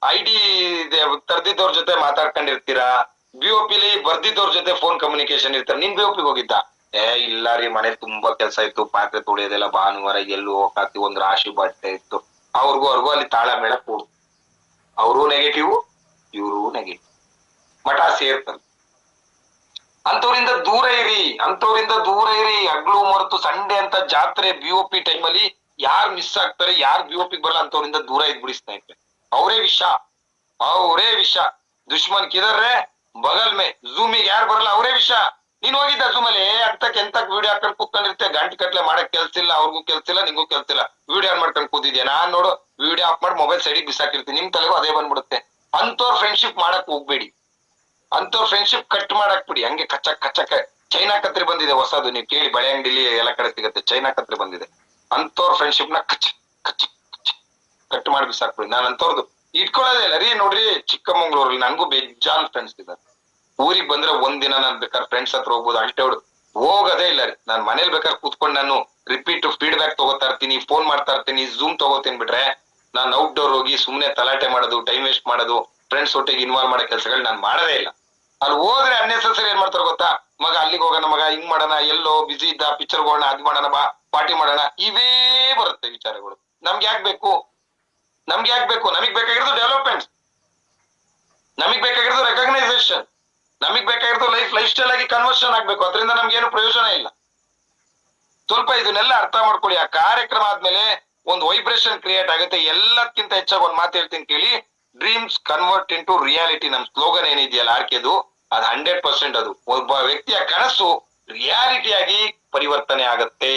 ID ತರ್ದಿದ್ದವ್ರ ಜೊತೆ ಮಾತಾಡ್ಕೊಂಡಿರ್ತೀರಾ, BOPಲಿ ಬರ್ದಿದ್ದವ್ರ ಜೊತೆ ಫೋನ್ ಕಮ್ಯುನಿಕೇಶನ್ ಇರ್ತಾರೆ. ನಿನ್ BOPಗೆ ಹೋಗಿದ್ದ? ಇಲ್ಲ ರೀ, ಮನೆ ತುಂಬಾ ಕೆಲಸ ಇತ್ತು, ಪಾತ್ರೆ ತೊಳೆಯೋದೆಲ್ಲ, ಭಾನುವಾರ ಎಲ್ಲೂ ಹೋಗಾತಿ, ಒಂದ್ ರಾಶಿ ಬಟ್ಟೆ ಇತ್ತು. ಅವ್ರಿಗೂ ಅಲ್ಲಿ ತಾಳ ಮೇಳ ಕೂಡು. ಅವರು ನೆಗೆಟಿವ್, ಇವರು ನೆಗೆಟಿವ್, ಮಠ ಸೇರ್ತಾರೆ. ಅಂತವ್ರಿಂದ ದೂರ ಇರಿ, ಅಂತವ್ರಿಂದ ದೂರ ಇರಿ. ಹಗ್ಲು ಮರೆತು ಸಂಡೆ ಅಂತ ಜಾತ್ರೆ BOP ಟೈಮಲ್ಲಿ ಯಾರು ಮಿಸ್ ಆಗ್ತಾರೆ, ಯಾರು BOPಗೆ ಬರಲ್ಲ ಅಂತವ್ರಿಂದ ದೂರ ಇದ್ಬಿಡಿ ಸ್ನೇಹಿತರೆ. ಅವರೇ ವಿಷ. ದುಶ್ಮನ್ ಕಿದರ್ರೆ ಬಗಲ್ ಮೇ, ಝೂಮಿಗೆ ಯಾರು ಬರಲ್ಲ ಅವರೇ ವಿಷ. ನೀನ್ ಹೋಗಿದ್ದ ಝೂಮಲ್ಲಿ ಎಂತಕ್ ವಿಡಿಯೋ ಹಾಕೊಂಡ್ ಕೂತ್ಕೊಂಡಿರ್ತೆ, ಗಂಟೆ ಕಟ್ಲೆ ಮಾಡಕ್ ಕೆಲ್ಸ ಇಲ್ಲ, ಅವ್ರಿಗೂ ಕೆಲ್ಸ ಇಲ್ಲ, ನಿಂಗೂ ಕೆಲ್ಸ ಇಲ್ಲ, ವಿಡಿಯೋ ಆನ್ ಮಾಡ್ಕೊಂಡ್ ಕೂತಿದ್ಯಾ. ನಾನ್ ನೋಡು ವಿಡಿಯೋ ಆಫ್ ಮಾಡಿ ಮೊಬೈಲ್ ಸೈಡಿಗೆ ಬಿಸಾಕಿರ್ತೀನಿ, ನಿಮ್ ತಲೆಗೂ ಅದೇ ಬಂದ್ಬಿಡುತ್ತೆ. ಅಂತವ್ರ ಫ್ರೆಂಡ್ಶಿಪ್ ಮಾಡಕ್ ಹೋಗ್ಬೇಡಿ, ಅಂತವ್ರ ಫ್ರೆಂಡ್ಶಿಪ್ ಕಟ್ ಮಾಡಕ್ ಬಿಡಿ. ಹಂಗೆ ಕಚ್ಚಕ್ ಚೈನಾ ಕತ್ರಿ ಬಂದಿದೆ ಹೊಸದು, ನೀವು ಕೇಳಿ, ಬಳೆ ಅಂಗಡಿಲಿ ಎಲ್ಲ ಕಡೆ ಸಿಗತ್ತೆ, ಚೈನಾ ಕತ್ರಿ ಬಂದಿದೆ. ಅಂತವ್ರ ಫ್ರೆಂಡ್ಶಿಪ್ ನ ಕಟ್ ಮಾಡಿ ಬಿಸಾಕ್ಬಿಡಿ. ನಾನ್ ಅಂತವ್ರದ್ದು ಇಟ್ಕೊಳ್ಳೋದೇ ಇಲ್ಲ ರೀ. ನೋಡ್ರಿ, ಚಿಕ್ಕಮಂಗ್ಳೂರಲ್ಲಿ ನನ್ಗೂ ಬೇಜಾನ್ ಫ್ರೆಂಡ್ಸ್ ಇದ್ದಾರೆ. ಊರಿಗೆ ಬಂದ್ರೆ ಒಂದಿನ ನಾನ್ ಬೇಕಾದ್ರೆ ಫ್ರೆಂಡ್ಸ್ ಹತ್ರ ಹೋಗ್ಬೋದು, ಅಲ್ಟೆ ಹೋಗೋದೇ ಇಲ್ಲ ರೀ. ನಾನ್ ಮನೇಲಿ ಬೇಕಾದ್ರೆ ಕೂತ್ಕೊಂಡು ನಾನು ರಿಪೀಟ್ ಫೀಡ್ಬ್ಯಾಕ್ ತಗೋತಾ ಇರ್ತೀನಿ, ಫೋನ್ ಮಾಡ್ತಾ ಇರ್ತೀನಿ, ಝೂಮ್ ತಗೋತೀನಿ. ಬಿಟ್ರೆ ನಾನು ಔಟ್ಡೋರ್ ಹೋಗಿ ಸುಮ್ನೆ ತಲಾಟೆ ಮಾಡೋದು, ಟೈಮ್ ವೇಸ್ಟ್ ಮಾಡೋದು, ಫ್ರೆಂಡ್ಸ್ ಒಟ್ಟಿಗೆ ಇನ್ವಾಲ್ವ್ ಮಾಡೋ ಕೆಲಸಗಳು ನಾನು ಮಾಡದೇ ಇಲ್ಲ. ಅಲ್ಲಿ ಹೋದ್ರೆ ಅನ್ನೆಸೆಸರಿ ಏನ್ ಮಾಡ್ತಾರ ಗೊತ್ತಾ, ಮಗ ಅಲ್ಲಿಗೆ ಹೋಗೋಣ, ಮಗ ಹಿಂಗ್ ಮಾಡೋಣ, ಎಲ್ಲೋ ಬಿಸಿ ಇದ್ದ, ಪಿಕ್ಚರ್ ಹೋಗೋಣ, ಅದ್ ಮಾಡೋಣ, ಬಾ ಪಾರ್ಟಿ ಮಾಡೋಣ, ಇವೇ ಬರುತ್ತೆ ವಿಚಾರಗಳು. ನಮ್ಗೆ ಯಾಕೆ ಬೇಕು? ನಮಗ್ ಬೇಕಾಗಿರೋದು ಡೆವಲಪ್ಮೆಂಟ್, ನಮಗ್ ಬೇಕಾಗಿರೋದು ರೆಕಗ್ನೈಸೇಷನ್, ನಮಗ್ ಬೇಕಾಗಿರೋದು ಲೈಫ್ ಸ್ಟೈಲ್ ಆಗಿ ಕನ್ವರ್ಷನ್ ಆಗ್ಬೇಕು. ಅದರಿಂದ ನಮ್ಗೇನು ಪ್ರಯೋಜನ ಇಲ್ಲ. ಸ್ವಲ್ಪ ಇದನ್ನೆಲ್ಲ ಅರ್ಥ ಮಾಡ್ಕೊಳ್ಳಿ. ಆ ಕಾರ್ಯಕ್ರಮ ಆದ್ಮೇಲೆ ಒಂದು ವೈಬ್ರೇಷನ್ ಕ್ರಿಯೇಟ್ ಆಗುತ್ತೆ. ಎಲ್ಲದಕ್ಕಿಂತ ಹೆಚ್ಚಾಗಿ ಒಂದ್ ಮಾತು ಹೇಳ್ತೀನಿ ಕೇಳಿ, ಡ್ರೀಮ್ಸ್ ಕನ್ವರ್ಟ್ ಇಂಟು ರಿಯಾಲಿಟಿ. ನಮ್ ಸ್ಲೋಗನ್ ಏನಿದೆಯಲ್ಲ ಆರ್ಕೆದು, ಅದು 100%. ಅದು ಒಬ್ಬ ವ್ಯಕ್ತಿಯ ಕನಸು ರಿಯಾಲಿಟಿಯಾಗಿ ಪರಿವರ್ತನೆ ಆಗತ್ತೆ.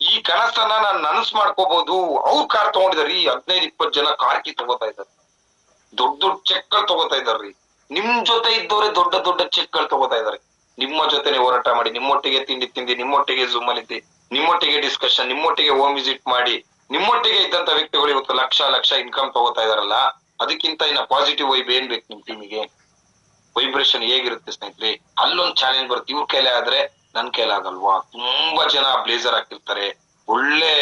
ಈ ಕನಸನ್ನ ನಾನು ನನಸು ಮಾಡ್ಕೋಬಹುದು. ಅವ್ರು ಕಾರ್ ತಗೊಂಡಿದಾರಿ, 15-20 ಜನ ಕಾರ್ಕಿ ತಗೋತಾ ಇದ್ದಾರೆ, ದೊಡ್ಡ ಚೆಕ್ಗಳು ತಗೋತಾ ಇದಾರ್ರಿ. ನಿಮ್ ಜೊತೆ ಇದ್ದವ್ರೆ ದೊಡ್ಡ ಚೆಕ್ಗಳು ತಗೋತಾ ಇದಾರೆ. ನಿಮ್ಮ ಜೊತೆನೆ ಹೋರಾಟ ಮಾಡಿ, ನಿಮ್ಮೊಟ್ಟಿಗೆ ತಿಂಡಿ, ನಿಮ್ಮೊಟ್ಟಿಗೆ ಝೂಮ್ ಅಲ್ಲಿ, ನಿಮ್ಮೊಟ್ಟಿಗೆ ಡಿಸ್ಕಷನ್, ನಿಮ್ಮೊಟ್ಟಿಗೆ ಹೋಮ್ ವಿಸಿಟ್ ಮಾಡಿ, ನಿಮ್ಮೊಟ್ಟಿಗೆ ಇದ್ದಂತ ವ್ಯಕ್ತಿಗಳು ಇವತ್ತು ಲಕ್ಷ ಇನ್ಕಮ್ ತಗೋತಾ ಇದಾರಲ್ಲ. ಅದಕ್ಕಿಂತ ಇನ್ನ ಪಾಸಿಟಿವ್ ವೈಬ್ ಏನ್ ಬೇಕು ನಿಮ್ ಟೀಮಿಗೆ? ವೈಬ್ರೇಷನ್ ಹೇಗಿರುತ್ತೆ ಸ್ನೇಹಿತರೆ? ಅಲ್ಲೊಂದು ಚಾಲೆಂಜ್ ಬರುತ್ತೆ. ಇವ್ರ ಕೈಲೇ ಆದ್ರೆ ನನ್ ಕೈಲಾಗಲ್ವಾ? ತುಂಬಾ ಜನ ಬ್ಲೇಸರ್ ಹಾಕಿರ್ತಾರೆ, ಒಳ್ಳೆ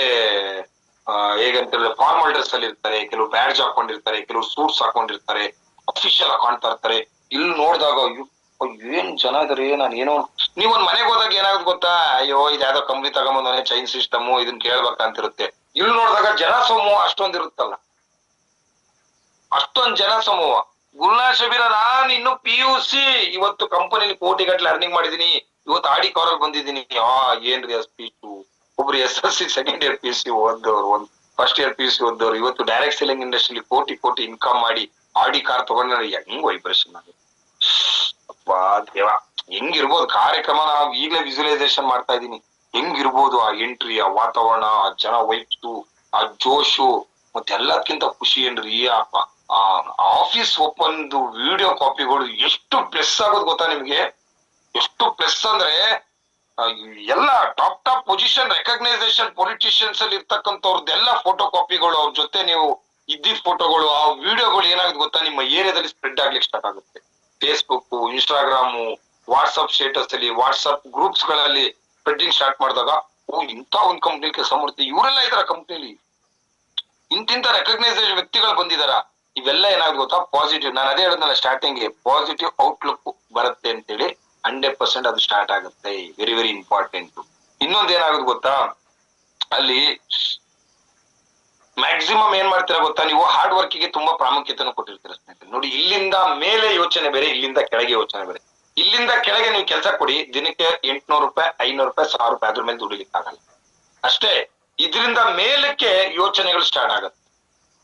ಹೇಗಂತಂದ್ರೆ ಫಾರ್ಮಲ್ ಡ್ರೆಸ್ ಅಲ್ಲಿ ಇರ್ತಾರೆ, ಕೆಲವು ಬ್ಯಾಡ್ಜ್ ಹಾಕೊಂಡಿರ್ತಾರೆ, ಕೆಲವು ಸೂಟ್ಸ್ ಹಾಕೊಂಡಿರ್ತಾರೆ, ಅಫಿಷಿಯಲ್ ಆಗಿ ಕಾಣ್ತಾ ಇರ್ತಾರೆ. ಇಲ್ಲಿ ನೋಡಿದಾಗ ಏನ್ ಜನ ಇದಾರೆ, ನಾನು ಏನೋ. ನೀವೊಂದ್ ಮನೆಗೆ ಹೋದಾಗ ಏನಾಗುತ್ತೆ ಗೊತ್ತಾ, ಅಯ್ಯೋ ಇದು ಯಾವ್ದೋ ಕಂಪ್ನಿ ತಗೊಂಬಂದಾನೆ, ಚೈನ್ ಸಿಸ್ಟಮ್, ಇದನ್ನ ಕೇಳ್ಬೇಕಂತಿರುತ್ತೆ. ಇಲ್ಲಿ ನೋಡಿದಾಗ ಜನ ಸಮೂಹ ಅಷ್ಟೊಂದಿರುತ್ತಲ್ಲ, ಅಷ್ಟೊಂದ್ ಜನ ಸಮೂಹ. ಗುಲ್ನಾ ಶಬೀರ, ನಾನ್ ಇನ್ನು PUC, ಇವತ್ತು ಕಂಪನಿಲಿ ಕೋಟಿಗಟ್ಲೆ ಅರ್ನಿಂಗ್ ಮಾಡಿದೀನಿ, ಇವತ್ತು ಆಡಿ ಕಾರಲ್ಲಿ ಬಂದಿದ್ದೀನಿ. ಏನ್ರಿ ಸ್ಪೀಚು. ಒಬ್ರು SSC ಸೆಕೆಂಡ್ ಇಯರ್ PUC ಓದ್ದವ್ರು, ಒಂದ್ ಫಸ್ಟ್ ಇಯರ್ PUC ಓದ್ದವ್ರು, ಇವತ್ತು ಡೈರೆಕ್ಟ್ ಸೆಲ್ಲಿಂಗ್ ಇಂಡಸ್ಟ್ರಿಲಿ ಕೋಟಿ ಇನ್ಕಮ್ ಮಾಡಿ ಆಡಿ ಕಾರ್ ತಗೊಂಡ್ರೆ ಹೆಂಗ್ ವೈಬ್ರೇಷನ್ ಆಗುತ್ತೆ. ಅಪ್ಪಾ ದೇವ, ಹೆಂಗಿರ್ಬೋದು ಕಾರ್ಯಕ್ರಮ. ನಾವು ಈಗಲೇ ವಿಜುವಲೈಸೇಷನ್ ಮಾಡ್ತಾ ಇದೀನಿ, ಹೆಂಗಿರ್ಬೋದು ಆ ಎಂಟ್ರಿ, ಆ ವಾತಾವರಣ, ಆ ಜನ ವೈಬ್ಸು, ಆ ಜೋಶು. ಮತ್ತೆ ಎಲ್ಲದಕ್ಕಿಂತ ಖುಷಿ ಏನ್ರಿ, ಆ ಆಫೀಸ್ ಓಪನ್ ವಿಡಿಯೋ ಕಾಪಿಗಳು ಎಷ್ಟು ಪ್ಲಸ್ ಆಗೋದು ಗೊತ್ತಾ ನಿಮ್ಗೆ? ಎಷ್ಟು ಪ್ಲಸ್ ಅಂದ್ರೆ, ಎಲ್ಲ ಟಾಪ್ ಪೊಸಿಷನ್ ರೆಕಗ್ನೈಸೇಷನ್ ಪೊಲಿಟಿಷಿಯನ್ಸ್ ಅಲ್ಲಿ ಇರ್ತಕ್ಕಂಥವ್ರದ್ದೆಲ್ಲ ಫೋಟೋ ಕಾಪಿಗಳು, ಅವ್ರ ಜೊತೆ ನೀವು ಇದ್ದಿದ್ ಫೋಟೋಗಳು, ಆ ವಿಡಿಯೋಗಳು ಏನಾಗುತ್ತೆ ಗೊತ್ತಾ, ನಿಮ್ಮ ಏರಿಯಾದಲ್ಲಿ ಸ್ಪ್ರೆಡ್ ಆಗ್ಲಿಕ್ಕೆ ಸ್ಟಾರ್ಟ್ ಆಗುತ್ತೆ. ಫೇಸ್ಬುಕ್, ಇನ್ಸ್ಟಾಗ್ರಾಮು, ವಾಟ್ಸಪ್ ಸ್ಟೇಟಸ್ ಅಲ್ಲಿ, ವಾಟ್ಸಪ್ ಗ್ರೂಪ್ಸ್ ಗಳಲ್ಲಿ ಸ್ಪ್ರೆಡ್ಡಿಂಗ್ ಸ್ಟಾರ್ಟ್ ಮಾಡಿದಾಗ ಓ ಇಂಥ ಒಂದ್ ಕಂಪ್ನಿ ಕೆಲಸ ಮಾಡ್ತೀವಿ, ಇವರೆಲ್ಲ ಇದಾರ ಕಂಪ್ನಿಲಿ, ಇಂತಿಂತ ರೆಕಗ್ನೈಸೇಷನ್ ವ್ಯಕ್ತಿಗಳು ಬಂದಿದಾರ. ಇವೆಲ್ಲ ಏನಾಗುತ್ತೆ ಗೊತ್ತಾ, ಪಾಸಿಟಿವ್. ನಾನು ಅದೇ ಹೇಳಿದ್ನಲ್ಲ ಸ್ಟಾರ್ಟಿಂಗ್, ಪಾಸಿಟಿವ್ ಔಟ್ಲುಕ್ ಬರುತ್ತೆ ಅಂತೇಳಿ 100% ಅದು ಸ್ಟಾರ್ಟ್ ಆಗುತ್ತೆ. Very very important. ಇನ್ನೊಂದ್ ಏನಾಗುತ್ತೆ ಗೊತ್ತಾ, ಅಲ್ಲಿ ಮ್ಯಾಕ್ಸಿಮಮ್ ಏನ್ ಮಾಡ್ತೀರಾ ಗೊತ್ತಾ, ನೀವು ಹಾರ್ಡ್ ವರ್ಕಿಗೆ ತುಂಬಾ ಪ್ರಾಮುಖ್ಯತೆಯನ್ನು ಕೊಟ್ಟಿರ್ತೀರ ಸ್ನೇಹಿತರೆ. ನೋಡಿ, ಇಲ್ಲಿಂದ ಮೇಲೆ ಯೋಚನೆ ಬೇರೆ, ಇಲ್ಲಿಂದ ಕೆಳಗೆ ಯೋಚನೆ ಬೇರೆ. ಇಲ್ಲಿಂದ ಕೆಳಗೆ ನೀವು ಕೆಲಸ ಕೊಡಿ, ದಿನಕ್ಕೆ 800 ರೂಪಾಯಿ, 500 ರೂಪಾಯಿ, 1000 ರೂಪಾಯಿ, ಅದ್ರ ಮೇಲೆ ದುಡಿಲಿಕ್ಕೆ ಆಗಲ್ಲ ಅಷ್ಟೇ. ಇದರಿಂದ ಮೇಲಕ್ಕೆ ಯೋಚನೆಗಳು ಸ್ಟಾರ್ಟ್ ಆಗುತ್ತೆ.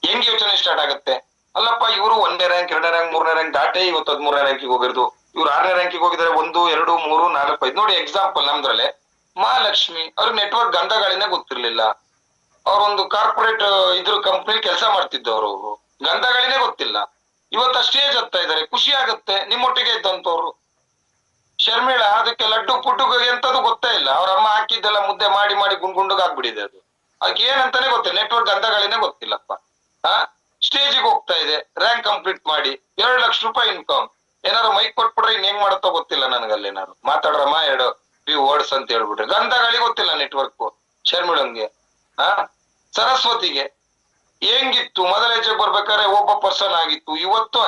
ಹೆಂಗ್ ಯೋಚನೆ ಸ್ಟಾರ್ಟ್ ಆಗುತ್ತೆ, ಅಲ್ಲಪ್ಪ ಇವರು 1ನೇ ರ್ಯಾಂಕ್, 2ನೇ ರ್ಯಾಂಕ್, 3ನೇ ರ್ಯಾಂಕ್ ದಾಟೆ ಇವತ್ತು 13ನೇ ರ್ಯಾಂಕಿಗೆ ಹೋಗಿರೋದು, ಇವ್ರು 6ನೇ ರ್ಯಾಂಕಿಗೆ ಹೋಗಿದ್ದಾರೆ, 1, 2, 3, 4, 5. ನೋಡಿ ಎಕ್ಸಾಂಪಲ್, ನಮ್ದ್ರಲ್ಲೇ ಮಹಾಲಕ್ಷ್ಮಿ ಅವ್ರ ನೆಟ್ವರ್ಕ್ ಗಂಧಗಳಿನೇ ಗೊತ್ತಿರ್ಲಿಲ್ಲ. ಅವ್ರೊಂದು ಕಾರ್ಪೊರೇಟ್ ಇದ್ರ ಕಂಪ್ನಿ ಕೆಲಸ ಮಾಡ್ತಿದ್ದವ್ರು, ಅವರು ಗಂಧಗಳಿನೇ ಗೊತ್ತಿಲ್ಲ. ಇವತ್ತ ಸ್ಟೇಜ್ ಹತ್ತಾ ಇದಾರೆ, ಖುಷಿ ಆಗುತ್ತೆ. ನಿಮ್ಮೊಟ್ಟಿಗೆ ಇದ್ದಂತವ್ರು ಶರ್ಮಿಳಾ, ಅದಕ್ಕೆ ಲಡ್ಡು ಪುಡ್ಡುಗೆ ಎಂತದು ಗೊತ್ತೇ ಇಲ್ಲ. ಅವ್ರ ಅಮ್ಮ ಹಾಕಿದ್ದೆಲ್ಲ ಮುದ್ದೆ ಮಾಡಿ ಮಾಡಿ ಗುಂಡ್ಗುಂಡುಗ್ ಆಗ್ಬಿಟ್ಟಿದೆ ಅದು. ಅದಕ್ಕೆ ಏನಂತಾನೆ ಗೊತ್ತಿಲ್ಲ, ನೆಟ್ವರ್ಕ್ ಗಂಧಗಳಿನೇ ಗೊತ್ತಿಲ್ಲಪ್ಪ. ಸ್ಟೇಜಿಗೆ ಹೋಗ್ತಾ ಇದೆ, ರ್ಯಾಂಕ್ ಕಂಪ್ಲೀಟ್ ಮಾಡಿ 2 ಲಕ್ಷ ರೂಪಾಯಿ ಇನ್ಕಮ್. ಏನಾರು ಮೈಕ್ ಕೊಟ್ಬಿಟ್ರೆ ಇನ್ ಹೆಂಗ್ ಮಾಡುತ್ತೋ ಗೊತ್ತಿಲ್ಲ ನನಗಲ್ಲಿ. ಏನಾರು ಮಾತಾಡ್ರಮ್ಮ 2 ವರ್ಡ್ಸ್ ಅಂತ ಹೇಳ್ಬಿಟ್ರೆ, ಗಂಧಗಳಿಗೆ ಗೊತ್ತಿಲ್ಲ ನೆಟ್ವರ್ಕ್ ಶರ್ಮಿಳಂಗೆ. ಸರಸ್ವತಿಗೆ ಹೆಂಗಿತ್ತು, ಮೊದಲ ಹೆಜ್ಜೆಗೆ ಬರ್ಬೇಕಾದ್ರೆ ಒಬ್ಬ ಪರ್ಸನ್ ಆಗಿತ್ತು, ಇವತ್ತು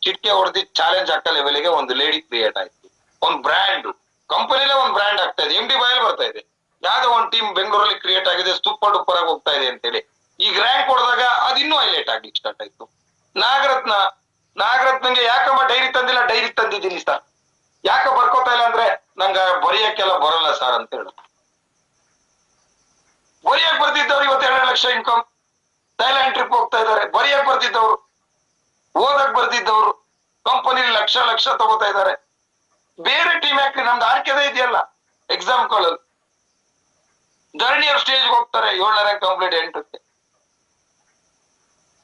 ಚಿಟ್ಕೆ ಹೊಡೆದಿ ಚಾಲೆಂಜ್ ಹಾಕ ಲೆವೆಲ್ಗೆ ಒಂದು ಲೇಡಿ ಕ್ರಿಯೇಟ್ ಆಯ್ತು. ಒಂದು ಬ್ರ್ಯಾಂಡ್ ಕಂಪನಿಲೇ ಒಂದು ಬ್ರ್ಯಾಂಡ್ ಆಗ್ತಾ ಇದೆ, MD ಬಾಯಲ್ಲಿ ಬರ್ತಾ ಇದೆ. ಯಾವ್ದೋ ಒಂದು ಟೀಮ್ ಬೆಂಗಳೂರಲ್ಲಿ ಕ್ರಿಯೇಟ್ ಆಗಿದೆ, ಸೂಪರ್ ಡೂಪರ್ ಆಗಿ ಹೋಗ್ತಾ ಇದೆ ಅಂತೇಳಿ. ಈಗ ರ್ಯಾಂಕ್ ಹೊಡೆದಾಗ ಅದು ಇನ್ನೂ ಹೈಲೈಟ್ ಆಗ್ಲಿಕ್ಕೆ ಸ್ಟಾರ್ಟ್ ಆಯ್ತು. ನಾಗರತ್ನಂಗೆ ಯಾಕಮ್ಮ ಡೈರಿ ತಂದಿಲ್ಲ, ಡೈರಿ ತಂದಿದ್ದೀನಿ ಸರ್. ಯಾಕ ಬರ್ಕೋತಾ ಇಲ್ಲ ಅಂದ್ರೆ, ನಂಗ ಬರೆಯಕ್ಕೆಲ್ಲ ಬರಲ್ಲ ಸರ್ ಅಂತ ಹೇಳ. ಬರಿಯಕ್ ಬರ್ತಿದ್ದವ್ರು ಇವತ್ತು 2 ಲಕ್ಷ ಇನ್ಕಮ್, ಥೈಲ್ಯಾಂಡ್ ಟ್ರಿಪ್ ಹೋಗ್ತಾ ಇದಾರೆ. ಬರಿಯಕ್ ಬರ್ತಿದ್ದವ್ರು, ಓದಕ್ ಬರ್ತಿದ್ದವ್ರು ಕಂಪನಿ ಲಕ್ಷ ಲಕ್ಷ ತಗೋತಾ ಇದ್ದಾರೆ. ಬೇರೆ ಟೀಮ್ ಯಾಕ್ರಿ, ನಮ್ದು ಆರ್ಕೆದೇ ಇದೆಯಲ್ಲ ಎಕ್ಸಾಮ್ ಗಳಲ್ಲಿ. ಧರಣಿಯವ್ರು ಸ್ಟೇಜ್ಗೆ ಹೋಗ್ತಾರೆ, 7ನೇ ರ್ಯಾಂಕ್ ಕಂಪ್ಲೀಟ್ 8ಕ್ಕೆ.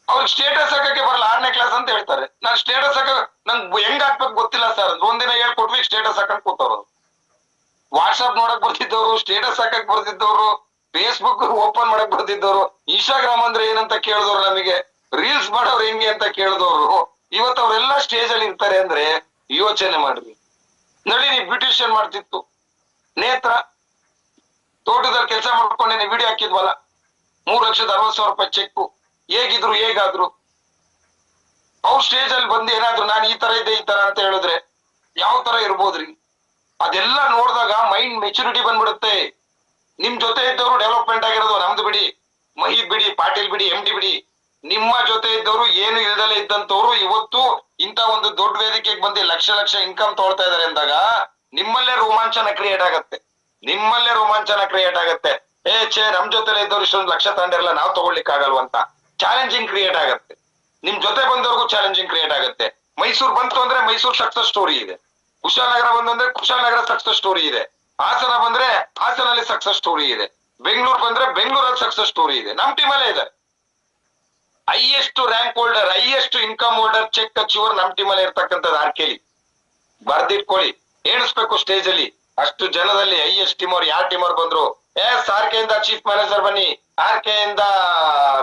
ಅವ್ರಿಗೆ ಸ್ಟೇಟಸ್ ಹಾಕಕ್ಕೆ ಬರಲ್ಲ, 6ನೇ ಕ್ಲಾಸ್ ಅಂತ ಹೇಳ್ತಾರೆ. ನಾನು ಸ್ಟೇಟಸ್ ಹಾಕ ನಂಗೆ ಹೆಂಗ್ ಹಾಕ್ಬೇಕು ಗೊತ್ತಿಲ್ಲ ಸರ್. ಒಂದಿನ ಹೇಳ್ಕೊಟ್ವಿ, ಸ್ಟೇಟಸ್ ಹಾಕಕ್ ಕೂತವ್ರು. ವಾಟ್ಸ್ಆಪ್ ನೋಡಕ್ ಬರ್ತಿದ್ದವ್ರು, ಸ್ಟೇಟಸ್ ಹಾಕಕ್ ಬರ್ತಿದ್ದವ್ರು, ಫೇಸ್ಬುಕ್ ಓಪನ್ ಮಾಡಕ್ ಬರ್ತಿದ್ದವ್ರು, ಇನ್ಸ್ಟಾಗ್ರಾಮ್ ಅಂದ್ರೆ ಏನಂತ ಕೇಳಿದವ್ರು, ನಮಗೆ ರೀಲ್ಸ್ ಮಾಡೋರು ಹೆಂಗೆ ಅಂತ ಕೇಳಿದವ್ರು, ಇವತ್ತು ಅವರೆಲ್ಲ ಸ್ಟೇಜ್ ಅಲ್ಲಿ ಇರ್ತಾರೆ ಅಂದ್ರೆ ಯೋಚನೆ ಮಾಡ್ರಿ. ನಳಿನಿ ಬ್ಯೂಟಿಷಿಯನ್ ಮಾಡ್ತಿತ್ತು, ನೇತ್ರ ತೋಟದಲ್ಲಿ ಕೆಲಸ ಮಾಡ್ಕೊಂಡೇನೆ ವಿಡಿಯೋ ಹಾಕಿದ್ವಲ್ಲ, 3,60,000 ರೂಪಾಯಿ ಚೆಕ್. ಹೇಗಿದ್ರು ಹೇಗಾದ್ರು ಅವ್ರು ಸ್ಟೇಜ್ ಅಲ್ಲಿ ಬಂದು ಏನಾದ್ರು ನಾನು ಈ ತರ ಇದ್ದೆ, ಈ ತರ ಅಂತ ಹೇಳಿದ್ರೆ ಯಾವ ತರ ಇರ್ಬೋದ್ರಿ. ಅದೆಲ್ಲ ನೋಡಿದಾಗ ಮೈಂಡ್ ಮೆಚುರಿಟಿ ಬಂದ್ಬಿಡುತ್ತೆ. ನಿಮ್ ಜೊತೆ ಇದ್ದವರು ಡೆವಲಪ್ಮೆಂಟ್ ಆಗಿರೋದು, ನಮ್ದು ಬಿಡಿ, ಮಹೀದ್ ಬಿಡಿ, ಪಾಟೀಲ್ ಬಿಡಿ, MD ಬಿಡಿ, ನಿಮ್ಮ ಜೊತೆ ಇದ್ದವರು ಏನು ಇಲ್ದಲೇ ಇದ್ದಂತವ್ರು ಇವತ್ತು ಇಂತ ಒಂದು ದೊಡ್ಡ ವೇದಿಕೆಗೆ ಬಂದು ಲಕ್ಷ ಲಕ್ಷ ಇನ್ಕಮ್ ತಗೊಳ್ತಾ ಇದಾರೆ ಅಂದಾಗ ನಿಮ್ಮಲ್ಲೇ ರೋಮಾಂಚನ ಕ್ರಿಯೇಟ್ ಆಗತ್ತೆ. ನಮ್ ಜೊತೆ ಇದ್ದವ್ರು ಇಷ್ಟೊಂದು ಲಕ್ಷ ತಗೊಂಡಿರಲ್ಲ, ನಾವು ತಗೊಳ್ಲಿಕ್ಕೆ ಆಗಲ್ವಂತ ಚಾಲೆಂಜಿಂಗ್ ಕ್ರಿಯೇಟ್ ಆಗತ್ತೆ. ನಿಮ್ ಜೊತೆ ಬಂದವ್ರಿಗೂ ಚಾಲೆಂಜಿಂಗ್ ಕ್ರಿಯೇಟ್ ಆಗುತ್ತೆ. ಮೈಸೂರು ಬಂತು ಅಂದ್ರೆ ಮೈಸೂರು ಸಕ್ಸಸ್ ಸ್ಟೋರಿ ಇದೆ, ಕುಶಾಲನಗರ ಬಂದ್ರೆ ಕುಶಾಲನಗರ ಸಕ್ಸಸ್ ಸ್ಟೋರಿ ಇದೆ, ಹಾಸನ ಬಂದ್ರೆ ಹಾಸನಲ್ಲಿ ಸಕ್ಸಸ್ ಸ್ಟೋರಿ ಇದೆ, ಬೆಂಗಳೂರು ಬಂದ್ರೆ ಬೆಂಗಳೂರಲ್ಲಿ ಸಕ್ಸಸ್ ಸ್ಟೋರಿ ಇದೆ. ನಮ್ ಟೀಮಲ್ಲೇ ಇದೆ. Highest rank holder, highest income holder, check achiever ನಮ್ ಟೀಮಲ್ಲಿ ಇರ್ತಕ್ಕಂಥದ್ದು ಆರ್ಕೆಲಿ. ಬರ್ದಿಟ್ಕೊಳ್ಳಿ, ಏಣಿಸ್ಬೇಕು ಸ್ಟೇಜ್ ಅಲ್ಲಿ. ಅಷ್ಟು ಜನದಲ್ಲಿ ಹೈಯೆಸ್ಟ್ ಟೀಮ್ ಅವ್ರು ಯಾರ್ ಟೀಮ್ ಅವ್ರು ಬಂದ್ರು, ಆರ್ಕೆಯಿಂದ ಚೀಫ್ ಮ್ಯಾನೇಜರ್ ಬನ್ನಿ, ಆರ್ಕೆಯಿಂದ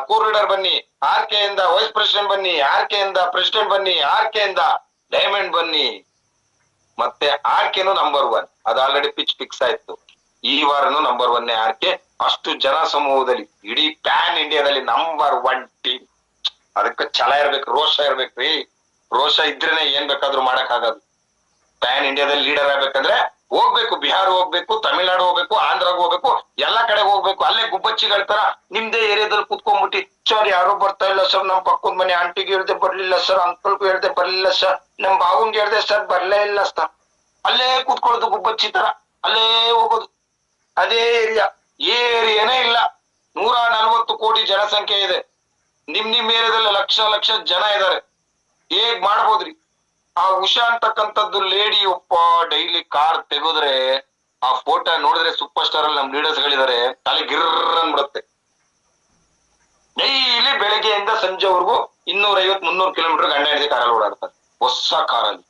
ಕೋರ್ ಲೀಡರ್ ಬನ್ನಿ, ಆರ್ಕೆಯಿಂದ ವೈಸ್ ಪ್ರೆಸಿಡೆಂಟ್ ಬನ್ನಿ, ಆರ್ಕೆಯಿಂದ ಪ್ರೆಸಿಡೆಂಟ್ ಬನ್ನಿ, ಆರ್ಕೆಯಿಂದ ಡೈಮಂಡ್ ಬನ್ನಿ. ಮತ್ತೆ ಆರ್ಕೆನು ನಂಬರ್ 1, ಅದು ಆಲ್ರೆಡಿ ಪಿಚ್ ಫಿಕ್ಸ್ ಆಯ್ತು. ಈ ವಾರನು ನಂಬರ್ 1 ಆರ್ಕೆ. ಅಷ್ಟು ಜನ ಸಮೂಹದಲ್ಲಿ ಇಡೀ ಪ್ಯಾನ್ ಇಂಡಿಯಾದಲ್ಲಿ ನಂಬರ್ 1 ಟೀಮ್. ಅದಕ್ಕೆ ಛಲ ಇರ್ಬೇಕು, ರೋಷ ಇರ್ಬೇಕ್ರಿ. ರೋಷ ಇದ್ರೇನೆ ಏನ್ ಬೇಕಾದ್ರೂ ಮಾಡಕ್ ಆಗೋದು. ಪ್ಯಾನ್ ಇಂಡಿಯಾದಲ್ಲಿ ಲೀಡರ್ ಆಗ್ಬೇಕಂದ್ರೆ ಹೋಗ್ಬೇಕು, ಬಿಹಾರ ಹೋಗ್ಬೇಕು, ತಮಿಳ್ನಾಡು ಹೋಗ್ಬೇಕು, ಆಂಧ್ರಾಗ ಹೋಗ್ಬೇಕು, ಎಲ್ಲಾ ಕಡೆ ಹೋಗ್ಬೇಕು. ಅಲ್ಲೇ ಗುಬ್ಬಚ್ಚಿಗಳ ತರ ನಿಮ್ದೇ ಏರಿಯಾದಲ್ಲಿ ಕುತ್ಕೊಂಡ್ಬಿಟ್ಟಿ, ಸರ್ ಯಾರು ಬರ್ತಾ ಇಲ್ಲ ಸರ್, ನಮ್ ಪಕ್ಕದ ಮನೆ ಆಂಟಿಗೆ ಹೇಳ್ದೆ ಬರ್ಲಿಲ್ಲ ಸರ್, ಅಂಕಲ್ಗೂ ಹೇಳ್ದೆ ಬರ್ಲಿಲ್ಲ ಸರ್, ನಮ್ ಬಾವಂಗೆ ಹೇಳ್ದೆ ಸರ್ ಬರ್ಲೇ ಇಲ್ಲ ಸರ್. ಅಲ್ಲೇ ಕುತ್ಕೊಳ್ಳೋದು ಗುಬ್ಬಚ್ಚಿ ತರ, ಅಲ್ಲೇ ಹೋಗೋದು. ಅದೇ ಏರಿಯಾನೇ ಇಲ್ಲ. 140 ಕೋಟಿ ಜನಸಂಖ್ಯೆ ಇದೆ. ನಿಮ್ ಏರಿಯಾದಲ್ಲಿ ಲಕ್ಷ ಲಕ್ಷ ಜನ ಇದಾರೆ. ಹೇಗ್ ಮಾಡ್ಬೋದ್ರಿ? ಆ ಉಷಾ ಅಂತಕ್ಕಂಥದ್ದು ಲೇಡಿ ಒಪ್ಪ ಡೈಲಿ ಕಾರ್ ತೆಗೆದ್ರೆ ಆ ಫೋಟೋ ನೋಡಿದ್ರೆ ಸೂಪರ್ ಸ್ಟಾರ್ ಅಲ್ಲಿ ನಮ್ ಲೀಡರ್ಸ್ ಗಳಿದ್ದಾರೆ, ತಲೆ ಗಿರ್ರ್ ಅನ್ಬಿಡುತ್ತೆ. ಡೈಲಿ ಬೆಳಗ್ಗೆಯಿಂದ ಸಂಜೆವರೆಗೂ 250-300 ಕಿಲೋಮೀಟರ್ ಗಂಡ ಹೆಂಡತಿ ಕಾರಲ್ಲಿ ಓಡಾಡ್ತಾರೆ, ಹೊಸ ಕಾರಲ್ಲಿ.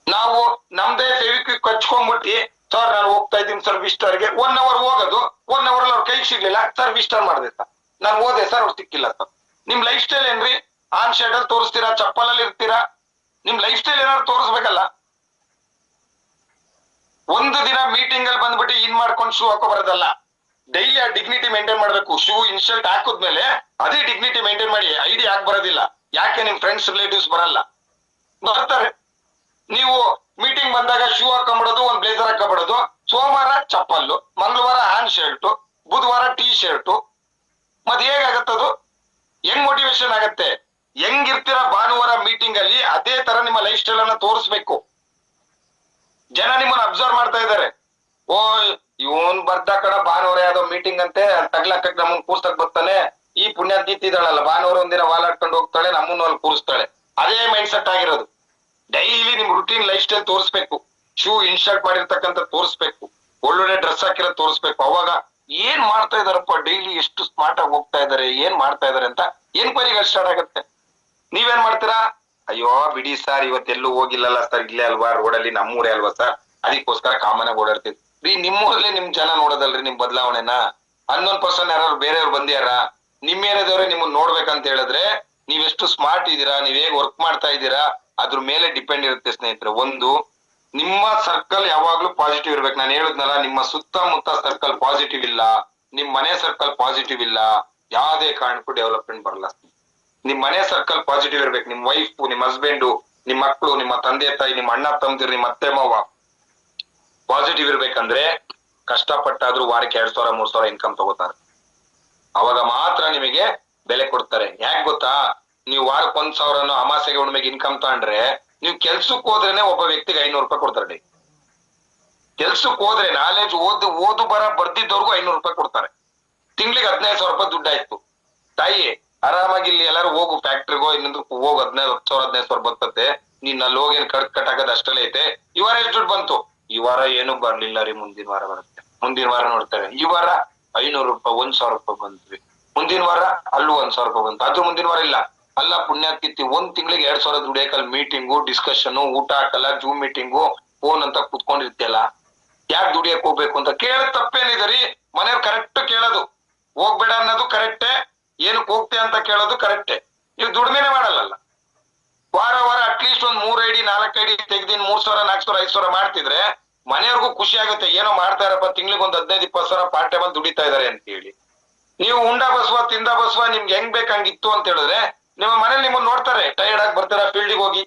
ನಾವು ನಮ್ದೇ ಫೆವಿಕ್ವಿಕ್ ಹಚ್ಕೊಂಡ್ಬಿಟ್ಟು, ಸರ್ ನಾನು ಹೋಗ್ತಾ ಇದ್ದೀನಿ ಸರ್ ವಿಸ್ಟರ್ಗೆ, 1 ಅವರ್ ಹೋಗೋದು, 1 ಅವರ್ ಅವ್ರ ಕೈಗೆ ಸಿಗ್ಲಿಲ್ಲ ಸರ್, ವಿಸ್ಟರ್ ಮಾಡಿದೆ ಸರ್, ನಾನು ಹೋದೆ ಸರ್, ಅವ್ರು ಸಿಕ್ಕಿಲ್ಲ ಸರ್. ನಿಮ್ ಲೈಫ್ ಸ್ಟೈಲ್ ಏನ್ರಿ? ಆನ್ ಶರ್ಟ್ ಅಲ್ಲಿ ತೋರಿಸ್ತೀರಾ, ಚಪ್ಪಲಲ್ಲಿ ಇರ್ತೀರಾ? ನಿಮ್ ಲೈಫ್ ಸ್ಟೈಲ್ ಏನಾದ್ರು ತೋರಿಸ್ಬೇಕಲ್ಲ. ಒಂದು ದಿನ ಮೀಟಿಂಗ್ ಅಲ್ಲಿ ಬಂದ್ಬಿಟ್ಟು ಇನ್ ಮಾಡ್ಕೊಂಡು ಶೂ ಹಾಕೋ ಬರೋದಲ್ಲ. ಡೈಲಿ ಆ ಡಿಗ್ನಿಟಿ ಮೇಂಟೈನ್ ಮಾಡ್ಬೇಕು. ಶೂ ಇನ್ಶರ್ಟ್ ಹಾಕಿದ್ಮೇಲೆ ಅದೇ ಡಿಗ್ನಿಟಿ ಮೇಂಟೈನ್ ಮಾಡಿ. ಐಡಿ ಯಾಕೆ ಬರೋದಿಲ್ಲ? ಯಾಕೆ ನಿಮ್ ಫ್ರೆಂಡ್ಸ್ ರಿಲೇಟಿವ್ಸ್ ಬರಲ್ಲ? ಬರ್ತಾರೆ. ನೀವು ಮೀಟಿಂಗ್ ಬಂದಾಗ ಶೂ ಹಾಕೊಂಡ್ಬಿಡೋದು, ಒಂದ್ ಬ್ಲೇಸರ್ ಹಾಕೊಂಡ್ಬಿಡೋದು. ಸೋಮವಾರ ಚಪ್ಪಲ್ಲು, ಮಂಗಳವಾರ ಹ್ಯಾಂಡ್ ಶರ್ಟು, ಬುಧವಾರ ಟೀ ಶರ್ಟು. ಮತ್ ಹೇಗಾಗತ್ತದು? ಹೆಂಗ್ ಮೋಟಿವೇಶನ್ ಆಗತ್ತೆ? ಹೆಂಗಿರ್ತೀರ ಭಾನುವಾರ ಮೀಟಿಂಗ್ ಅಲ್ಲಿ ಅದೇ ತರ ನಿಮ್ಮ ಲೈಫ್ ಸ್ಟೈಲ್ ಅನ್ನ ತೋರಿಸ್ಬೇಕು. ಜನ ನಿಮ್ಮನ್ನ ಅಬ್ಸರ್ವ್ ಮಾಡ್ತಾ ಇದಾರೆ. ಓ ಇವನ್ ಬರ್ದ ಕಡ ಭಾನುವಾರ ಯಾವ್ದೋ ಮೀಟಿಂಗ್ ಅಂತೆ, ತಗ್ಲಕ್ಕ ನಮ್ಮನ್ ಕೂರ್ಸಕ್ ಬರ್ತಾನೆ. ಈ ಪುಣ್ಯಾತ್ಗಿತ್ತಿ ಇದ್ದಾಳಲ್ಲ, ಭಾನುವಾರ ಒಂದಿನ ವಾಲಾಡ್ಕೊಂಡು ಹೋಗ್ತಾಳೆ, ನಮ್ಮನ್ನು ಅಲ್ಲಿ ಕೂರಿಸ್ತಾಳೆ. ಅದೇ ಮೈಂಡ್ ಸೆಟ್ ಆಗಿರೋದು. ಡೈಲಿ ನಿಮ್ ರುಟೀನ್ ಲೈಫ್ ಸ್ಟೈಲ್ ತೋರಿಸ್ಬೇಕು. ಶೂ ಇನ್ಶರ್ಟ್ ಮಾಡಿರ್ತಕ್ಕಂಥ ತೋರಿಸ್ಬೇಕು. ಒಳ್ಳೊಳ್ಳೆ ಡ್ರೆಸ್ ಹಾಕಿರೋ ತೋರಿಸ್ಬೇಕು. ಅವಾಗ ಏನ್ ಮಾಡ್ತಾ ಇದಾರಪ್ಪ, ಡೈಲಿ ಎಷ್ಟು ಸ್ಮಾರ್ಟ್ ಆಗಿ ಹೋಗ್ತಾ ಇದಾರೆ, ಏನ್ ಮಾಡ್ತಾ ಇದಾರೆ ಅಂತ ಎನ್ಕ್ವೈರಿಗಳು ಸ್ಟಾರ್ಟ್ ಆಗತ್ತೆ. ನೀವೇನ್ ಮಾಡ್ತೀರಾ? ಅಯ್ಯೋ ಬಿಡಿ ಸರ್, ಇವತ್ತೆಲ್ಲೂ ಹೋಗಿಲ್ಲಲ್ಲ ಸರ್, ಇಲ್ಲೇ ಅಲ್ವಾ ರೋಡಲ್ಲಿ, ನಮ್ಮೂರೇ ಅಲ್ವಾ ಸರ್, ಅದಕ್ಕೋಸ್ಕರ ಕಾಮನ್ ಆಗಿ ಓಡಾಡ್ತೀವಿ. ರೀ ನಿಮ್ಮೂರಲ್ಲಿ ನಿಮ್ ಜನ ನೋಡೋದಲ್ರಿ ನಿಮ್ ಬದಲಾವಣೆನ. 11% ಯಾರು ಬೇರೆಯವ್ರು ಬಂದ್ಯಾರ? ನಿಮ್ ಏರಿಯಾದವ್ರೆ ನಿಮ್ಮನ್ನ ನೋಡ್ಬೇಕಂತ ಹೇಳಿದ್ರೆ ನೀವೆಷ್ಟು ಸ್ಮಾರ್ಟ್ ಇದೀರಾ, ನೀವ್ ಹೇಗ್ ವರ್ಕ್ ಮಾಡ್ತಾ ಇದ್ದೀರಾ ಅದ್ರ ಮೇಲೆ ಡಿಪೆಂಡ್ ಇರುತ್ತೆ ಸ್ನೇಹಿತರೆ. ಒಂದು, ನಿಮ್ಮ ಸರ್ಕಲ್ ಯಾವಾಗ್ಲೂ ಪಾಸಿಟಿವ್ ಇರ್ಬೇಕು. ನಾನು ಹೇಳಿದ್ನಲ್ಲ, ನಿಮ್ಮ ಸುತ್ತಮುತ್ತ ಸರ್ಕಲ್ ಪಾಸಿಟಿವ್ ಇಲ್ಲ, ನಿಮ್ ಮನೆ ಸರ್ಕಲ್ ಪಾಸಿಟಿವ್ ಇಲ್ಲ, ಯಾವ್ದೇ ಕಾರಣಕ್ಕೂ ಡೆವಲಪ್ಮೆಂಟ್ ಬರಲ್ಲ. ನಿಮ್ ಮನೆ ಸರ್ಕಲ್ ಪಾಸಿಟಿವ್ ಇರ್ಬೇಕು. ನಿಮ್ ವೈಫ್, ನಿಮ್ ಹಸ್ಬೆಂಡ್, ನಿಮ್ ಮಕ್ಕಳು, ನಿಮ್ಮ ತಂದೆ ತಾಯಿ, ನಿಮ್ಮ ಅಣ್ಣ ತಮ್ಮದಿರು, ನಿಮ್ಮ ಅತ್ತೆ ಮಾವ ಪಾಸಿಟಿವ್ ಇರ್ಬೇಕಂದ್ರೆ ಕಷ್ಟಪಟ್ಟಾದ್ರೂ ವಾರಕ್ಕೆ 2000-3000 ಇನ್ಕಮ್ ತಗೋತಾರೆ. ಅವಾಗ ಮಾತ್ರ ನಿಮಗೆ ಬೆಲೆ ಕೊಡ್ತಾರೆ. ಯಾಕೆ ಗೊತ್ತಾ? ನೀವು ವಾರಕ್ಕೆ 1000 ಅಮಾಸೆಗೆ ಹುಣ್ಣಿಮೆಗೆ ಇನ್ಕಮ್ ತಗೊಂಡ್ರೆ, ನೀವು ಕೆಲ್ಸಕ್ಕೆ ಹೋದ್ರೇನೆ ಒಬ್ಬ ವ್ಯಕ್ತಿಗೆ 500 ರೂಪಾಯಿ ಕೊಡ್ತಾರೆ. ಕೆಲ್ಸಕ್ಕೆ ಹೋದ್ರೆ ನಾಲೆಜ್ ಓದು ಬರ ಬರ್ದಿದ್ದವ್ರಿಗೂ 500 ರೂಪಾಯಿ ಕೊಡ್ತಾರೆ. ತಿಂಗಳಿಗೆ 15,000 ರೂಪಾಯಿ ದುಡ್ಡು ಆಯ್ತು. ತಾಯಿ ಆರಾಮಾಗಿ ಇಲ್ಲಿ ಎಲ್ಲಾರು ಹೋಗು, ಫ್ಯಾಕ್ಟ್ರಿಗೋ ಇನ್ನೊಂದು ಹೋಗು, 15,000 ಬರ್ತತೆ. ನೀನ್ ಅಲ್ಲಿ ಹೋಗಿ ಕಟ್ ಹಾಕೋದು ಅಷ್ಟಲ್ಲೇ ಐತೆ. ಈ ವಾರ ಎಷ್ಟು ದುಡ್ಡು ಬಂತು? ಈ ವಾರ ಏನು ಬರ್ಲಿಲ್ಲ ರೀ, ಮುಂದಿನ ವಾರ ಬರುತ್ತೆ. ಮುಂದಿನ ವಾರ ನೋಡ್ತಾರೆ, ಈ ವಾರ 500 ರೂಪಾಯಿ, 1,000 ರೂಪಾಯಿ ಬಂದ್ವಿ. ಮುಂದಿನ ವಾರ ಅಲ್ಲೂ 1,000 ರೂಪಾಯಿ ಬಂತು. ಅದ್ರ ಮುಂದಿನ ವಾರ ಇಲ್ಲ. ಅಲ್ಲ ಪುಣ್ಯಾತ್ಕಿತ್ತಿ, ಒಂದ್ ತಿಂಗಳಿಗೆ 2,000 ದುಡಿಯಕಲ್ ಮೀಟಿಂಗು, ಡಿಸ್ಕಷನ್, ಊಟ ಹಾಕಲ್ಲ, ಜೂಮ್ ಮೀಟಿಂಗು, ಫೋನ್ ಅಂತ ಕುತ್ಕೊಂಡಿರ್ತಿಯಲ್ಲ, ಯಾಕೆ ದುಡಿಯಕ್ ಹೋಗ್ಬೇಕು ಅಂತ ಕೇಳೋದ್ ತಪ್ಪೇನಿದೆ ರೀ? ಮನೆಯವ್ರು ಕರೆಕ್ಟ್ ಕೇಳೋದು, ಹೋಗ್ಬೇಡ ಅನ್ನೋದು ಕರೆಕ್ಟೇ, ಏನಕ್ಕೆ ಹೋಗ್ತೀಯ ಅಂತ ಕೇಳೋದು ಕರೆಕ್ಟೇ. ನೀವು ದುಡಿಮೆನೆ ಮಾಡಲ್ಲ. ವಾರ ಅಟ್ಲೀಸ್ಟ್ ಒಂದ್ 3 ಐಡಿ 4 ಐಡಿ ತೆಗ್ದಿನ್ 3,000, 4,000, 5,000 ಮಾಡ್ತಿದ್ರೆ ಮನೆಯವ್ರಿಗೂ ಖುಷಿ ಆಗುತ್ತೆ. ಏನೋ ಮಾಡ್ತಾ ಇರಪ್ಪ, ತಿಂಗ್ಳಿಗೆ ಒಂದ್ 15-20,000 ಪಾರ್ಟ್ ಟೈಮ್ ಅಲ್ಲಿ ದುಡಿತಾ ಇದಾರೆ ಅಂತ ಹೇಳಿ. ನೀವು ಉಂಡ ಬಸವ ತಿಂದ ಬಸವ ನಿಮ್ಗೆ ಹೆಂಗ್ ಬೇಕಂಗಿತ್ತು ಅಂತ ಹೇಳಿದ್ರೆ ನಿಮ್ಮ ಮನೇಲಿ ನಿಮ್ಮನ್ನ ನೋಡ್ತಾರೆ. ಟೈರ್ಡ್ ಆಗಿ ಬರ್ತೀರಾ, ಫೀಲ್ಡಿಗೆ ಹೋಗಿ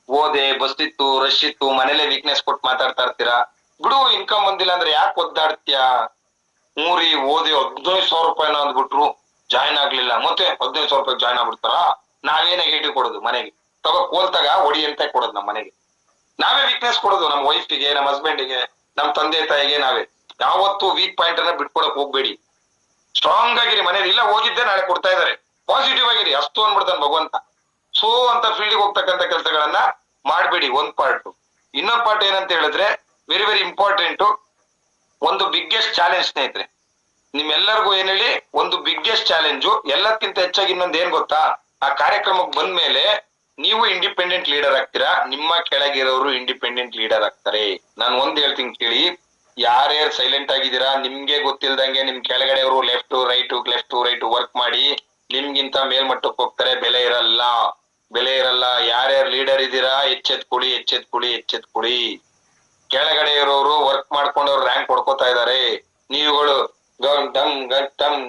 ಓದೆ, ಬಸ್ ಇತ್ತು, ರಶ್ ಇತ್ತು, ಮನೇಲೆ ವೀಕ್ನೆಸ್ ಕೊಟ್ಟು ಮಾತಾಡ್ತಾ ಇರ್ತೀರಾ. ಬಿಡು, ಇನ್ಕಮ್ ಬಂದಿಲ್ಲ ಅಂದ್ರೆ ಯಾಕೆ ಒದ್ದಾಡ್ತೀಯಾ? ಮೂರಿ ಓದಿ 15,000 ರೂಪಾಯಿನ ಅಂದ್ಬಿಟ್ರು, ಜಾಯ್ನ್ ಆಗ್ಲಿಲ್ಲ, ಮತ್ತೆ 15,000 ರೂಪಾಯಿ ಜಾಯ್ನ್ ಆಗ್ಬಿಡ್ತಾರ. ನಾವೇ ನೆಗೆಟಿವ್ ಕೊಡೋದು ಮನೆಗೆ. ತಗೋ ಕೋಲ್ತಾಗ ಹೊಡಿ ಅಂತ ಕೊಡೋದು ನಮ್ಮ ಮನೆಗೆ. ನಾವೇ ವೀಕ್ನೆಸ್ ಕೊಡೋದು ನಮ್ಮ ವೈಫ್ಗೆ, ನಮ್ಮ ಹಸ್ಬೆಂಡ್ಗೆ, ನಮ್ಮ ತಂದೆ ತಾಯಿಗೆ. ನಾವೇ ಯಾವತ್ತು ವೀಕ್ ಪಾಯಿಂಟ್ ಅನ್ನ ಬಿಟ್ಕೊಡಕ್ ಹೋಗ್ಬೇಡಿ. ಸ್ಟ್ರಾಂಗ್ ಆಗಿರಿ. ಮನೇಲಿ ಇಲ್ಲ ಹೋಗಿದ್ದೆ, ನಾಳೆ ಕೊಡ್ತಾ ಇದಾರೆ, ಪಾಸಿಟಿವ್ ಆಗಿರಿ. ಅಷ್ಟು ಅಂದ್ಬಿಡ್ತಾನೆ ಭಗವಂತ. ಸೋ ಅಂತ ಫೀಲ್ಡಿಗೆ ಹೋಗ್ತಕ್ಕಂಥ ಕೆಲಸಗಳನ್ನ ಮಾಡ್ಬೇಡಿ. ಒಂದ್ ಪಾರ್ಟ್. ಇನ್ನೊಂದ್ ಪಾರ್ಟ್ ಏನಂತ ಹೇಳಿದ್ರೆ ವೆರಿ ವೆರಿ ಇಂಪಾರ್ಟೆಂಟ್, ಒಂದು ಬಿಗ್ಗೆಸ್ಟ್ ಚಾಲೆಂಜ್ ಸ್ನೇಹಿತರೆ. ನಿಮ್ಮೆಲ್ಲರಿಗೂ ಏನ್ ಹೇಳಿ, ಒಂದು ಬಿಗ್ಗೆಸ್ಟ್ ಚಾಲೆಂಜು. ಎಲ್ಲಕ್ಕಿಂತ ಹೆಚ್ಚಾಗಿ ಇನ್ನೊಂದು ಏನ್ ಗೊತ್ತಾ? ಆ ಕಾರ್ಯಕ್ರಮಕ್ಕೆ ಬಂದ್ಮೇಲೆ ನೀವು ಇಂಡಿಪೆಂಡೆಂಟ್ ಲೀಡರ್ ಆಗ್ತೀರಾ, ನಿಮ್ಮ ಕೆಳಗಿರೋರು ಇಂಡಿಪೆಂಡೆಂಟ್ ಲೀಡರ್ ಆಗ್ತಾರೆ. ನಾನು ಒಂದ್ ಹೇಳ್ತೀನಿ ಕೇಳಿ, ಯಾರ್ಯಾರು ಸೈಲೆಂಟ್ ಆಗಿದ್ದೀರಾ, ನಿಮ್ಗೆ ಗೊತ್ತಿಲ್ದಂಗೆ ನಿಮ್ ಕೆಳಗಡೆಯವರು ಲೆಫ್ಟ್ ರೈಟ್ ವರ್ಕ್ ಮಾಡಿ ನಿಮ್ಗಿಂತ ಮೇಲ್ಮಟ್ಟಕ್ಕೆ ಹೋಗ್ತಾರೆ. ಬೆಲೆ ಇರಲ್ಲ. ಯಾರ್ಯಾರು ಲೀಡರ್ ಇದ್ದೀರಾ, ಎಚ್ಚೆತ್ಕೊಳ್ಳಿ. ಕೆಳಗಡೆ ಇರೋರು ವರ್ಕ್ ಮಾಡ್ಕೊಂಡವ್ರು ರ್ಯಾಂಕ್ ಕೊಡ್ಕೋತಾ ಇದಾರೆ. ನೀವುಗಳು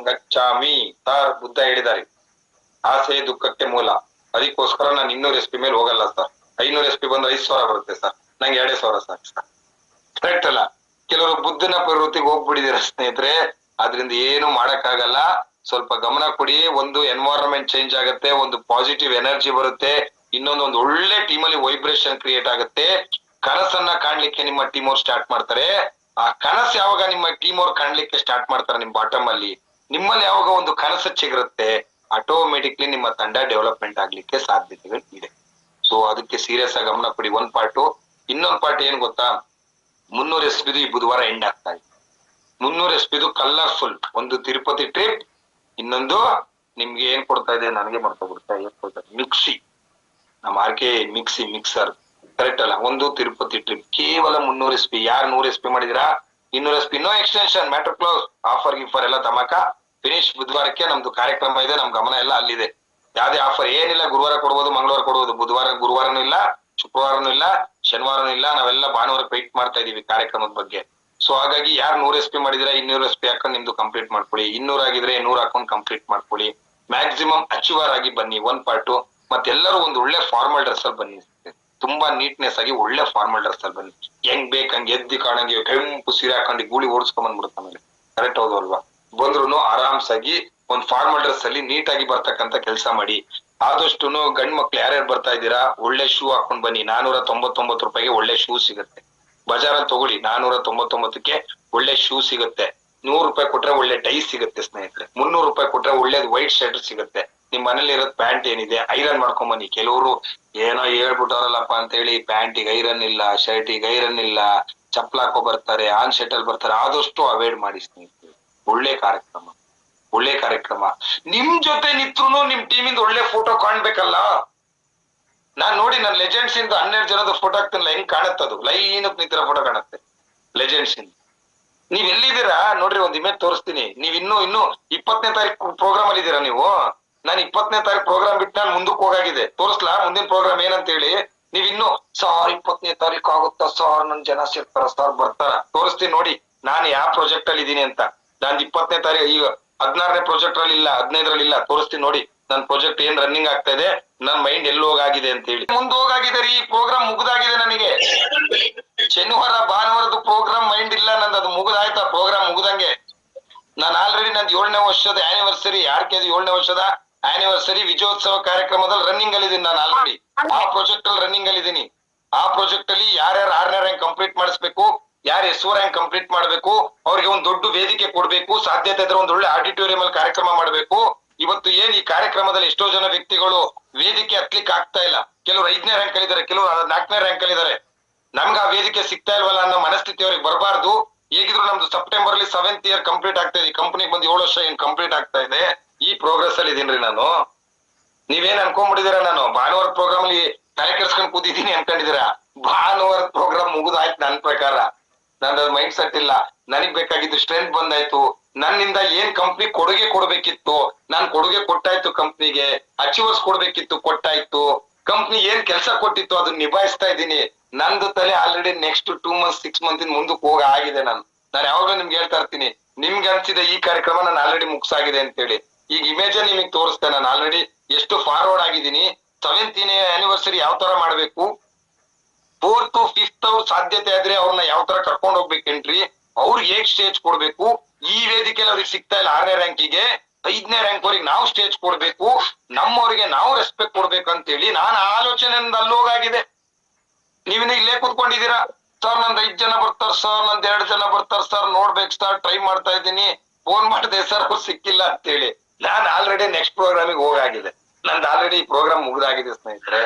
ಗಚ್ಚಾಮಿ ತಾರ್ ಬುದ್ಧ ಹೇಳಿದ್ದಾರೆ, ಆಸೆ ದುಃಖಕ್ಕೆ ಮೂಲ. ಅದಕ್ಕೋಸ್ಕರ ನಾನು 200 SP ಮೇಲೆ ಹೋಗಲ್ಲ ಸರ್. 500 SP ಬಂದ್ರೆ 5,000 ಬರುತ್ತೆ ಸರ್, ನಂಗೆ 2,000 ಸರ್. ಕರೆಕ್ಟ್ ಅಲ್ಲ? ಕೆಲವರು ಬುದ್ಧನ ಪ್ರವೃತ್ತಿಗೆ ಹೋಗ್ಬಿಟ್ಟಿದ್ದೀರ ಸ್ನೇಹಿತರೆ. ಅದ್ರಿಂದ ಏನು ಮಾಡಕ್ಕಾಗಲ್ಲ. ಸ್ವಲ್ಪ ಗಮನ ಕೊಡಿ. ಒಂದು ಎನ್ವೈರನ್ಮೆಂಟ್ ಚೇಂಜ್ ಆಗುತ್ತೆ, ಒಂದು ಪಾಸಿಟಿವ್ ಎನರ್ಜಿ ಬರುತ್ತೆ, ಇನ್ನೊಂದು ಒಳ್ಳೆ ಟೀಮಲ್ಲಿ ವೈಬ್ರೇಷನ್ ಕ್ರಿಯೇಟ್ ಆಗುತ್ತೆ. ಕನಸನ್ನ ಕಾಣ್ಲಿಕ್ಕೆ ನಿಮ್ಮ ಟೀಮ್ ಅವ್ರು ಸ್ಟಾರ್ಟ್ ಮಾಡ್ತಾರೆ. ಆ ಕನಸು ಯಾವಾಗ ನಿಮ್ಮ ಟೀಮ್ ಅವ್ರು ಕಾಣ್ಲಿಕ್ಕೆ ಸ್ಟಾರ್ಟ್ ಮಾಡ್ತಾರೆ, ನಿಮ್ ಬಾಟಮ್ ಅಲ್ಲಿ ನಿಮ್ಮಲ್ಲಿ ಯಾವಾಗ ಒಂದು ಕನಸು ಚಿಗುರುತ್ತೆ, ಆಟೋಮೆಟಿಕ್ಲಿ ನಿಮ್ಮ ತಂಡ ಡೆವಲಪ್ಮೆಂಟ್ ಆಗ್ಲಿಕ್ಕೆ ಸಾಧ್ಯತೆಗಳು ಇದೆ. ಸೊ ಅದಕ್ಕೆ ಸೀರಿಯಸ್ ಆಗಿ ಗಮನ ಕೊಡಿ. ಒಂದ್ ಪಾರ್ಟು. ಇನ್ನೊಂದ್ ಪಾರ್ಟ್ ಏನ್ ಗೊತ್ತಾ? 300 SP ಈ ಬುಧವಾರ ಎಂಡ್ ಆಗ್ತಾ ಇದೆ. 300 SP ಕಲರ್ಫುಲ್. ಒಂದು ತಿರುಪತಿ ಟ್ರಿಪ್, ಇನ್ನೊಂದು ನಿಮ್ಗೆ ಏನ್ ಕೊಡ್ತಾ ಇದೆ ನನಗೆ ಮರ್ತೋಗ್ಬಿಡ್ತಾ, ಏನ್ ಕೊಡ್ತಾ ಮಿಕ್ಸಿ, ನಮ್ಮ ಆರ್ಕೆ ಮಿಕ್ಸರ್. ಕರೆಕ್ಟ್ ಅಲ್ಲ? ಒಂದು ತಿರುಪತಿ ಟ್ರಿಪ್ ಕೇವಲ 300 SP. ಯಾರು 100 SP ಮಾಡಿದಿರಾ? 200 SP, no extension, matter close. Offer ಗಿಫರ್ ಎಲ್ಲ ಧಮಾಕ ಫಿನಿಶ್. ಬುಧವಾರಕ್ಕೆ ನಮ್ದು ಕಾರ್ಯಕ್ರಮ ಇದೆ, ನಮ್ ಗಮನ ಎಲ್ಲ ಅಲ್ಲಿದೆ. ಯಾವ್ದೇ ಆಫರ್ ಏನಿಲ್ಲ. ಗುರುವಾರ ಕೊಡ್ಬೋದು, ಮಂಗಳವಾರ ಕೊಡ್ಬೋದು, ಗುರುವಾರನೂ ಇಲ್ಲ, ಶುಕ್ರವಾರನೂ ಇಲ್ಲ, ಶನಿವಾರ ಇಲ್ಲ, ನಾವೆಲ್ಲ ಭಾನುವಾರ ವೆಯ್ಟ್ ಮಾಡ್ತಾ ಇದೀವಿ ಕಾರ್ಯಕ್ರಮದ ಬಗ್ಗೆ. ಸೊ ಹಾಗಾಗಿ ಯಾರು 100 SP ಮಾಡಿದ್ರೆ 200 SP ಹಾಕೊಂಡು ನಿಮ್ದು ಕಂಪ್ಲೀಟ್ ಮಾಡ್ಕೊಳ್ಳಿ. 200 ಆಗಿದ್ರೆ 100 ಹಾಕೊಂಡು ಕಂಪ್ಲೀಟ್ ಮಾಡ್ಕೊಳ್ಳಿ. ಮ್ಯಾಕ್ಸಿಮಮ್ ಅಚೀವರ್ ಆಗಿ ಬನ್ನಿ ಒಂದ್ ಪಾರ್ಟು. ಮತ್ತೆಲ್ಲರೂ ಒಂದು ಒಳ್ಳೆ ಫಾರ್ಮಲ್ ಡ್ರೆಸ್ ಅಲ್ಲಿ ಬನ್ನಿ. ತುಂಬಾ ನೀಟ್ನೆಸ್ ಆಗಿ ಒಳ್ಳೆ ಫಾರ್ಮಲ್ ಡ್ರೆಸ್ ಅಲ್ಲಿ ಬನ್ನಿ. ಹೆಂಗ್ ಬೇಕ್ ಹಂಗೆ ಎದ್ದಿ ಕಾಣಂಗೆ ಕೆಂಪು ಸೀರೆ ಹಾಕೊಂಡು ಗೂಳಿ ಓಡಿಸ್ಕೊಂಡ್ ಬಂದ್ಬಿಡುತ್ತೆ ಆಮೇಲೆ. ಕರೆಕ್ಟ್ ಹೌದು ಅಲ್ವಾ? ಬಂದ್ರು ಆರಾಮ್ಸಾಗಿ ಒಂದ್ ಫಾರ್ಮಲ್ ಡ್ರೆಸ್ ಅಲ್ಲಿ ನೀಟಾಗಿ ಬರ್ತಕ್ಕಂತ ಕೆಲಸ ಮಾಡಿ. ಆದಷ್ಟು ಗಂಡ್ ಮಕ್ಳು ಯಾರ್ಯಾರು ಬರ್ತಾ ಇದ್ದೀರಾ ಒಳ್ಳೆ ಶೂ ಹಾಕೊಂಡ್ ಬನ್ನಿ. 499 ರೂಪಾಯಿಗೆ ಒಳ್ಳೆ ಶೂ ಸಿಗುತ್ತೆ. ಬಜಾರಲ್ಲಿ ತಗೊಳ್ಳಿ, 499ಕ್ಕೆ ಒಳ್ಳೆ ಶೂ ಸಿಗುತ್ತೆ. 100 ರೂಪಾಯಿ ಕೊಟ್ರೆ ಒಳ್ಳೆ ಟೈ ಸಿಗುತ್ತೆ ಸ್ನೇಹಿತರೆ. 300 ರೂಪಾಯಿ ಕೊಟ್ರೆ ಒಳ್ಳೇದು ವೈಟ್ ಶರ್ಟ್ ಸಿಗುತ್ತೆ. ನಿಮ್ ಮನೇಲಿ ಇರೋದ್ ಪ್ಯಾಂಟ್ ಏನಿದೆ ಐರನ್ ಮಾಡ್ಕೊಂಡ್ ಬನ್ನಿ. ಕೆಲವರು ಏನೋ ಹೇಳ್ಬಿಟ್ಟವ್ರಲ್ಲಪ್ಪ ಅಂತ ಹೇಳಿ ಪ್ಯಾಂಟಿಗೆ ಐರನ್ ಇಲ್ಲ, ಶರ್ಟಿಗೆ ಐರನ್ ಇಲ್ಲ, ಚಪ್ಪಲ್ ಹಾಕೋ ಬರ್ತಾರೆ, ಆನ್ ಶರ್ಟ್ ಅಲ್ಲಿ ಬರ್ತಾರೆ. ಆದಷ್ಟು ಅವಾಯ್ಡ್ ಮಾಡಿ ಸ್ನೇಹಿತರೆ. ಒಳ್ಳೆ ಕಾರ್ಯಕ್ರಮ, ಒಳ್ಳೆ ಕಾರ್ಯಕ್ರಮ. ನಿಮ್ ಜೊತೆ ನಿತ್ರುನು ನಿಮ್ ಟೀಮಿಂದ ಒಳ್ಳೆ ಫೋಟೋ ಕಾಣ್ಬೇಕಲ್ಲ. ನಾನ್ ನೋಡಿ ನನ್ ಲೆಜೆಂಡ್ಸ್ ಇಂದ 12 ಜನದ ಫೋಟೋ ಹಾಕ್ತಿಲ್ಲ, ಹೆಂಗ್ ಕಾಣತ್ತದು? ಲೈನ್ ನಿಂತಿರೋ ಫೋಟೋ ಕಾಣುತ್ತೆ ಲೆಜೆಂಡ್ಸ್ ಇಂದ. ನೀವ್ ಎಲ್ಲಿದ್ದೀರಾ ನೋಡ್ರಿ, ಒಂದ್ ಇಮೇಜ್ ತೋರಿಸ್ತೀನಿ. ನೀವ್ ಇನ್ನು 20ನೇ ತಾರೀಕು ಪ್ರೋಗ್ರಾಮ್ ಅಲ್ಲಿ ಇದ್ದೀರಾ ನೀವು. ನಾನು 20ನೇ ತಾರೀಕು ಪ್ರೋಗ್ರಾಮ್ ಬಿಟ್ಟು ನಾನು ಮುಂದಕ್ಕೆ ಹೋಗಾಗಿದೆ. ತೋರಿಸ್ಲಾ ಮುಂದಿನ ಪ್ರೋಗ್ರಾಮ್ ಏನಂತ ಹೇಳಿ? ನೀವ್ ಇನ್ನು ಸಾರ್ 20ನೇ ತಾರೀಕು ಆಗುತ್ತಾ ಸಾರ್, ನನ್ ಜನ ಸೇರ್ತಾರ ಸಾರ್, ಬರ್ತಾರ? ತೋರಿಸ್ತೀನಿ ನೋಡಿ ನಾನು ಯಾವ ಪ್ರಾಜೆಕ್ಟ್ ಅಲ್ಲಿ ಇದೀನಿ ಅಂತ. ನಾನ್ 20ನೇ ತಾರೀಕು ಈಗ 16ನೇ ಪ್ರಾಜೆಕ್ಟ್ ಅಲ್ಲಿ ಇಲ್ಲ, 15ರಲ್ಲಿ ಇಲ್ಲ. ತೋರಿಸ್ತೀನಿ ನೋಡಿ ನನ್ ಪ್ರಾಜೆಕ್ಟ್ ಏನ್ ರನ್ನಿಂಗ್ ಆಗ್ತಾ ಇದೆ, ನನ್ ಮೈಂಡ್ ಎಲ್ಲಿ ಹೋಗಾಗಿದೆ ಅಂತ ಹೇಳಿ. ಮುಂದೆ ಹೋಗಾಗಿದೆ ರೀ, ಪ್ರೋಗ್ರಾಮ್ ಮುಗ್ದಾಗಿದೆ ನನಗೆ. ಶನಿವಾರ ಭಾನುವಾರದ ಪ್ರೋಗ್ರಾಮ್ ಮೈಂಡ್ ಇಲ್ಲ ನಂದು, ಅದು ಮುಗ್ದಾಯ್ತಾ? ಪ್ರೋಗ್ರಾಮ್ ಮುಗ್ದಂಗೆ. ನಾನು ಆಲ್ರೆಡಿ ನಂದು 7ನೇ ವರ್ಷದ ಆನಿವರ್ಸರಿ, 7ನೇ ವರ್ಷದ ಆನಿವರ್ಸರಿ ವಿಜಯೋತ್ಸವ ಕಾರ್ಯಕ್ರಮದಲ್ಲಿ ರನ್ನಿಂಗ್ ಅಲ್ಲಿ ಇದೀನಿ. ನಾನು ಆಲ್ರೆಡಿ ಆ ಪ್ರಾಜೆಕ್ಟ್ ಅಲ್ಲಿ ರನ್ನಿಂಗ್ ಅಲ್ಲಿ ಇದೀನಿ. ಆ ಪ್ರಾಜೆಕ್ಟ್ ಅಲ್ಲಿ ಯಾರ್ಯಾರು 6ನೇ ರ್ಯಾಂಕ್ ಕಂಪ್ಲೀಟ್ ಮಾಡಿಸ್ಬೇಕು, ಯಾರು SO ರ್ಯಾಂಕ್ ಕಂಪ್ಲೀಟ್ ಮಾಡ್ಬೇಕು, ಅವ್ರಿಗೆ ಒಂದ್ ದೊಡ್ಡ ವೇದಿಕೆ ಕೊಡ್ಬೇಕು. ಸಾಧ್ಯತೆ ಇದ್ರೆ ಒಂದ್ ಒಳ್ಳೆ ಆಡಿಟೋರಿಯಂ ಅಲ್ಲಿ ಕಾರ್ಯಕ್ರಮ ಮಾಡ್ಬೇಕು. ಇವತ್ತು ಏನ್ ಈ ಕಾರ್ಯಕ್ರಮದಲ್ಲಿ ಎಷ್ಟೋ ಜನ ವ್ಯಕ್ತಿಗಳು ವೇದಿಕೆ ಹತ್ಲಿಕ್ಕೆ ಆಗ್ತಾ ಇಲ್ಲ. ಕೆಲವರು 5ನೇ ರ್ಯಾಂಕ್ ಅಲ್ಲಿ ಇದಾರೆ, ಕೆಲವರು 4ನೇ ರ್ಯಾಂಕ್ ಅಲ್ಲಿ ಇದಾರೆ. ನಮ್ಗೆ ಆ ವೇದಿಕೆ ಸಿಗ್ತಾ ಇಲ್ವಲ್ಲ ಅನ್ನೋ ಮನಸ್ಥಿತಿ ಅವ್ರಿಗೆ ಬರಬಾರ್ದು. ಹೇಗಿದ್ರು ನಮ್ದು ಸೆಪ್ಟೆಂಬರ್ ಅಲ್ಲಿ 7th ಇಯರ್ ಕಂಪ್ಲೀಟ್ ಆಗ್ತಾ ಇದೆ. ಕಂಪನಿಗೆ ಬಂದು 7 ವರ್ಷ ಏನ್ ಕಂಪ್ಲೀಟ್ ಆಗ್ತಾ ಇದೆ. ಈ ಪ್ರೋಗ್ರೆಸ್ ಅಲ್ಲಿ ಇದೀನ್ರಿ ನಾನು. ನೀವೇನ್ ಅನ್ಕೊಂಡ್ಬಿಟ್ಟಿದೀರಾ ನಾನು ಭಾನುವಾರ ಪ್ರೋಗ್ರಾಮ್ ಅಲ್ಲಿ ತಲೆ ಕೆಡ್ಸ್ಕೊಂಡ್ ಕೂತಿದ್ದೀನಿ ಅನ್ಕೊಂಡಿದೀರಾ? ಭಾನುವಾರ ಪ್ರೋಗ್ರಾಮ್ ಮುಗಿದಾಯ್ತು. ನನ್ ಪ್ರಕಾರ ನಂದು ಮೈಂಡ್ ಸೆಟ್ ಇಲ್ಲ. ನನಗ್ ಬೇಕಾಗಿದ್ದು ಸ್ಟ್ರೆಂತ್ ಬಂದಾಯ್ತು. ನನ್ನಿಂದ ಏನ್ ಕಂಪ್ನಿ ಕೊಡುಗೆ ಕೊಡ್ಬೇಕಿತ್ತು ನಾನ್ ಕೊಡುಗೆ ಕೊಟ್ಟಾಯ್ತು. ಕಂಪ್ನಿಗೆ ಅಚೀವರ್ಸ್ ಕೊಡ್ಬೇಕಿತ್ತು, ಕೊಟ್ಟಾಯ್ತು. ಕಂಪ್ನಿ ಏನ್ ಕೆಲಸ ಕೊಟ್ಟಿತ್ತು ಅದನ್ನ ನಿಭಾಯಿಸ್ತಾ ಇದ್ದೀನಿ. ನಂದು ತಲೆ ಆಲ್ರೆಡಿ ನೆಕ್ಸ್ಟ್ 2 months 6 months ಮುಂದಕ್ಕೆ ಹೋಗ ಆಗಿದೆ. ನಾನು ಯಾವಾಗ್ಲೂ ನಿಮ್ಗೆ ಹೇಳ್ತಾ ಇರ್ತೀನಿ, ನಿಮ್ಗೆ ಅನ್ಸಿದೆ ಈ ಕಾರ್ಯಕ್ರಮ ನಾನು ಆಲ್ರೆಡಿ ಮುಗ್ಸಾಗಿದೆ ಅಂತ ಹೇಳಿ. ಈಗ ಇಮೇಜ್ ನಿಮಗೆ ತೋರಿಸ್ತೆ. ನಾನು ಆಲ್ರೆಡಿ ಎಷ್ಟು ಫಾರ್ವರ್ಡ್ ಆಗಿದ್ದೀನಿ. 7th ಆನಿವರ್ಸರಿ ಯಾವ ತರ ಮಾಡ್ಬೇಕು, 4th 5th ಅವ್ರ ಸಾಧ್ಯತೆ ಆದ್ರೆ ಅವ್ರನ್ನ ಯಾವ ತರ ಕರ್ಕೊಂಡ್ ಹೋಗ್ಬೇಕೇನ್ರಿ, ಅವ್ರಿಗೆ ಹೇಗ್ ಸ್ಟೇಜ್ ಕೊಡ್ಬೇಕು. ಈ ವೇದಿಕೆಯಲ್ಲಿ ಅವ್ರಿಗೆ ಸಿಗ್ತಾ ಇಲ್ಲ 6ನೇ ರ್ಯಾಂಕಿಗೆ, 5ನೇ ರ್ಯಾಂಕ್ ಅವ್ರಿಗೆ ನಾವು ಸ್ಟೇಜ್ ಕೊಡ್ಬೇಕು, ನಮ್ಮವ್ರಿಗೆ ನಾವು ರೆಸ್ಪೆಕ್ಟ್ ಕೊಡ್ಬೇಕು ಅಂತೇಳಿ ನಾನು ಆಲೋಚನೆಯಿಂದ ಅಲ್ಲೋಗಾಗಿದೆ. ನೀವಿನ್ನ ಇಲ್ಲೇ ಕೂತ್ಕೊಂಡಿದ್ದೀರಾ, ಸರ್ ನಂದ್ 5 ಜನ ಬರ್ತಾರ ಸರ್, ನಂದ್ 2 ಜನ ಬರ್ತಾರ ಸರ್, ನೋಡ್ಬೇಕು ಸರ್, ಟ್ರೈ ಮಾಡ್ತಾ ಇದ್ದೀನಿ, ಫೋನ್ ಮಾಡಿದೆ ಸರ್ ಅವ್ರು ಸಿಕ್ಕಿಲ್ಲ ಅಂತೇಳಿ. ನಾನ್ ಆಲ್ರೆಡಿ ನೆಕ್ಸ್ಟ್ ಪ್ರೋಗ್ರಾಮಿಗೆ ಹೋಗಾಗಿದೆ. ನಂದು ಆಲ್ರೆಡಿ ಈ ಪ್ರೋಗ್ರಾಮ್ ಮುಗ್ದಾಗಿದೆ ಸ್ನೇಹಿತರೆ.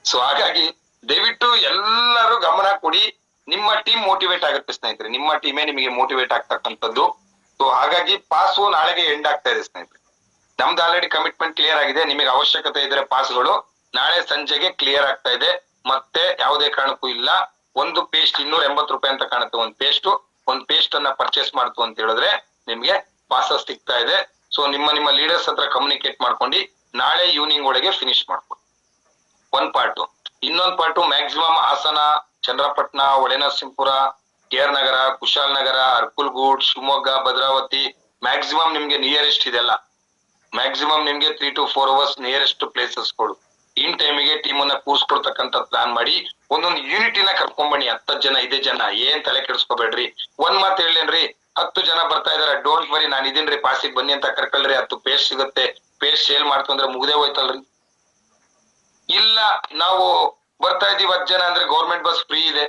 ಸೊ ಹಾಗಾಗಿ ದಯವಿಟ್ಟು ಎಲ್ಲರೂ ಗಮನ ಕೊಡಿ. ನಿಮ್ಮ ಟೀಮ್ ಮೋಟಿವೇಟ್ ಆಗುತ್ತೆ ಸ್ನೇಹಿತರೆ. ನಿಮ್ಮ ಟೀಮೇ ನಿಮಗೆ ಮೋಟಿವೇಟ್ ಆಗ್ತಕ್ಕಂಥದ್ದು. ಸೊ ಹಾಗಾಗಿ ಪಾಸು ನಾಳೆಗೆ ಎಂಡ್ ಆಗ್ತಾ ಇದೆ ಸ್ನೇಹಿತರೆ. ನಮ್ದು ಆಲ್ರೆಡಿ ಕಮಿಟ್ಮೆಂಟ್ ಕ್ಲಿಯರ್ ಆಗಿದೆ. ನಿಮಗೆ ಅವಶ್ಯಕತೆ ಇದ್ರೆ ಪಾಸ್ಗಳು ನಾಳೆ ಸಂಜೆಗೆ ಕ್ಲಿಯರ್ ಆಗ್ತಾ ಇದೆ. ಮತ್ತೆ ಯಾವುದೇ ಕಾರಣಕ್ಕೂ ಇಲ್ಲ. ಒಂದು ಪೇಸ್ಟ್ 280 ರೂಪಾಯಿ ಅಂತ ಕಾಣುತ್ತೆ. ಒಂದು ಪೇಸ್ಟ್ ಅನ್ನ ಪರ್ಚೇಸ್ ಮಾಡ್ತು ಅಂತ ಹೇಳಿದ್ರೆ ನಿಮ್ಗೆ ಪಾಸಸ್ ಸಿಗ್ತಾ ಇದೆ. ಸೊ ನಿಮ್ಮ ಲೀಡರ್ಸ್ ಹತ್ರ ಕಮ್ಯುನಿಕೇಟ್ ಮಾಡ್ಕೊಂಡು ನಾಳೆ ಈವ್ನಿಂಗ್ ಒಳಗೆ ಫಿನಿಶ್ ಮಾಡ್ಕೊಂಡು ಒಂದ್ ಪಾರ್ಟ್. ಇನ್ನೊಂದ್ part maximum Hassan, Channarayapatna, Holenarasipura, KR Nagar, Kushalnagar, Arkalgud, Shivamogga, Bhadravati maximum ನಿಮ್ಗೆ ನಿಯರೆಸ್ಟ್ ಇದೆಲ್ಲ. ಮ್ಯಾಕ್ಸಿಮಮ್ ನಿಮ್ಗೆ 3 to 4 hours ನಿಯರೆಸ್ಟ್ ಪ್ಲೇಸಸ್ ಗಳು. ಇನ್ ಟೈಮಿಗೆ ಟೀಮ್ ಅನ್ನ ಕೂರ್ಸ್ಕೊಳ್ತಕ್ಕಂತ ಪ್ಲಾನ್ ಮಾಡಿ ಒಂದೊಂದು ಯೂನಿಟಿನ ಕರ್ಕೊಂಬನ್ನಿ. 10 ಜನ 5 ಜನ ಏನ್ ತಲೆ ಕೆಡಿಸ್ಕೋಬೇಡ್ರಿ. ಒಂದ್ ಮಾತು ಹೇಳೇನ್ರಿ, 10 ಜನ ಬರ್ತಾ ಇದಾರೆ, ಡೋಂಟ್ ವರಿ, ನಾನು ಇದೀನ್ರಿ, ಪಾಸಿಗೆ ಬನ್ನಿ ಅಂತ ಕರ್ಕೊಳ್ರಿ. 10 ಪೇಸ್ಟ್ ಸಿಗುತ್ತೆ. ಪೇಸ್ಟ್ ಸೇಲ್ ಮಾಡ್ತು ಅಂದ್ರೆ ಮುಗ್ದೇ ಹೋಯ್ತಲ್ರಿ. ಇಲ್ಲ ನಾವು ಬರ್ತಾ ಇದೀವಿ 10 ಜನ ಅಂದ್ರೆ ಗೌರ್ಮೆಂಟ್ ಬಸ್ ಫ್ರೀ ಇದೆ.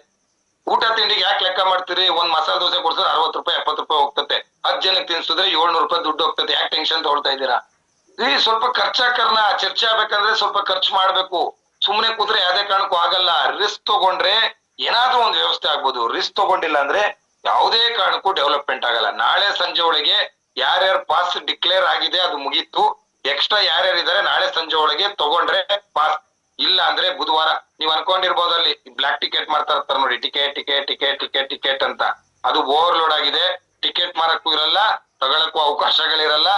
ಊಟ ತಿಂಡಿಗೆ ಯಾಕೆ ಲೆಕ್ಕ ಮಾಡ್ತೀರಿ? ಒಂದ್ ಮಸಾಲೆ ದೋಸೆ ಕೊಡ್ಸಿದ್ರೆ 60 ರೂಪಾಯಿ 70 ರೂಪಾಯಿ ಹೋಗ್ತದೆ. 10 ಜನಕ್ಕೆ ತಿನ್ಸಿದ್ರೆ 700 ರೂಪಾಯಿ ದುಡ್ಡು ಹೋಗ್ತದೆ. ಯಾಕೆ ಟೆನ್ಷನ್ ತಗೊಳ್ತಾ ಇದ್ದೀರಾ? ಸ್ವಲ್ಪ ಖರ್ಚಾಕರ್ನ ಚರ್ಚೆ ಆಗ್ಬೇಕಂದ್ರೆ ಸ್ವಲ್ಪ ಖರ್ಚು ಮಾಡ್ಬೇಕು. ಸುಮ್ನೆ ಕೂತ್ರೆ ಯಾವ್ದೇ ಕಾರಣಕ್ಕೂ ಆಗಲ್ಲ. ರಿಸ್ಕ್ ತಗೊಂಡ್ರೆ ಏನಾದ್ರೂ ಒಂದು ವ್ಯವಸ್ಥೆ ಆಗ್ಬೋದು. ರಿಸ್ಕ್ ತಗೊಂಡಿಲ್ಲ ಅಂದ್ರೆ ಯಾವುದೇ ಕಾರಣಕ್ಕೂ ಡೆವಲಪ್ಮೆಂಟ್ ಆಗಲ್ಲ. ನಾಳೆ ಸಂಜೆ ಒಳಗೆ ಯಾರ್ಯಾರು ಪಾಸ್ ಡಿಕ್ಲೇರ್ ಆಗಿದೆ ಅದು ಮುಗೀತು. ಎಕ್ಸ್ಟ್ರಾ ಯಾರ್ಯಾರು ಇದಾರೆ ನಾಳೆ ಸಂಜೆ ಒಳಗೆ ತಗೊಂಡ್ರೆ ಪಾಸ್. ಇಲ್ಲ ಅಂದ್ರೆ ಬುಧವಾರ. ನೀವ್ ಅನ್ಕೊಂಡಿರ್ಬೋದು ಅಲ್ಲಿ ಬ್ಲಾಕ್ ಟಿಕೆಟ್ ಮಾಡ್ತಾ ಇರ್ತಾರೆ ನೋಡಿ, ticket ticket ticket ticket ticket ಅಂತ. ಅದು ಓವರ್ಲೋಡ್ ಆಗಿದೆ. ಟಿಕೆಟ್ ಮಾರಕ್ಕೂ ಇರಲ್ಲ, ತಗೊಳಕ್ಕೂ ಅವಕಾಶಗಳಿರಲ್ಲ,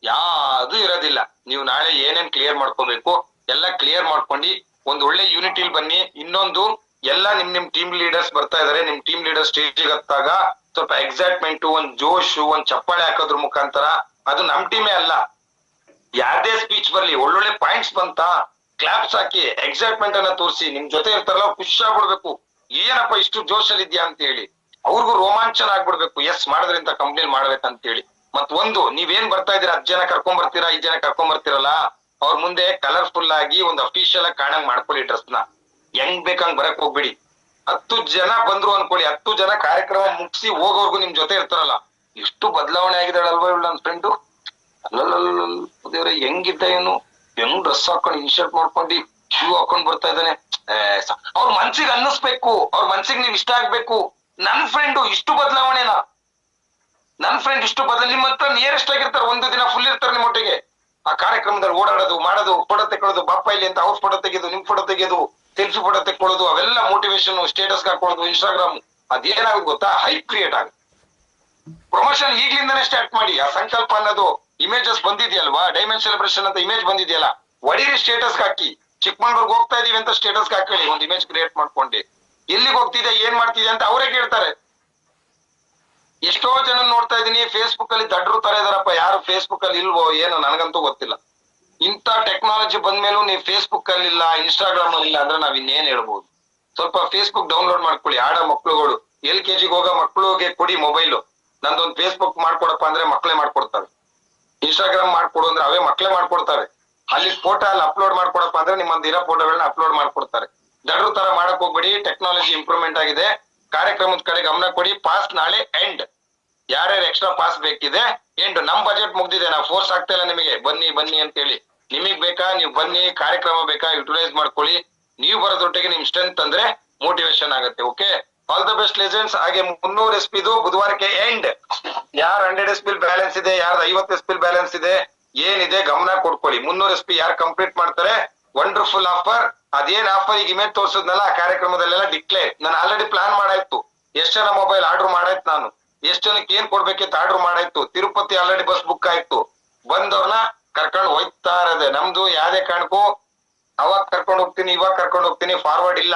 ಯಾವ್ದು ಇರೋದಿಲ್ಲ. ನೀವು ನಾಳೆ ಏನೇನ್ ಕ್ಲಿಯರ್ ಮಾಡ್ಕೋಬೇಕು ಎಲ್ಲ ಕ್ಲಿಯರ್ ಮಾಡ್ಕೊಂಡು ಒಂದ್ ಒಳ್ಳೆ ಯೂನಿಟಿಲ್ ಬನ್ನಿ. ಇನ್ನೊಂದು ಎಲ್ಲ ನಿಮ್ ಟೀಮ್ ಲೀಡರ್ಸ್ ಬರ್ತಾ ಇದಾರೆ. ನಿಮ್ ಟೀಮ್ ಲೀಡರ್ ಸ್ಟೇಜ್ ಹತ್ತಾಗ ಸ್ವಲ್ಪ ಎಕ್ಸೈಟ್ಮೆಂಟ್, ಒಂದ್ ಜೋಶು, ಒಂದ್ ಚಪ್ಪಾಳೆ ಹಾಕೋದ್ರ ಮುಖಾಂತರ, ಅದು ನಮ್ ಟೀಮೇ ಅಲ್ಲ, ಯಾವ್ದೇ ಸ್ಪೀಚ್ ಬರ್ಲಿ ಒಳ್ಳೊಳ್ಳೆ ಪಾಯಿಂಟ್ಸ್ ಬಂತ ಕ್ಲಾಪ್ಸ್ ಹಾಕಿ ಎಕ್ಸೈಟ್ಮೆಂಟ್ ಅನ್ನ ತೋರಿಸಿ ನಿಮ್ ಜೊತೆ ಇರ್ತಾರಲ್ಲ ಖುಷಿ ಆಗ್ಬಿಡ್ಬೇಕು. ಏನಪ್ಪ ಇಷ್ಟು ಜೋಶಲ್ಲಿ ಇದ್ಯಾ ಅಂತ ಹೇಳಿ ಅವ್ರಿಗೂ ರೋಮಾಂಚನ ಆಗ್ಬಿಡ್ಬೇಕು. ಎಸ್ ಮಾಡಿದ್ರಿಂದ ಕಂಪ್ಲೇಂಟ್ ಮಾಡ್ಬೇಕಂತ ಹೇಳಿ. ಮತ್ ಒಂದು ನೀವೇನ್ ಬರ್ತಾ ಇದೀರಾ, 10 ಜನ ಕರ್ಕೊಂಡ್ ಬರ್ತೀರಾ, 5 ಜನ ಕರ್ಕೊಂಡ್ ಬರ್ತೀರಲ್ಲ, ಅವ್ರ ಮುಂದೆ ಕಲರ್ಫುಲ್ ಆಗಿ ಒಂದು ಅಫಿಷಿಯಲ್ ಆಗಿ ಕಾಣಂಗ್ ಮಾಡ್ಕೊಳ್ಳಿ. ಡ್ರೆಸ್ ನ ಹೆಂಗ್ ಬೇಕಂಗ್ ಬರಕ್ ಹೋಗ್ಬಿಡಿ. 10 ಜನ ಬಂದ್ರು ಅನ್ಕೊಳ್ಳಿ, 10 ಜನ ಕಾರ್ಯಕ್ರಮ ಮುಗಿಸಿ ಹೋಗೋರ್ಗು ನಿಮ್ ಜೊತೆ ಇರ್ತಾರಲ್ಲ, ಎಷ್ಟು ಬದಲಾವಣೆ ಆಗಿದಾಳಲ್ವಾ ಇವಳು ನನ್ ಫ್ರೆಂಡು. ದೇವ್ರೆ ಹೆಂಗಿದ್ದ ಇವನು, ಹೆಂಗ್ ಡ್ರೆಸ್ ಹಾಕೊಂಡು ಇನ್ಶರ್ಟ್ ಮಾಡ್ಕೊಂಡು ಶೂ ಹಾಕೊಂಡ್ ಬರ್ತಾ ಇದ್ದಾನೆ. ಅವ್ರ ಮನ್ಸಿಗೆ ಅನ್ನಿಸ್ಬೇಕು, ಅವ್ರ ಮನ್ಸಿಗೆ ನೀವ್ ಇಷ್ಟ ಆಗ್ಬೇಕು. ನನ್ ಫ್ರೆಂಡು ಇಷ್ಟು ಬದಲಾವಣೆನಾ, ನನ್ ಫ್ರೆಂಡ್ ಇಷ್ಟು ಬದಲ ನಿಮ್ಮ ಹತ್ರ ನಿಯರೆಸ್ಟ್ ಆಗಿರ್ತಾರೆ, ಒಂದು ದಿನ ಫುಲ್ ಇರ್ತಾರೆ ನಿಮ್ಮ ಒಟ್ಟಿಗೆ. ಆ ಕಾರ್ಯಕ್ರಮದಲ್ಲಿ ಓಡಾಡೋದು ಮಾಡೋದು, ಫೋಟೋ ತೆಕೊಳ್ಳೋದು, ಬಾಪ್ಪ ಇಲ್ಲಿ ಅಂತ ಅವ್ರ ಫೋಟೋ ತೆಗೆಯೋದು, ನಿಮ್ ಫೋಟೋ ತೆಗೆಯೋದು, ಸೆಲ್ಫಿ ಫೋಟೋ ತೆಕ್ಕೊಳ್ಳೋದು, ಅವೆಲ್ಲ ಮೋಟಿವೇಶನ್ ಸ್ಟೇಟಸ್ ಹಾಕೊಳ್ಳೋದು ಇನ್ಸ್ಟಾಗ್ರಾಮ್. ಅದೇನಾಗುತ್ತೆ ಗೊತ್ತಾ, ಹೈಪ್ ಕ್ರಿಯೇಟ್ ಆಗುತ್ತೆ. ಪ್ರಮೋಷನ್ ಈಗ್ಲಿಂದಾನೇ ಸ್ಟಾರ್ಟ್ ಮಾಡಿ. ಆ ಸಂಕಲ್ಪ ಅನ್ನೋದು ಇಮೇಜಸ್ ಬಂದಿದೆಯಲ್ವಾ, ಡೈಮಂಡ್ ಸೆಲೆಬ್ರೇಷನ್ ಅಂತ ಇಮೇಜ್ ಬಂದಿದೆಯಲ್ಲ, ಒಡೀರಿ ಸ್ಟೇಟಸ್ ಹಾಕಿ. ಚಿಕ್ಕಮಂಗ್ಳೂರ್ಗೆ ಹೋಗ್ತಾ ಇದೀವಿ ಅಂತ ಸ್ಟೇಟಸ್ ಹಾಕೊಳ್ಳಿ, ಒಂದು ಇಮೇಜ್ ಕ್ರಿಯೇಟ್ ಮಾಡ್ಕೊಂಡು. ಎಲ್ಲಿಗೆ ಹೋಗ್ತಿದೆ, ಏನ್ ಮಾಡ್ತಿದೆ ಅಂತ ಅವರೇ ಕೇಳ್ತಾರೆ. ಎಷ್ಟೋ ಜನ ನೋಡ್ತಾ ಇದೀನಿ ಫೇಸ್ಬುಕ್ ಅಲ್ಲಿ ದಡ್ರು ತರ ಇದಾರಪ್ಪ, ಯಾರು ಫೇಸ್ಬುಕ್ ಅಲ್ಲಿ ಇಲ್ವೋ ಏನೋ ನನಗಂತೂ ಗೊತ್ತಿಲ್ಲ. ಇಂಥ ಟೆಕ್ನಾಲಜಿ ಬಂದ್ಮೇಲೂ ನೀವು ಫೇಸ್ಬುಕ್ ಅಲ್ಲಿ ಇಲ್ಲ, ಇನ್ಸ್ಟಾಗ್ರಾಮ್ ಅಲ್ಲಿ ಇಲ್ಲ ಅಂದ್ರೆ ನಾವ್ ಇನ್ನೇನ್ ಹೇಳ್ಬೋದು. ಸ್ವಲ್ಪ ಫೇಸ್ಬುಕ್ ಡೌನ್ಲೋಡ್ ಮಾಡ್ಕೊಳ್ಳಿ. ಆಡ ಮಕ್ಳುಗಳು LKG ಹೋಗೋ ಮಕ್ಳುಗೆ ಕೊಡಿ ಮೊಬೈಲು. ನಂದೊಂದು ಫೇಸ್ಬುಕ್ ಮಾಡ್ಕೊಡಪ್ಪ ಅಂದ್ರೆ ಮಕ್ಳೇ ಮಾಡ್ಕೊಡ್ತವೆ. ಇನ್ಸ್ಟಾಗ್ರಾಮ್ ಮಾಡ್ಕೊಡು ಅಂದ್ರೆ ಅವೇ ಮಕ್ಳೇ ಮಾಡ್ಕೊಡ್ತವೆ. ಅಲ್ಲಿ ಫೋಟೋ ಅಲ್ಲಿ ಅಪ್ಲೋಡ್ ಮಾಡ್ಕೊಡಪ್ಪ ಅಂದ್ರೆ ನಿಮ್ಮಂದ್ ಇರೋ ಫೋಟೋಗಳನ್ನ ಅಪ್ಲೋಡ್ ಮಾಡ್ಕೊಡ್ತಾರೆ. ದಡ್ರು ತರ ಮಾಡಕ್ ಹೋಗ್ಬೇಡಿ. ಟೆಕ್ನಾಲಜಿ ಇಂಪ್ರೂವ್ಮೆಂಟ್ ಆಗಿದೆ. ಕಾರ್ಯಕ್ರಮದ ಕಡೆ ಗಮನ ಕೊಡಿ. ಪಾಸ್ ನಾಳೆ ಎಂಡ್. ಯಾರ್ಯಾರು ಎಕ್ಸ್ಟ್ರಾ ಪಾಸ್ ಬೇಕಿದೆ ಎಂಡ್. ನಮ್ ಬಜೆಟ್ ಮುಗ್ದಿದೆ, ನಾವು ಫೋರ್ಸ್ ಆಗ್ತಾ ಇಲ್ಲ ನಿಮಗೆ ಬನ್ನಿ ಬನ್ನಿ ಅಂತ ಹೇಳಿ. ನಿಮಗ್ ಬೇಕಾ ನೀವು ಬನ್ನಿ, ಕಾರ್ಯಕ್ರಮ ಬೇಕಾ ಯುಟಿಲೈಸ್ ಮಾಡ್ಕೊಳ್ಳಿ. ನೀವು ಬರೋದೊಟ್ಟಿಗೆ ನಿಮ್ ಸ್ಟ್ರೆಂತ್ ಅಂದ್ರೆ ಮೋಟಿವೇಶನ್ ಆಗುತ್ತೆ. Okay, all the best legends. ಹಾಗೆ 300 SP ಬುಧವಾರಕ್ಕೆ ಎಂಡ್. ಯಾರು 100 SP ಬ್ಯಾಲೆನ್ಸ್ ಇದೆ, ಯಾರ್ದು 50 SP ಬ್ಯಾಲೆನ್ಸ್ ಇದೆ, ಏನಿದೆ ಗಮನ ಕೊಡ್ಕೊಳ್ಳಿ. 300 SP ಯಾರು ಕಂಪ್ಲೀಟ್ ಮಾಡ್ತಾರೆ, ವಂಡರ್ಫುಲ್ ಆಫರ್. ಅದೇನ್ ಆಫರ್ ಈಗ ಇಮೇಜ್ ತೋರ್ಸದ್ನಲ್ಲ ಆ ಕಾರ್ಯಕ್ರಮದಲ್ಲೆಲ್ಲ ಡಿಕ್ಲೇರ್. ನಾನು ಆಲ್ರೆಡಿ ಪ್ಲಾನ್ ಮಾಡಾಯ್ತು, ಎಷ್ಟ್ ಜನ ಮೊಬೈಲ್ ಆರ್ಡರ್ ಮಾಡಾಯ್ತು, ನಾನು ಎಷ್ಟ್ ಜನಕ್ಕೆ ಏನ್ ಕೊಡ್ಬೇಕಿತ್ತು ಆರ್ಡರ್ ಮಾಡಾಯ್ತು. ತಿರುಪತಿ ಆಲ್ರೆಡಿ ಬಸ್ ಬುಕ್ ಆಯ್ತು. ಬಂದವ್ರನ್ನ ಕರ್ಕೊಂಡು ಹೋಯ್ತಾ ಇರೋದೆ. ನಮ್ದು ಯಾವ್ದೇ ಕಾರಣಕ್ಕೂ ಅವಾಗ ಕರ್ಕೊಂಡು ಹೋಗ್ತೀನಿ ಇವಾಗ ಕರ್ಕೊಂಡು ಹೋಗ್ತೀನಿ ಫಾರ್ವರ್ಡ್ ಇಲ್ಲ.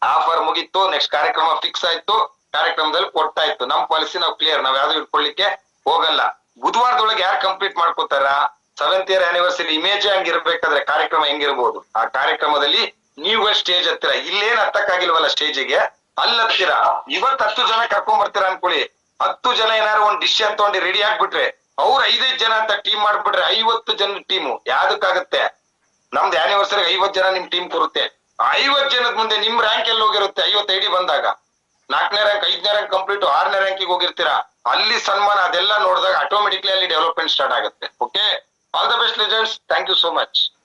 ಆಫರ್ ಮುಗೀತು, ನೆಕ್ಸ್ಟ್ ಕಾರ್ಯಕ್ರಮ ಫಿಕ್ಸ್ ಆಯ್ತು, ಕಾರ್ಯಕ್ರಮದಲ್ಲಿ ಕೊಟ್ಟಾಯ್ತು. ನಮ್ ಪಾಲಿಸಿ ನಾವು ಕ್ಲಿಯರ್, ನಾವ್ ಯಾವ್ದು ಇಟ್ಕೊಳ್ಳಿಕ್ಕೆ ಹೋಗಲ್ಲ. ಬುಧವಾರದೊಳಗೆ ಯಾರು ಕಂಪ್ಲೀಟ್ ಮಾಡ್ಕೋತಾರ, 7th year anniversary ಇಮೇಜ್ ಹಂಗಿರ್ಬೇಕಾದ್ರೆ ಕಾರ್ಯಕ್ರಮ ಹೆಂಗಿರ್ಬೋದು. ಆ ಕಾರ್ಯಕ್ರಮದಲ್ಲಿ ನೀವು ಸ್ಟೇಜ್ ಹತ್ತಿರ, ಇಲ್ಲೇನ್ ಹತ್ತಕ್ಕಾಗಿಲ್ವಲ್ಲ ಸ್ಟೇಜಿಗೆ, ಅಲ್ಲಿ ಹತ್ತಿರ. ಇವತ್ 10 ಜನ ಕರ್ಕೊಂಡ್ ಬರ್ತೀರ ಅನ್ಕೊಳ್ಳಿ, 10 ಜನ ಏನಾರು ಒಂದ್ ಡಿಸಿಷನ್ ತಗೊಂಡು ರೆಡಿ ಆಗ್ಬಿಟ್ರೆ, ಅವ್ರು 5 ಜನ ಅಂತ ಟೀಮ್ ಮಾಡ್ಬಿಟ್ರೆ 50 ಜನ ಟೀಮು ಯಾವ್ದಕ್ಕಾಗತ್ತೆ. ನಮ್ದು ಆನಿವರ್ಸರಿ 50 ಜನ ನಿಮ್ ಟೀಮ್ ಕೊರುತ್ತೆ. 50 ಜನದ ಮುಂದೆ ನಿಮ್ ರ್ಯಾಂಕ್ ಎಲ್ಲಿ ಹೋಗಿರುತ್ತೆ. 50 ID ಬಂದಾಗ 4ನೇ ರ್ಯಾಂಕ್ 5ನೇ ರ್ಯಾಂಕ್ ಕಂಪ್ಲೀಟ್ 6ನೇ ರ್ಯಾಂಕಿಗೆ ಹೋಗಿರ್ತೀರಾ. ಅಲ್ಲಿ ಸನ್ಮಾನ ಅದೆಲ್ಲ ನೋಡಿದಾಗ ಆಟೋಮೆಟಿಕ್ಲಿ ಅಲ್ಲಿ ಡೆವಲಪ್ಮೆಂಟ್ ಸ್ಟಾರ್ಟ್ ಆಗುತ್ತೆ. Okay, all the best legends. Thank you so much.